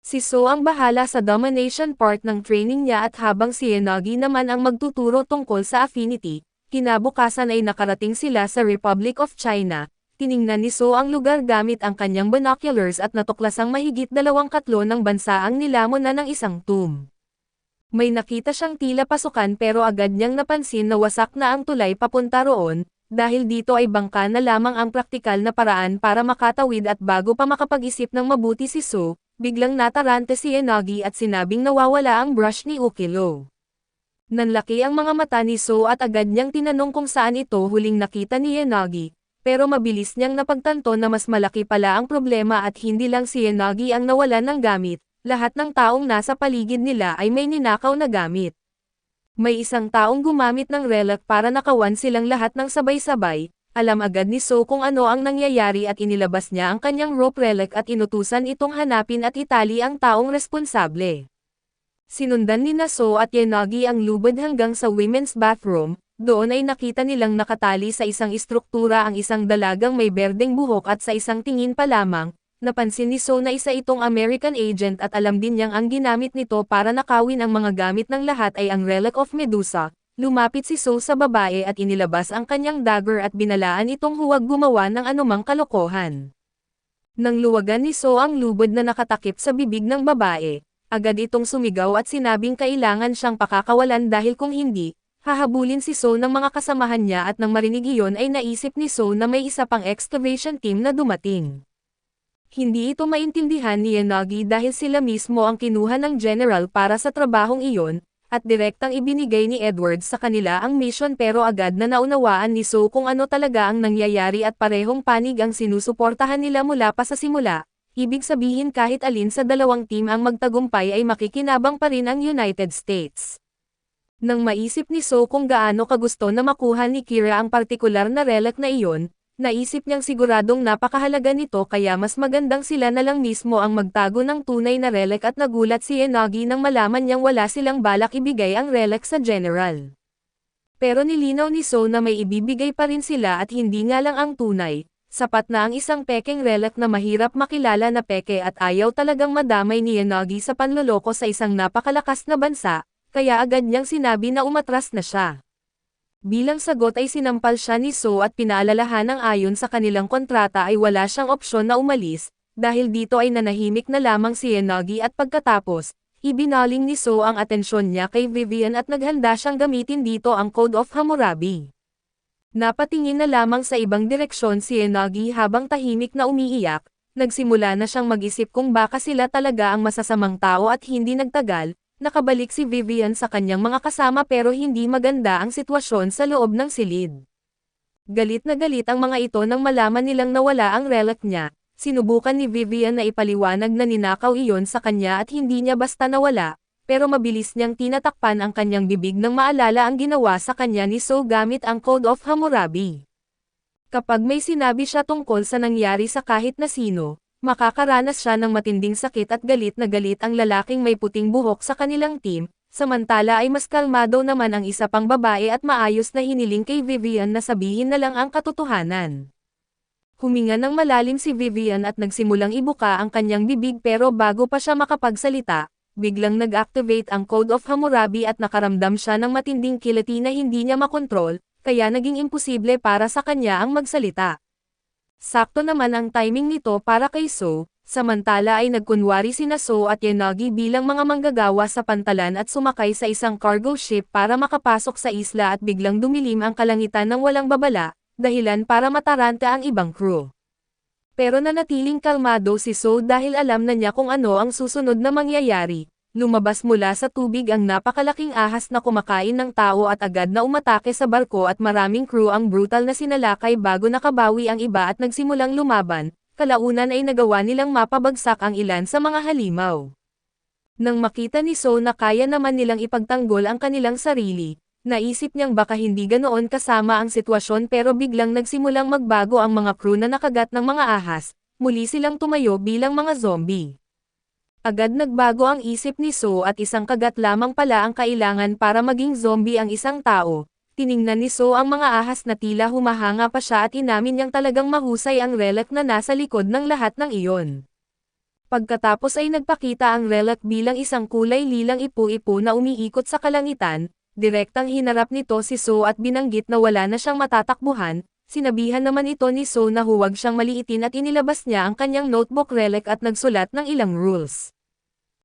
Speaker 1: Si So ang bahala sa domination part ng training niya at habang si Yanagi naman ang magtuturo tungkol sa affinity, kinabukasan ay nakarating sila sa Republic of China. Tiningnan ni So ang lugar gamit ang kanyang binoculars at natuklasang mahigit 2/3 ng bansa ang nilamon na ng isang tomb. May nakita siyang tila pasukan pero agad niyang napansin na wasak na ang tulay papunta roon, dahil dito ay bangka na lamang ang praktikal na paraan para makatawid at bago pa makapag-isip ng mabuti si So, biglang natarante si Yanagi at sinabing nawawala ang brush ni Ukilo. Nanlaki ang mga mata ni So at agad niyang tinanong kung saan ito huling nakita ni Yanagi. Pero mabilis niyang napagtanto na mas malaki pala ang problema at hindi lang si Yanagi ang nawalan ng gamit, lahat ng taong nasa paligid nila ay may ninakaw na gamit. May isang taong gumamit ng relic para nakawan silang lahat ng sabay-sabay, alam agad ni So kung ano ang nangyayari at inilabas niya ang kanyang rope relic at inutusan itong hanapin at itali ang taong responsable. Sinundan ni So at Yanagi ang lubid hanggang sa women's bathroom. Doon ay nakita nilang nakatali sa isang istruktura ang isang dalagang may berdeng buhok at sa isang tingin pa lamang, napansin ni So na isa itong American agent at alam din niyang ang ginamit nito para nakawin ang mga gamit ng lahat ay ang Relic of Medusa. Lumapit si So sa babae at inilabas ang kanyang dagger at binalaan itong huwag gumawa ng anumang kalokohan. Nang luwagan ni So ang lubid na nakatakip sa bibig ng babae, agad itong sumigaw at sinabing kailangan siyang pakakawalan dahil kung hindi, hahabulin si So ng mga kasamahan niya at nang marinig iyon ay naisip ni So na may isa pang excavation team na dumating. Hindi ito maintindihan ni Yanagi dahil sila mismo ang kinuha ng general para sa trabahong iyon, at direktang ibinigay ni Edwards sa kanila ang mission pero agad na naunawaan ni So kung ano talaga ang nangyayari at parehong panig ang sinusuportahan nila mula pa sa simula. Ibig sabihin kahit alin sa dalawang team ang magtagumpay ay makikinabang pa rin ang United States. Nang maisip ni So kung gaano kagusto na makuha ni Kira ang partikular na relic na iyon, naisip niyang siguradong napakahalaga nito kaya mas magandang sila na lang mismo ang magtago ng tunay na relic at nagulat si Yanagi nang malaman niyang wala silang balak ibigay ang relic sa general. Pero nilinaw ni So na may ibibigay pa rin sila at hindi nga lang ang tunay, sapat na ang isang pekeng relic na mahirap makilala na peke at ayaw talagang madamay ni Yanagi sa panloloko sa isang napakalakas na bansa. Kaya agad niyang sinabi na umatras na siya. Bilang sagot ay sinampal siya ni So at pinaalalahan ng ayon sa kanilang kontrata ay wala siyang opsyon na umalis, dahil dito ay nanahimik na lamang si Yanagi at pagkatapos, ibinaling ni So ang atensyon niya kay Vivian at naghanda siyang gamitin dito ang Code of Hammurabi. Napatingin na lamang sa ibang direksyon si Yanagi habang tahimik na umiiyak, nagsimula na siyang mag-isip kung baka sila talaga ang masasamang tao at hindi nagtagal. Nakabalik si Vivian sa kanyang mga kasama pero hindi maganda ang sitwasyon sa loob ng silid. Galit na galit ang mga ito nang malaman nilang nawala ang relic niya. Sinubukan ni Vivian na ipaliwanag na ninakaw iyon sa kanya at hindi niya basta nawala, pero mabilis niyang tinatakpan ang kanyang bibig nang maalala ang ginawa sa kanya ni So gamit ang Code of Hammurabi. Kapag may sinabi siya tungkol sa nangyari sa kahit na sino, makakaranas siya ng matinding sakit at galit na galit ang lalaking may puting buhok sa kanilang team, samantala ay mas kalmado naman ang isa pang babae at maayos na hiniling kay Vivian na sabihin na lang ang katotohanan. Huminga ng malalim si Vivian at nagsimulang ibuka ang kanyang bibig pero bago pa siya makapagsalita, biglang nag-activate ang Code of Hammurabi at nakaramdam siya ng matinding kilati na hindi niya makontrol, kaya naging imposible para sa kanya ang magsalita. Sakto naman ang timing nito para kay So, samantala ay nagkunwari sina So at Yanagi bilang mga manggagawa sa pantalan at sumakay sa isang cargo ship para makapasok sa isla at biglang dumilim ang kalangitan ng walang babala, dahilan para mataranta ang ibang crew. Pero nanatiling kalmado si So dahil alam na niya kung ano ang susunod na mangyayari. Lumabas mula sa tubig ang napakalaking ahas na kumakain ng tao at agad na umatake sa barko at maraming crew ang brutal na sinalakay bago nakabawi ang iba at nagsimulang lumaban, kalaunan ay nagawa nilang mapabagsak ang ilan sa mga halimaw. Nang makita ni So na kaya naman nilang ipagtanggol ang kanilang sarili, naisip niyang baka hindi ganoon kasama ang sitwasyon pero biglang nagsimulang magbago ang mga crew na nakagat ng mga ahas, muli silang tumayo bilang mga zombie. Agad nagbago ang isip ni So at isang kagat lamang pala ang kailangan para maging zombie ang isang tao. Tiningnan ni So ang mga ahas na tila humahanga pa siya at inamin niyang talagang mahusay ang relic na nasa likod ng lahat ng iyon. Pagkatapos ay nagpakita ang relic bilang isang kulay lilang ipu-ipu na umiikot sa kalangitan, direktang hinarap nito si So at binanggit na wala na siyang matatakbuhan. Sinabihan naman ito ni So na huwag siyang maliitin at inilabas niya ang kanyang notebook relic at nagsulat ng ilang rules.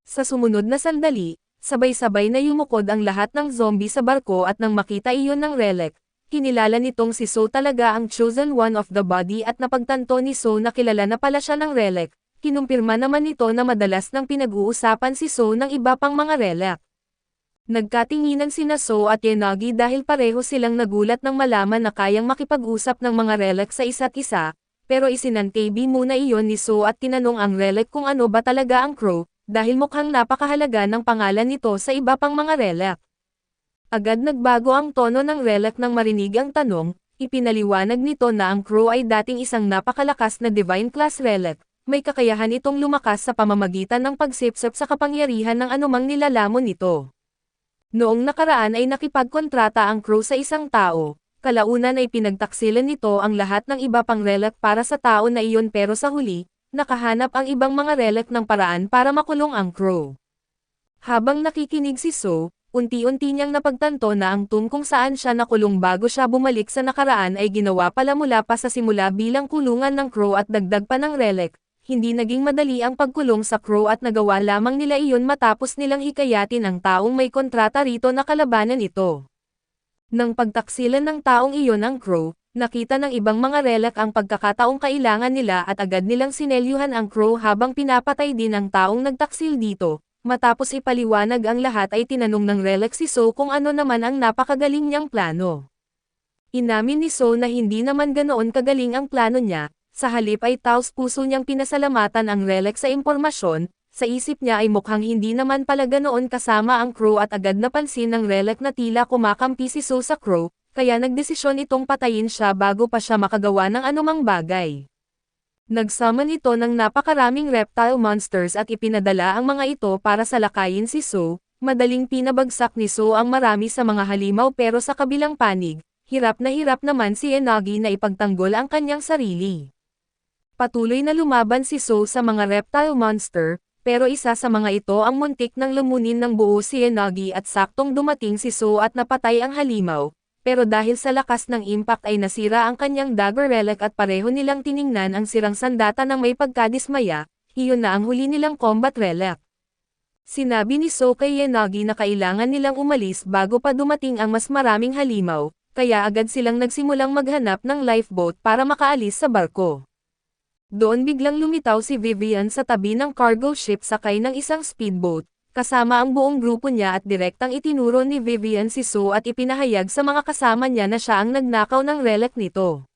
Speaker 1: Sa sumunod na sandali, sabay-sabay na yumukod ang lahat ng zombie sa barko at nang makita iyon ng relic, kinilala nitong si So talaga ang chosen one of the body at napagtanto ni So na kilala na pala siya ng relic. Kinumpirma naman nito na madalas nang pinag-uusapan si So ng iba pang mga relic. Nagkatinginan sina So at Yanagi dahil pareho silang nagulat nang malaman na kayang makipag-usap ng mga relic sa isa't isa, pero isinantabi muna iyon ni So at tinanong ang relic kung ano ba talaga ang crow, dahil mukhang napakahalaga ng pangalan nito sa iba pang mga relic. Agad nagbago ang tono ng relic nang marinig ang tanong, ipinaliwanag nito na ang crow ay dating isang napakalakas na divine class relic, may kakayahan itong lumakas sa pamamagitan ng pagsipsip sa kapangyarihan ng anumang nilalamon nito. Noong nakaraan ay nakipagkontrata ang crow sa isang tao, kalaunan ay pinagtaksilan nito ang lahat ng iba pang relic para sa tao na iyon pero sa huli, nakahanap ang ibang mga relic ng paraan para makulong ang crow. Habang nakikinig si So, unti-unti niyang napagtanto na ang tomb kung saan siya nakulong bago siya bumalik sa nakaraan ay ginawa pala mula pa sa simula bilang kulungan ng crow at dagdag pa ng relic. Hindi naging madali ang pagkulong sa crow at nagawa lamang nila iyon matapos nilang hikayatin ang taong may kontrata rito na kalabanan ito. Nang pagtaksilan ng taong iyon ang crow, nakita ng ibang mga relic ang pagkakataong kailangan nila at agad nilang sinelyuhan ang crow habang pinapatay din ang taong nagtaksil dito. Matapos ipaliwanag ang lahat ay tinanong ng relic si So kung ano naman ang napakagaling niyang plano. Inamin ni So na hindi naman ganoon kagaling ang plano niya, sa halip ay taos puso niyang pinasalamatan ang relic sa impormasyon, sa isip niya ay mukhang hindi naman pala ganoon kasama ang crow at agad napansin ng relic na tila kumakampi si So sa crow, kaya nagdesisyon itong patayin siya bago pa siya makagawa ng anumang bagay. Nagsummon ito ng napakaraming reptile monsters at ipinadala ang mga ito para salakayin si So, madaling pinabagsak ni So ang marami sa mga halimaw pero sa kabilang panig, hirap naman si Yanagi na ipagtanggol ang kanyang sarili. Patuloy na lumaban si So sa mga reptile monster, pero isa sa mga ito ang muntik nang lumunin ng buo si Yanagi at saktong dumating si So at napatay ang halimaw. Pero dahil sa lakas ng impact ay nasira ang kanyang dagger relic at pareho nilang tiningnan ang sirang sandata ng may pagkadismaya, iyon na ang huli nilang combat relic. Sinabi ni So kay Yanagi na kailangan nilang umalis bago pa dumating ang mas maraming halimaw, kaya agad silang nagsimulang maghanap ng lifeboat para makaalis sa barko. Doon biglang lumitaw si Vivian sa tabi ng cargo ship sakay ng isang speedboat. Kasama ang buong grupo niya at direktang itinuro ni Vivian si So at ipinahayag sa mga kasama niya na siya ang nagnakaw ng relic nito.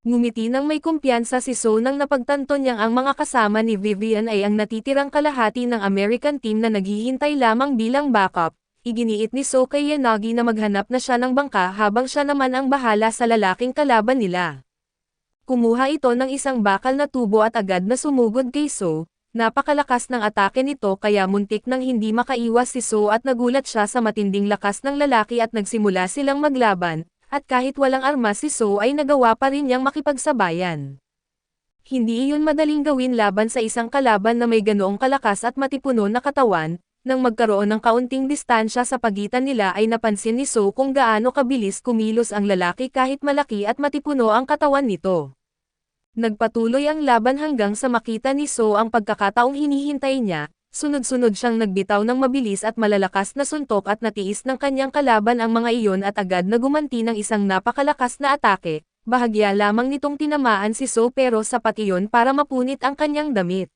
Speaker 1: Ngumiti nang may kumpiyansa si So nang napagtanto niyang ang mga kasama ni Vivian ay ang natitirang kalahati ng American team na naghihintay lamang bilang backup. Iginiit ni So kay Yanagi na maghanap na siya ng bangka habang siya naman ang bahala sa lalaking kalaban nila. Kumuha ito ng isang bakal na tubo at agad na sumugod kay So. Napakalakas ng atake nito kaya muntik nang hindi makaiwas si So at nagulat siya sa matinding lakas ng lalaki at nagsimula silang maglaban, at kahit walang armas si So ay nagawa pa rin niyang makipagsabayan. Hindi iyon madaling gawin laban sa isang kalaban na may ganoong kalakas at matipuno na katawan, Nang magkaroon ng kaunting distansya sa pagitan nila ay napansin ni So kung gaano kabilis kumilos ang lalaki kahit malaki at matipuno ang katawan nito. Nagpatuloy ang laban hanggang sa makita ni So ang pagkakataong hinihintay niya, sunod-sunod siyang nagbitaw ng mabilis at malalakas na suntok at natiis ng kanyang kalaban ang mga iyon at agad na gumanti ng isang napakalakas na atake, bahagya lamang nitong tinamaan si So pero sapat iyon para mapunit ang kanyang damit.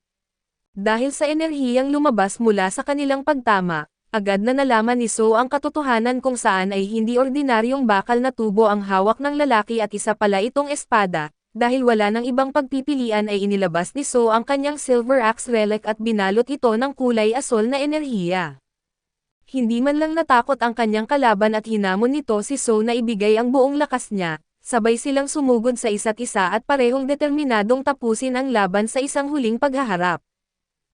Speaker 1: Dahil sa enerhiyang lumabas mula sa kanilang pagtama, agad na nalaman ni So ang katotohanan kung saan ay hindi ordinaryong bakal na tubo ang hawak ng lalaki at isa pala itong espada, dahil wala ng ibang pagpipilian ay inilabas ni So ang kanyang silver axe relic at binalot ito ng kulay asol na enerhiya. Hindi man lang natakot ang kanyang kalaban at hinamon nito si So na ibigay ang buong lakas niya, sabay silang sumugod sa isa't isa at parehong determinadong tapusin ang laban sa isang huling paghaharap.